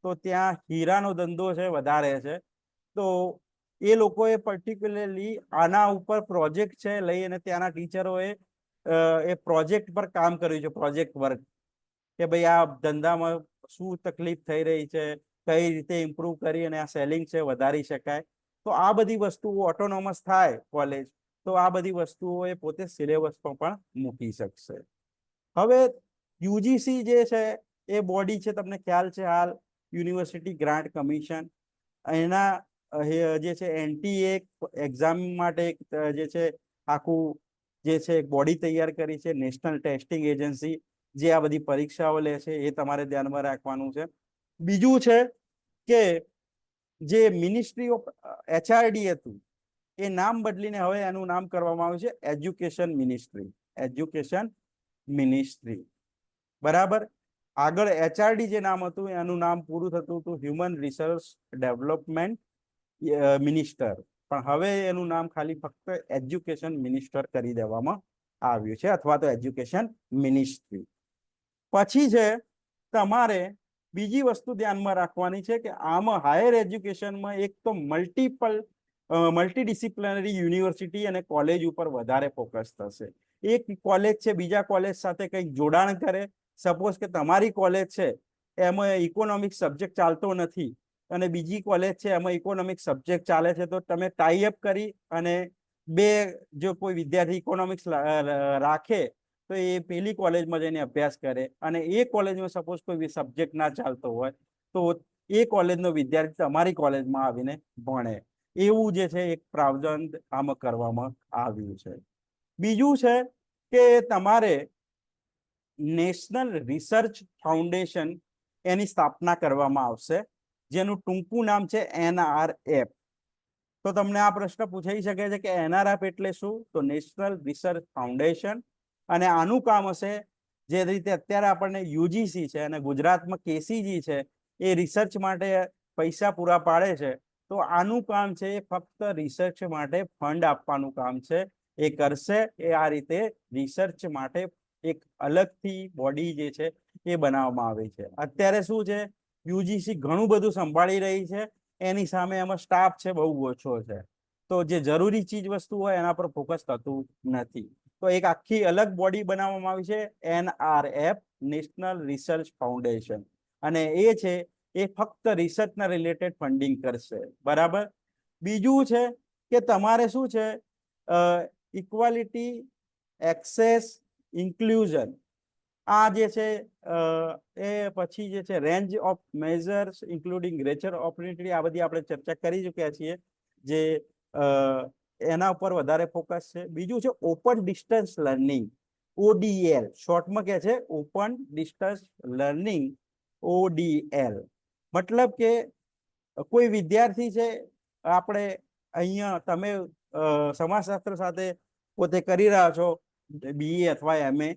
તો ત્યાં હીરાનો ધંધો છે વધારે છે. તો એ લોકોએ પર્ટિક્યુલરલી આના ઉપર પ્રોજેક્ટ છે લઈ અને ત્યાંના ટીચરોએ એ પ્રોજેક્ટ પર કામ કર્યું છે, પ્રોજેક્ટ વર્ક, કે ભાઈ આ ધંધામાં શું તકલીફ થઈ રહી છે, કઈ રીતે ઇમ્પ્રુવ કરી અને આ સેલિંગ છે વધારી શકાય. તો આ બધી વસ્તુઓ ઓટોનોમસ થાય કોલેજ તો આ બધી વસ્તુઓ એ પોતે સિલેબસ પર પણ મૂકી શકશે. હવે યુજીસી જે છે એ બોડી છે, તમને ખ્યાલ છે હાલ યુનિવર્સિટી ગ્રાન્ટ કમિશન, એના જે છે એનટીએ એક્ઝામ માટે જે છે આખું જે છે બોડી તૈયાર કરી છે, નેશનલ ટેસ્ટિંગ એજન્સી, જે આ બધી પરીક્ષાઓ લે છે એ તમારે ધ્યાનમાં રાખવાનું છે. બીજું છે કે જે મિનિસ્ટ્રી ઓફ એચઆરડી હતું એ નામ બદલીને હવે એનું નામ કરવામાં આવ્યું છે એજ્યુકેશન મિનિસ્ટ્રી. એજ્યુકેશન મિનિસ્ટ્રી, બરાબર. આગળ એચઆરડી જે નામ હતું એનું નામ પૂરું થતું હતું હ્યુમન રિસોર્સ ડેવલપમેન્ટ મિનિસ્ટર, પણ હવે એનું નામ ખાલી ફક્ત એજ્યુકેશન મિનિસ્ટર કરી દેવામાં આવ્યું છે અથવા તો એજ્યુકેશન મિનિસ્ટ્રી. પછી છે તમારે બીજી વસ્તુ ધ્યાનમાં રાખવાની છે કે આમાં હાયર એજ્યુકેશનમાં એક તો મલ્ટીડિસિપ્લિનરી યુનિવર્સિટી અને કોલેજ ઉપર વધારે ફોકસ થશે. એક કોલેજ છે બીજા કોલેજ સાથે કંઈક જોડાણ કરે. સપોઝ કે તમારી કોલેજ છે એમાં ઇકોનોમિક્સ સબ્જેક્ટ ચાલતો નથી અને બીજી કોલેજ છે એમાં ઇકોનોમિક્સ સબ્જેક્ટ ચાલે છે, તો તમે ટાઈ અપ કરી અને જો કોઈ વિદ્યાર્થી ઇકોનોમિક્સ રાખે તો એ પેલી કોલેજમાં જઈને અભ્યાસ કરે અને એ કોલેજમાં સપોઝ કોઈ સબ્જેક્ટ ના ચાલતો હોય તો એ કોલેજનો વિદ્યાર્થી તમારી કોલેજમાં આવીને ભણે. એવું જે છે એક પ્રાવધાન આમાં કરવામાં આવ્યું છે. બીજું છે કે તમારે નેશનલ રિસર્ચ ફાઉન્ડેશન એની સ્થાપના કરવામાં આવશે, જેનું ટૂંકું નામ છે NRF. તો તમને આ પ્રશ્ન પૂછાઈ શકે છે કે NRF એટલે શું? તો નેશનલ રિસર્ચ ફાઉન્ડેશન. અને આનું કામ હશે જે રીતે અત્યારે આપણને UGC છે અને ગુજરાતમાં KCG છે એ રિસર્ચ માટે પૈસા પૂરા પાડે છે, તો આનું કામ છે એ ફક્ત રિસર્ચ માટે ફંડ આપવાનું કામ છે. એ કરશે એ આ રીતે રિસર્ચ માટે એક અલગથી બોડી જે છે એ બનાવવામાં આવી છે. અત્યારે શું છે, UGC ઘણું બધું સંભાળી રહી છે, એની સામે એમાં સ્ટાફ છે બહુ ઓછો છે, તો જે જરૂરી ચીજ વસ્તુ હોય એના પર ફોકસ થતું નથી. તો એક આખી અલગ બોડી બનાવવામાં આવી છે NRF, નેશનલ રિસર્ચ ફાઉન્ડેશન, અને એ છે એ ફક્ત રિસર્ચના રિલેટેડ ફંડિંગ કરશે. બરાબર. બીજું છે કે તમારે શું છે ઇક્વાલિટી, એક્સેસ, ઇન્ક્લુઝન, આ જે છે એ પછી જે છે range of measures including greater opportunity, આ બધી આપણે ચર્ચા કરી ચૂક્યા છીએ, જે એના ઉપર વધારે ફોકસ છે. બીજું છે ઓપન ડિસ્ટન્સ લર્નિંગ, ODL શોર્ટમાં કહે છે, ઓપન ડિસ્ટન્સ લર્નિંગ, ODL. મતલબ કે કોઈ વિદ્યાર્થી છે, આપણે અહીંયા તમે સમાજશાસ્ત્ર સાથે પોતે કરી રહ્યા છો BA અથવા MA,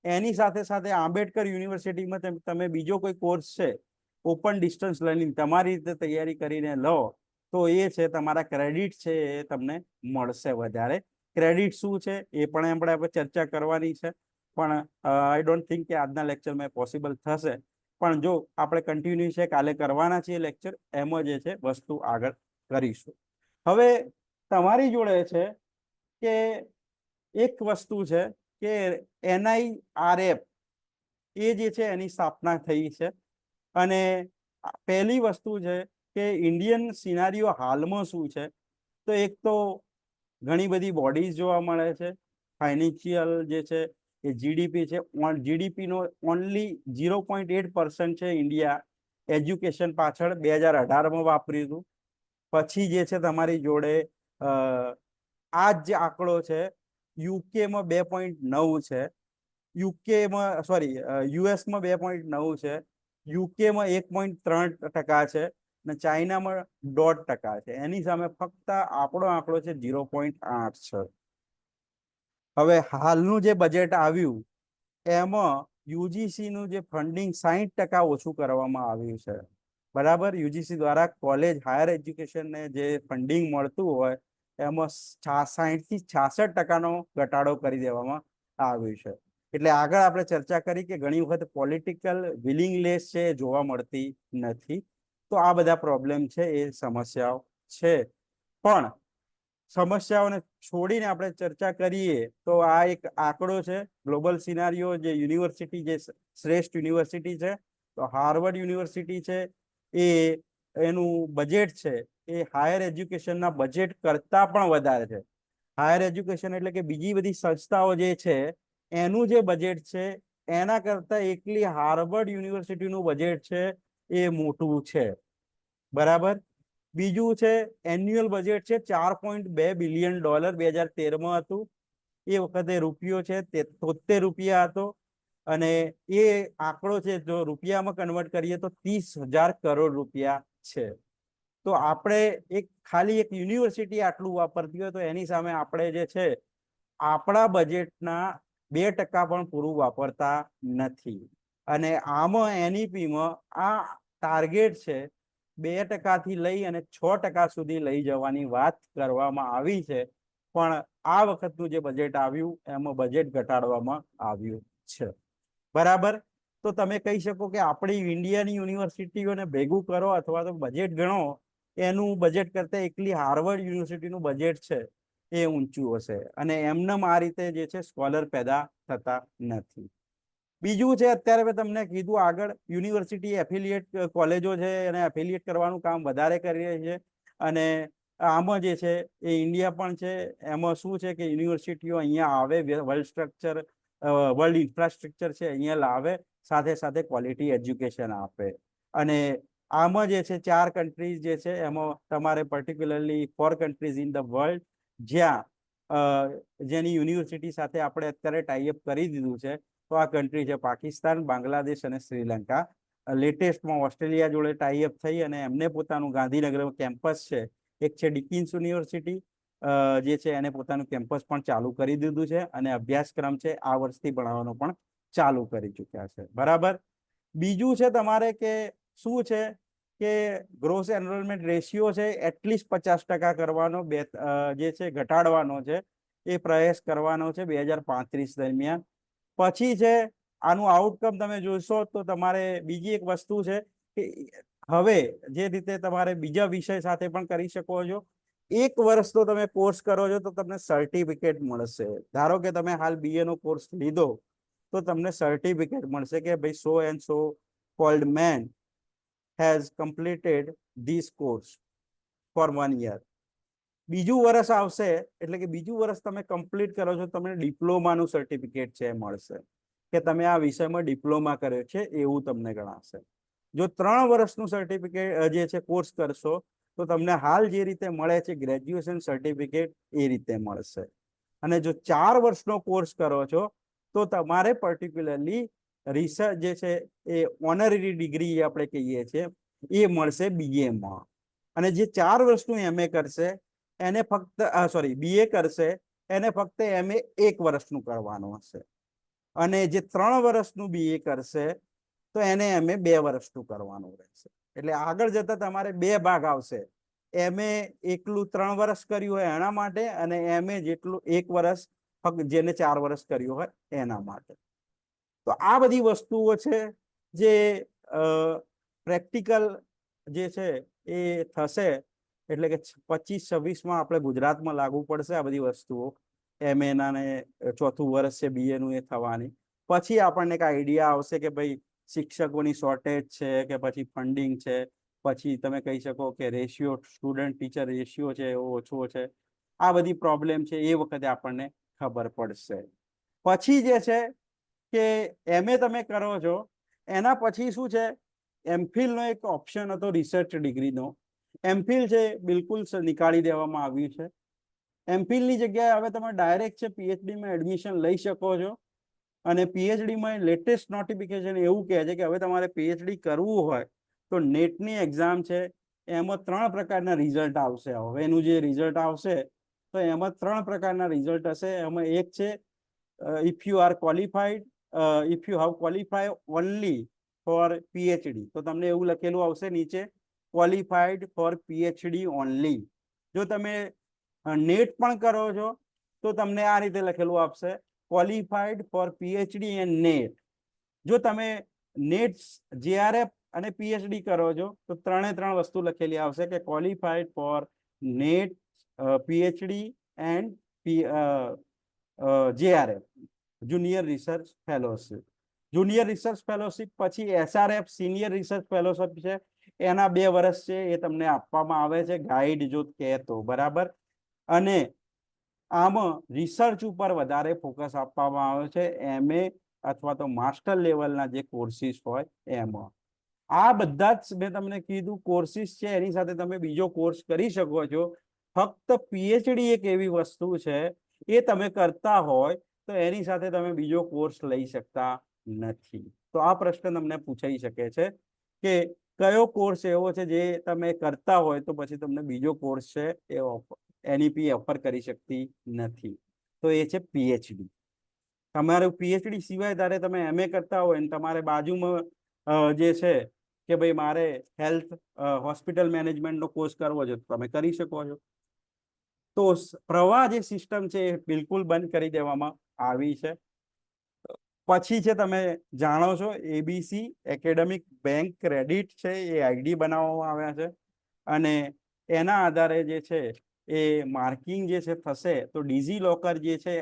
એની સાથે સાથે આંબેડકર યુનિવર્સિટીમાં તમે બીજો કોઈ કોર્સ છે ઓપન ડિસ્ટન્સ લર્નિંગ તમારી રીતે તૈયારી કરીને લો તો એ છે તમારા ક્રેડિટ છે એ તમને મળશે વધારે. ક્રેડિટ શું છે એ પણ આપણે ચર્ચા કરવાની છે, પણ આઈ ડોન્ટ થિંક કે આજના લેક્ચરમાં પોસિબલ થશે, પણ જો આપણે કન્ટિન્યુ છે કાલે કરવાના છીએ લેક્ચર, એમાં જે છે વસ્તુ આગળ કરીશું. હવે તમારી જોડે છે કે એક વસ્તુ છે કે NIRF એ જે છે એની સ્થાપના થઈ છે, અને પહેલી વસ્તુ છે કે ઇન્ડિયન સિનારીઓ હાલમાં શું છે, તો એક તો ઘણી બધી બોડીઝ જોવા મળે છે. ફાઇનાન્શિયલ જે છે એ GDP છે, GDPનો ઓનલી 0.8% છે ઇન્ડિયા એજ્યુકેશન પાછળ 2018માં વાપર્યું હતું. પછી જે છે તમારી જોડે આ જ આંકડો છે યુકેમાં 2.9 છે, યુકેમાં સોરી US માં 2.9 છે, યુકેમાં 1.3% છે, અને ચાઇનામાં 1.5% છે. એની સામે ફક્ત આપણો આંકડો છે 0.8 છે. હવે હાલનું જે બજેટ આવ્યું એમાં UGC નું જે ફંડિંગ 60% ઓછું કરવામાં આવ્યું છે. બરાબર. UGC દ્વારા કોલેજ હાયર એજ્યુકેશનને જે ફંડિંગ મળતું હોય એમાં 60 થી 66% ઘટાડો કરી દેવામાં આવ્યું છે. એટલે આગળ આપણે ચર્ચા કરી કે ઘણી વખત પોલિટિકલ વિલિંગનેસ છે એ જોવા મળતી નથી. તો આ બધા પ્રોબ્લેમ છે, એ સમસ્યાઓ છે. પણ સમસ્યાઓને છોડીને આપણે ચર્ચા કરીએ તો આ એક આંકડો છે ગ્લોબલ સિનારીઓ, જે યુનિવર્સિટી જે શ્રેષ્ઠ યુનિવર્સિટી છે, તો હાર્વર્ડ યુનિવર્સિટી છે, એ એનું બજેટ છે એ હાયર એજ્યુકેશનના બજેટ કરતા પણ વધારે છે. હાયર એજ્યુકેશન એટલે કે બીજી બધી સંસ્થાઓ જે છે એનું જે બજેટ છે એના કરતા એકલી હાર્વર્ડ યુનિવર્સિટીનું બજેટ છે એ મોટું છે. બરાબર. બીજું છે એન્યુઅલ બજેટ છે $4.2 બિલિયન 2013માં હતું. એ વખતે રૂપિયો છે 73 રૂપિયા હતો, અને એ આંકડો છે જો રૂપિયામાં કન્વર્ટ કરીએ તો 30,000 કરોડ રૂપિયા છે. તો આપણે ખાલી એક યુનિવર્સિટી આટલું વાપરતી હોય તો એની સામે આપણે જે છે આપણા બજેટના 2% પણ પૂરું વાપરતા નથી. અને આમાં NEP-માં આ ટાર્ગેટ છે 2% થી લઈ અને 6% સુધી લઈ જવાની વાત કરવામાં આવી છે, પણ આ વખતનું જે બજેટ આવ્યું એમાં બજેટ ઘટાડવામાં આવ્યું છે. બરાબર. તો તમે કહી શકો કે આપણી ઇન્ડિયાની યુનિવર્સિટીઓને ભેગું કરો અથવા તો બજેટ ગણો, એનું બજેટ કરતા એકલી હાર્વર્ડ યુનિવર્સિટીનું બજેટ છે એ ઊંચું હશે, અને એમનેમ આ રીતે જે છે સ્કોલર પેદા થતા નથી. બીજું છે, અત્યારે મેં તમને કીધું આગળ, યુનિવર્સિટી એફિલિએટ કોલેજો છે એને એફિલિએટ કરવાનું કામ વધારે કરી રહી છે, અને આમાં જે છે એ ઇન્ડિયા પણ છે. એમાં શું છે કે યુનિવર્સિટીઓ અહીંયા આવે, વર્લ્ડ ઇન્ફ્રાસ્ટ્રક્ચર છે અહીંયા લાવે, સાથે સાથે ક્વોલિટી એજ્યુકેશન આપે. અને આમાં જે છે 4 કન્ટ્રીઝ જે છે એમાં તમારે particularly 4 countries in the world જ્યાં જેની યુનિવર્સિટી સાથે આપણે અત્યારે ટાઈઅપ કરી દીધું છે. તો આ કન્ટ્રી છે પાકિસ્તાન, બાંગ્લાદેશ અને શ્રીલંકા. લેટેસ્ટમાં ઓસ્ટ્રેલિયા જોડે ટાઈઅપ થઈ અને એમને પોતાનું ગાંધીનગરમાં કેમ્પસ છે, એક છે ડિકિન્સ યુનિવર્સિટી જે છે એને પોતાનું કેમ્પસ પણ ચાલુ કરી દીધું છે, અને અભ્યાસક્રમ છે આ વર્ષથી ભણાવવાનો પણ ચાલુ કરી ચૂક્યા છે. બરાબર. બીજું છે તમારે કે શું છે કે ગ્રોસ એનરોલમેન્ટ રેશિયો છે એટલીસ્ટ 50% કરવાનો, જે છે ઘટાડવાનો છે, એ પ્રયાસ કરવાનો છે 2035 દરમિયાન. પછી છે આનું આઉટકમ તમે જોશો તો તમારે બીજી એક વસ્તુ છે કે હવે જે રીતે તમારે બીજા વિષય સાથે પણ કરી શકો છો. 1 વર્ષ તો તમે કોર્સ કરો છો તો તમને સર્ટિફિકેટ મળશે. ધારો કે તમે હાલ BA નો કોર્સ લીધો તો તમને સર્ટિફિકેટ મળશે કે ભાઈ so and so called man has completed this course for 1 year. બીજું વર્ષ આવશે એટલે કે બીજું વર્ષ તમે કમ્પ્લીટ કરો છો, તમને ડિપ્લોમાનું સર્ટિફિકેટ છે મળશે કે તમે આ વિષયમાં ડિપ્લોમા કર્યો છે એવું તમને ગણાશે. જો 3 વર્ષનું સર્ટિફિકેટ જે છે કોર્સ કરશો તો તમને હાલ જે રીતે મળે છે ગ્રેજ્યુએશન સર્ટિફિકેટ એ રીતે મળશે. અને જો 4 વર્ષનો કોર્સ કરો છો તો તમારે પર્ટિક્યુલરલી રિસર્ચ જે છે એ ઓનરરી ડિગ્રી આપણે કહીએ છીએ એ મળશે BA માં. અને જે 4 વર્ષનું MA કરશે એને ફક્ત BA કરશે એને ફક્ત MA 1 વર્ષનું કરવાનું હશે, અને જે 3 વર્ષનું BA કરશે તો એને MA 2 વર્ષનું કરવાનું રહેશે. એટલે આગળ જતા તમારે 2 ભાગ આવશે, MA એકલું 3 વર્ષ કર્યું હોય એના માટે, અને MA જેટલું 1 વર્ષ ફક્ત જેને 4 વર્ષ કર્યું હોય એના માટે. તો આ બધી વસ્તુઓ છે જે પ્રેક્ટિકલ જે છે એ થશે, એટલે કે 25-26 આપણે ગુજરાતમાં લાગુ પડશે આ બધી વસ્તુઓ. MA ના ને 4થું વર્ષ છે BA નું એ થવાની. પછી આપણને એક આઈડિયા આવશે કે ભાઈ શિક્ષકોની શોર્ટેજ છે કે પછી ફંડિંગ છે, પછી તમે કહી શકો કે રેશિયો સ્ટુડન્ટ ટીચર રેશિયો છે એવો ઓછો છે. આ બધી પ્રોબ્લેમ છે એ વખતે આપણને ખબર પડશે. પછી જે છે કે MA તમે કરો છો એના પછી શું છે, MPhil નો એક ઓપ્શન હતો રિસર્ચ ડિગ્રીનો. MPhil છે બિલકુલ નીકાળી દેવામાં આવ્યું છે. MPhil ની જગ્યાએ હવે તમે ડાયરેક્ટ છે PhD માં એડમિશન લઈ શકો છો. અને PhD માં લેટેસ્ટ નોટિફિકેશન એવું કહે છે કે હવે તમારે PhD કરવું હોય તો નેટની એક્ઝામ છે એમાં 3 પ્રકારના રિઝલ્ટ આવશે. હવે એનું જે રિઝલ્ટ આવશે તો એમાં 3 પ્રકારના રિઝલ્ટ હશે. એમાં એક છે if you have qualified only for PhD, તો તમને એવું લખેલું આવશે નીચે qualified for PhD only. જો તમે નેટ પણ કરો છો તો તમને આ રીતે લખેલું આપશે qualified for PhD and NET. જો તમે નેટ JRF અને PhD કરો છો તો 3 વસ્તુ લખેલી આવશે કે qualified for NET, PhD and JRF, junior research fellowship. Junior research fellowship પછી SRF સિનિયર રિસર્ચ ફેલોશિપ છે, એના 2 વર્ષ છે એ તમને આપવામાં આવે છે ગાઈડ જો કહે તો. બરાબર. અને આમાં રિસર્ચ ઉપર વધારે ફોકસ આપવામાં આવે છે MA અથવા તો માસ્ટર લેવલના જે કોર્સિસ હોય એમાં. આ બધા જ મેં તમને કીધું કોર્સિસ છે, એની સાથે તમે બીજો કોર્સ કરી શકો છો. ફક્ત PhD એક એવી વસ્તુ છે એ તમે કરતા હોય તો એની સાથે તમે બીજો કોર્સ લઈ શકતા નથી. તો આ પ્રશ્ન તમને પૂછાઈ શકે છે કે કયો કોર્સ એવો છે જે તમે કરતા હોય તો પછી તમને બીજો કોર્સ છે એ NEP ઓફર કરી શકતી નથી. તો એ છે PhD. તમારું PhD સિવાય ત્યારે તમે MA કરતા હોય ને તમારે બાજુમાં જે છે કે ભાઈ મારે હેલ્થ હોસ્પિટલ મેનેજમેન્ટનો કોર્સ કરવો છે તો તમે કરી શકો છો. તો પ્રવાહ જે સિસ્ટમ છે એ બિલકુલ બંધ કરી દેવામાં આવી છે. પછી છે તમે જાણો છો એબીસી એકેડેમિક બેંક ક્રેડિટ છે એ આઈડી બનાવવામાં આવ્યા છે અને એના આધારે જે છે એ માર્કિંગ જે છે થશે તો ડીજી લોકર જે છે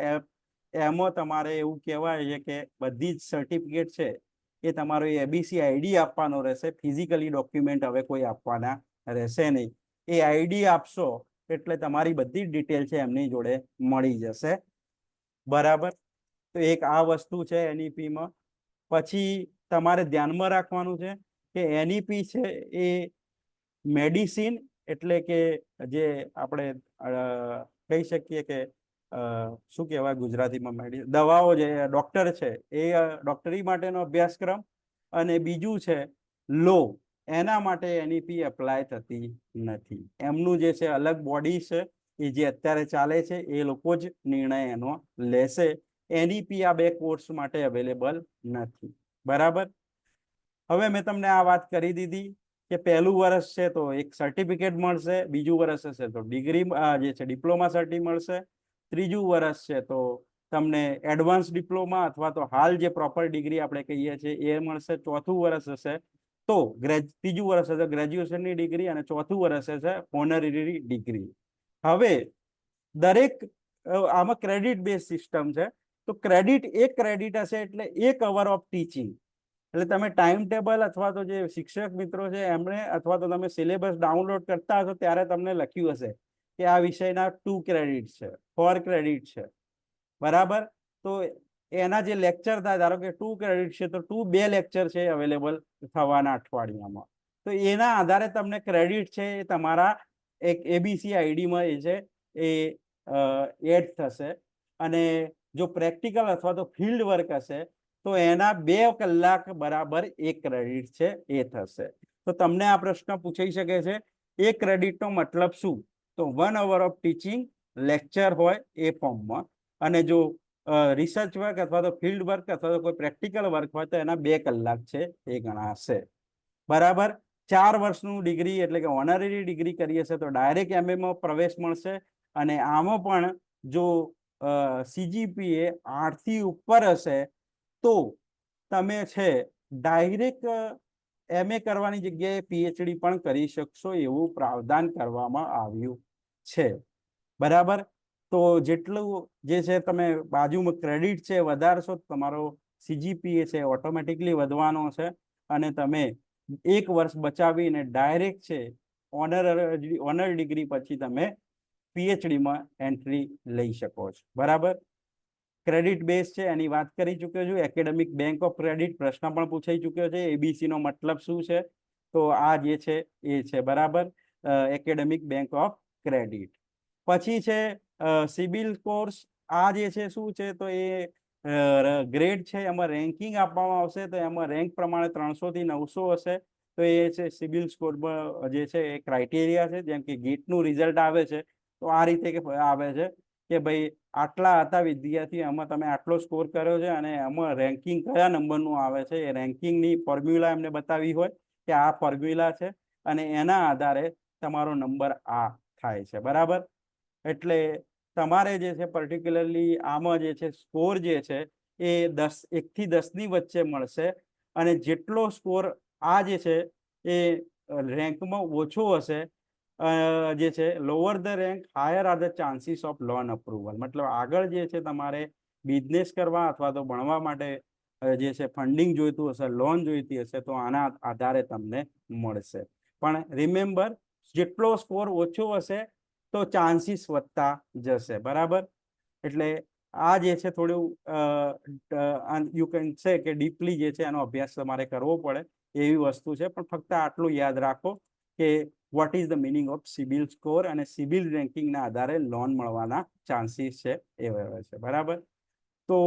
એમાં તમારે એવું કહેવાય છે કે બધી જ સર્ટિફિકેટ છે એ તમારો એબીસી આઈડી આપવાનો રહેશે, ફિઝિકલી ડોક્યુમેન્ટ હવે કોઈ આપવાના રહેશે નહીં. એ આઈડી આપશો એટલે તમારી બધી જ ડિટેલ છે એમની જોડે મળી જશે. બરાબર, તો એક આ વસ્તુ છે એનઈપી માં. પછી તમારે ધ્યાનમાં રાખવાનું છે કે એનઈપી છે એ મેડિસિન એટલે કે જે આપણે કહી શકીએ કે શું કહેવાય ગુજરાતીમાં, દવાઓ જે ડોક્ટર છે એ ડોક્ટરી માટેનો અભ્યાસક્રમ, અને બીજું છે લો, એના માટે એનઈપી એપ્લાય થતી નથી. એમનું જે છે અલગ બોડી છે એ જે અત્યારે ચાલે છે એ લોકો જ નિર્ણય એનો લેશે. એનઈપી આ બે કોર્સ માટે અવેલેબલ નથી. બરાબર, હવે મેં તમને આ વાત કરી દીધી કે પહેલું વર્ષ છે તો એક સર્ટિફિકેટ મળશે, બીજું વર્ષ હશે તો ડિગ્રી જે છે ડિપ્લોમા સર્ટી મળશે, ત્રીજું વર્ષ છે તો તમને એડવાન્સ ડિપ્લોમા અથવા તો હાલ જે પ્રોપર ડિગ્રી આપણે કહીએ છીએ એ મળશે, ચોથું વર્ષ હશે તો ત્રીજું વર્ષ હશે ગ્રેજ્યુએશનની ડિગ્રી અને ચોથું વર્ષ હશે ઓનરરી ડિગ્રી. હવે દરેક આમાં ક્રેડિટ બેઝ સિસ્ટમ છે તો ક્રેડિટ એક ક્રેડિટ હશે એટલે 1 અવર ઓફ ટીચિંગ. એટલે તમે ટાઈમ ટેબલ અથવા તો જે શિક્ષક મિત્રો છે એમણે અથવા તો તમે સિલેબસ ડાઉનલોડ કરતા હશો ત્યારે તમને લખ્યું હશે કે આ વિષયના 2 ક્રેડિટ છે, 4 ક્રેડિટ છે. બરાબર, તો એના જે લેક્ચર થાય, ધારો કે 2 ક્રેડિટ છે તો 2 લેક્ચર છે અવેલેબલ થવાના અઠવાડિયામાં. તો એના આધારે તમને ક્રેડિટ છે એ તમારા એક એબીસી આઈડીમાં એ છે એ એડ થશે. અને જો પ્રેક્ટિકલ અથવા તો ફિલ્ડ વર્ક હશે તો એના 2 કલાક બરાબર 1 ક્રેડિટ છે એ થશે. તો તમને આ પ્રશ્ન પૂછાઈ શકે છે 1 ક્રેડિટનો મતલબ શું? તો 1 અવર ઓફ ટીચિંગ લેક્ચર હોય એ ફોર્મમાં, અને જો રિસર્ચ વર્ક અથવા તો ફિલ્ડ વર્ક અથવા તો કોઈ પ્રેક્ટિકલ વર્ક હોય તો એના 2 કલાક છે એ ગણાશે. બરાબર, 4 વર્ષનું ડિગ્રી એટલે કે ઓનરરી ડિગ્રી કરી હશે તો ડાયરેક્ટ એમએમાં પ્રવેશ મળશે. અને આમાં પણ જો સીજીપીએ 8 થી ઉપર હશે તો તમે છે ડાયરેક્ટ એમએ કરવાની જગ્યાએ પીએચડી પણ કરી શકશો, એવું પ્રાવધાન કરવામાં આવ્યું છે. બરાબર, તો જેટલું જે છે તમે બાજુમાં ક્રેડિટ છે વધારશો તમારો સીજીપીએ છે ઓટોમેટિકલી વધવાનો છે અને તમે 1 વર્ષ બચાવીને ડાયરેક્ટ છે ઓનર ડિગ્રી પછી તમે પીએચડીમાં એન્ટ્રી લઈ શકો છો. બરાબર, ક્રેડિટ બેઝ છે એની વાત કરી ચૂક્યો છું. એકેડેમિક બેંક ઓફ ક્રેડિટ પ્રશ્ન પણ પૂછાઈ ચૂક્યો છે. એબીસી નો મતલબ શું છે? તો આ જે છે એ છે બરાબર એકેડેમિક બેંક ઓફ ક્રેડિટ. પછી છે સિબિલ કોર્સ. આ જે છે શું છે તો એ ગ્રેડ છે, એમાં રેન્કિંગ આપવામાં આવશે તો એમાં રેન્ક પ્રમાણે 300 થી 900 હશે. તો એ છે સિબિલ સ્કોરમાં જે છે એ ક્રાઇટેરિયા છે. જેમ કે ગેટનું રિઝલ્ટ આવે છે તો આ રીતે આવે છે કે ભાઈ આટલા હતા વિદ્યાર્થી, એમાં તમે આટલો સ્કોર કર્યો છે અને એમાં રેન્કિંગ કયા નંબરનું આવે છે એ રેન્કિંગની ફોર્મ્યુલા એમને બતાવી હોય કે આ ફોર્મ્યુલા છે અને એના આધારે તમારો નંબર આ થાય છે. બરાબર, એટલે તમારે જે છે પર્ટિક્યુલરલી આમાં જે છે સ્કોર જે છે એ 1 થી 10 ની વચ્ચે મળશે અને જેટલો સ્કોર આ જે છે એ રેન્કમાં ઓછો હશે જે છે lower the rank higher are the chances of loan approval. મતલબ આગળ જે છે તમારે બિઝનેસ કરવા અથવા તો ભણવા માટે જે છે ફંડિંગ જોઈતું હશે, લોન જોઈતી હશે તો આના આધારે તમને મળશે. પણ રિમેમ્બર, જેટલો સ્કોર ઓછો હશે તો ચાન્સીસ વધતા જશે. બરાબર, એટલે આ જે છે થોડું યુ કેન સે કે ડીપલી જે છે એનો અભ્યાસ તમારે કરવો પડે એવી વસ્તુ છે. પણ ફક્ત આટલું યાદ રાખો કે what is the meaning of CIBIL score અને સિબિલ રેન્કિંગના આધારે લોન મળવાના ચાન્સીસ છે એ હોય છે. બરાબર, તો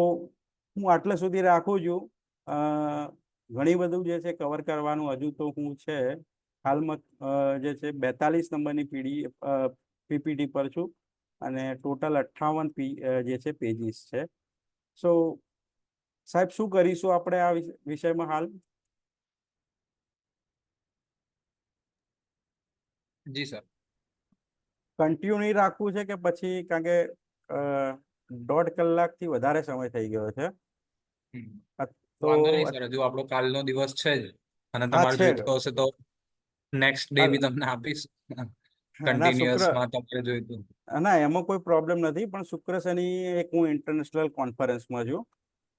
હું આટલા સુધી રાખું છું. ઘણી બધું જે છે કવર કરવાનું હજુ તો હું છે હાલમાં જે છે 42 નંબરની પીપીટી પર છું અને ટોટલ 58 જે છે પેજીસ છે. સો સાહેબ શું કરીશું આપણે આ વિષયમાં હાલ? જી સર. કન્ટિન્યુ રાખવું છે કે પછી, કારણ કે 1.5 કલાકથી વધારે સમય થઈ ગયો છે. તો વાંધો નહીં સર, હજુ આપણો કાલનો દિવસ છે જ, અને હા તમારે છે જોઈતો હશે તો નેક્સ્ટ ડે બી તમને આપીશ. ના શુક્ર કન્ટિન્યુઅસ માં તમારે જોઈતું. ના એમાં કોઈ પ્રોબ્લેમ નથી, પણ શુક્ર શનિ એક હું ઇન્ટરનેશનલ કોન્ફરન્સમાં છું.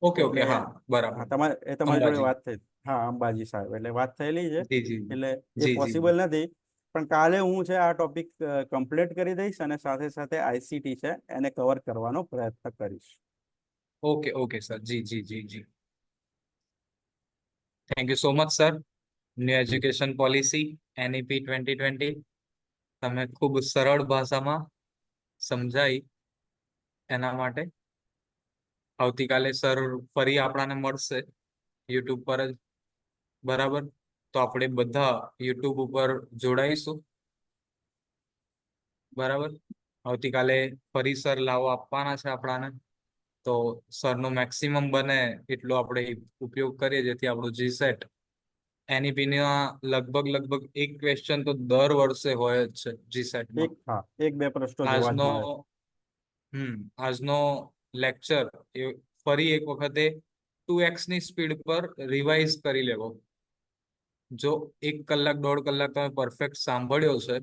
ઓકે ઓકે, એટલે હા બરાબર. તમારી જોડે અંબાજી. વાત થઈ. હા, અંબાજી સાહેબ એટલે વાત થયેલી છે, જી જી એટલે એ જી જી પોસિબલ નથી. પણ કાલે હું છે આ ટોપિક કમ્પ્લીટ કરી દઈશ, અને સાથે સાથે આઈસીટી છે એને કવર કરવાનો પ્રયત્ન કરીશ. Okay okay sir, ji ji ji ji. Thank you so much sir. New education policy NEP 2020 તમે ખૂબ સરળ ભાષામાં સમજાઈ, એના માટે આવતીકાલે સર ફરી આપણાને મળશે યુટ્યુબ પર જ, બરાબર? તો આપણે બધા યુટ્યુબ ઉપર જોડાઈશું, બરાબર? આવતીકાલે ફરી સર લાવો આપવાના છે આપણાને, તો સરનો મેક્સિમમ બને એટલો આપણે ઉપયોગ કરીએ, જેથી આપણું GSET NEP ના લગભગ એક ક્વેશ્ચન તો દર વર્ષે હોય જ છે GSET-માં. એક બે પ્રશ્નો જોવા જ આજનો મળે. આજનો લેક્ચર એ ફરી એક વખતે 2x ની સ્પીડ પર રિવાઇઝ કરી લેવો. જો 1 કલાક 1.5 કલાક તમે પરફેક્ટ સાંભળ્યો છે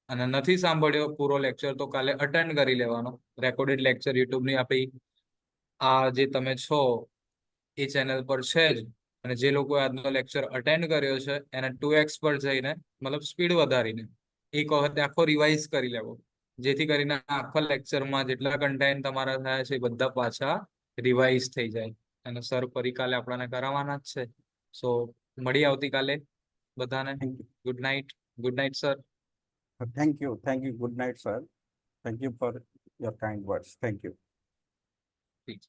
અને નથી સાંભળ્યો પૂરો લેક્ચર, તો કાલે અટેન્ડ કરી લેવાનો. રેકોર્ડેડ લેક્ચર યુટ્યુબની આપણી આ જે તમે છો એ ચેનલ પર છે જ, અને જે લોકોએ આજનો લેક્ચર અટેન્ડ કર્યો છે એને 2x પર જઈને, મતલબ સ્પીડ વધારીને એક વખતે આખો રિવાઇઝ કરી લેવો, જેથી કરીને આખા લેક્ચરમાં જેટલા કન્ટેન્ટ તમારા થયા છે એ બધા પાછા રિવાઇઝ થઈ જાય. અને સર ફરી કાલે આપણાને કરાવવાના જ છે. સો મળીએ આવતીકાલે બધાને. Good night sir. Thank you. Good night sir. Thank you for your kind words. Thank you. ઠીક છે.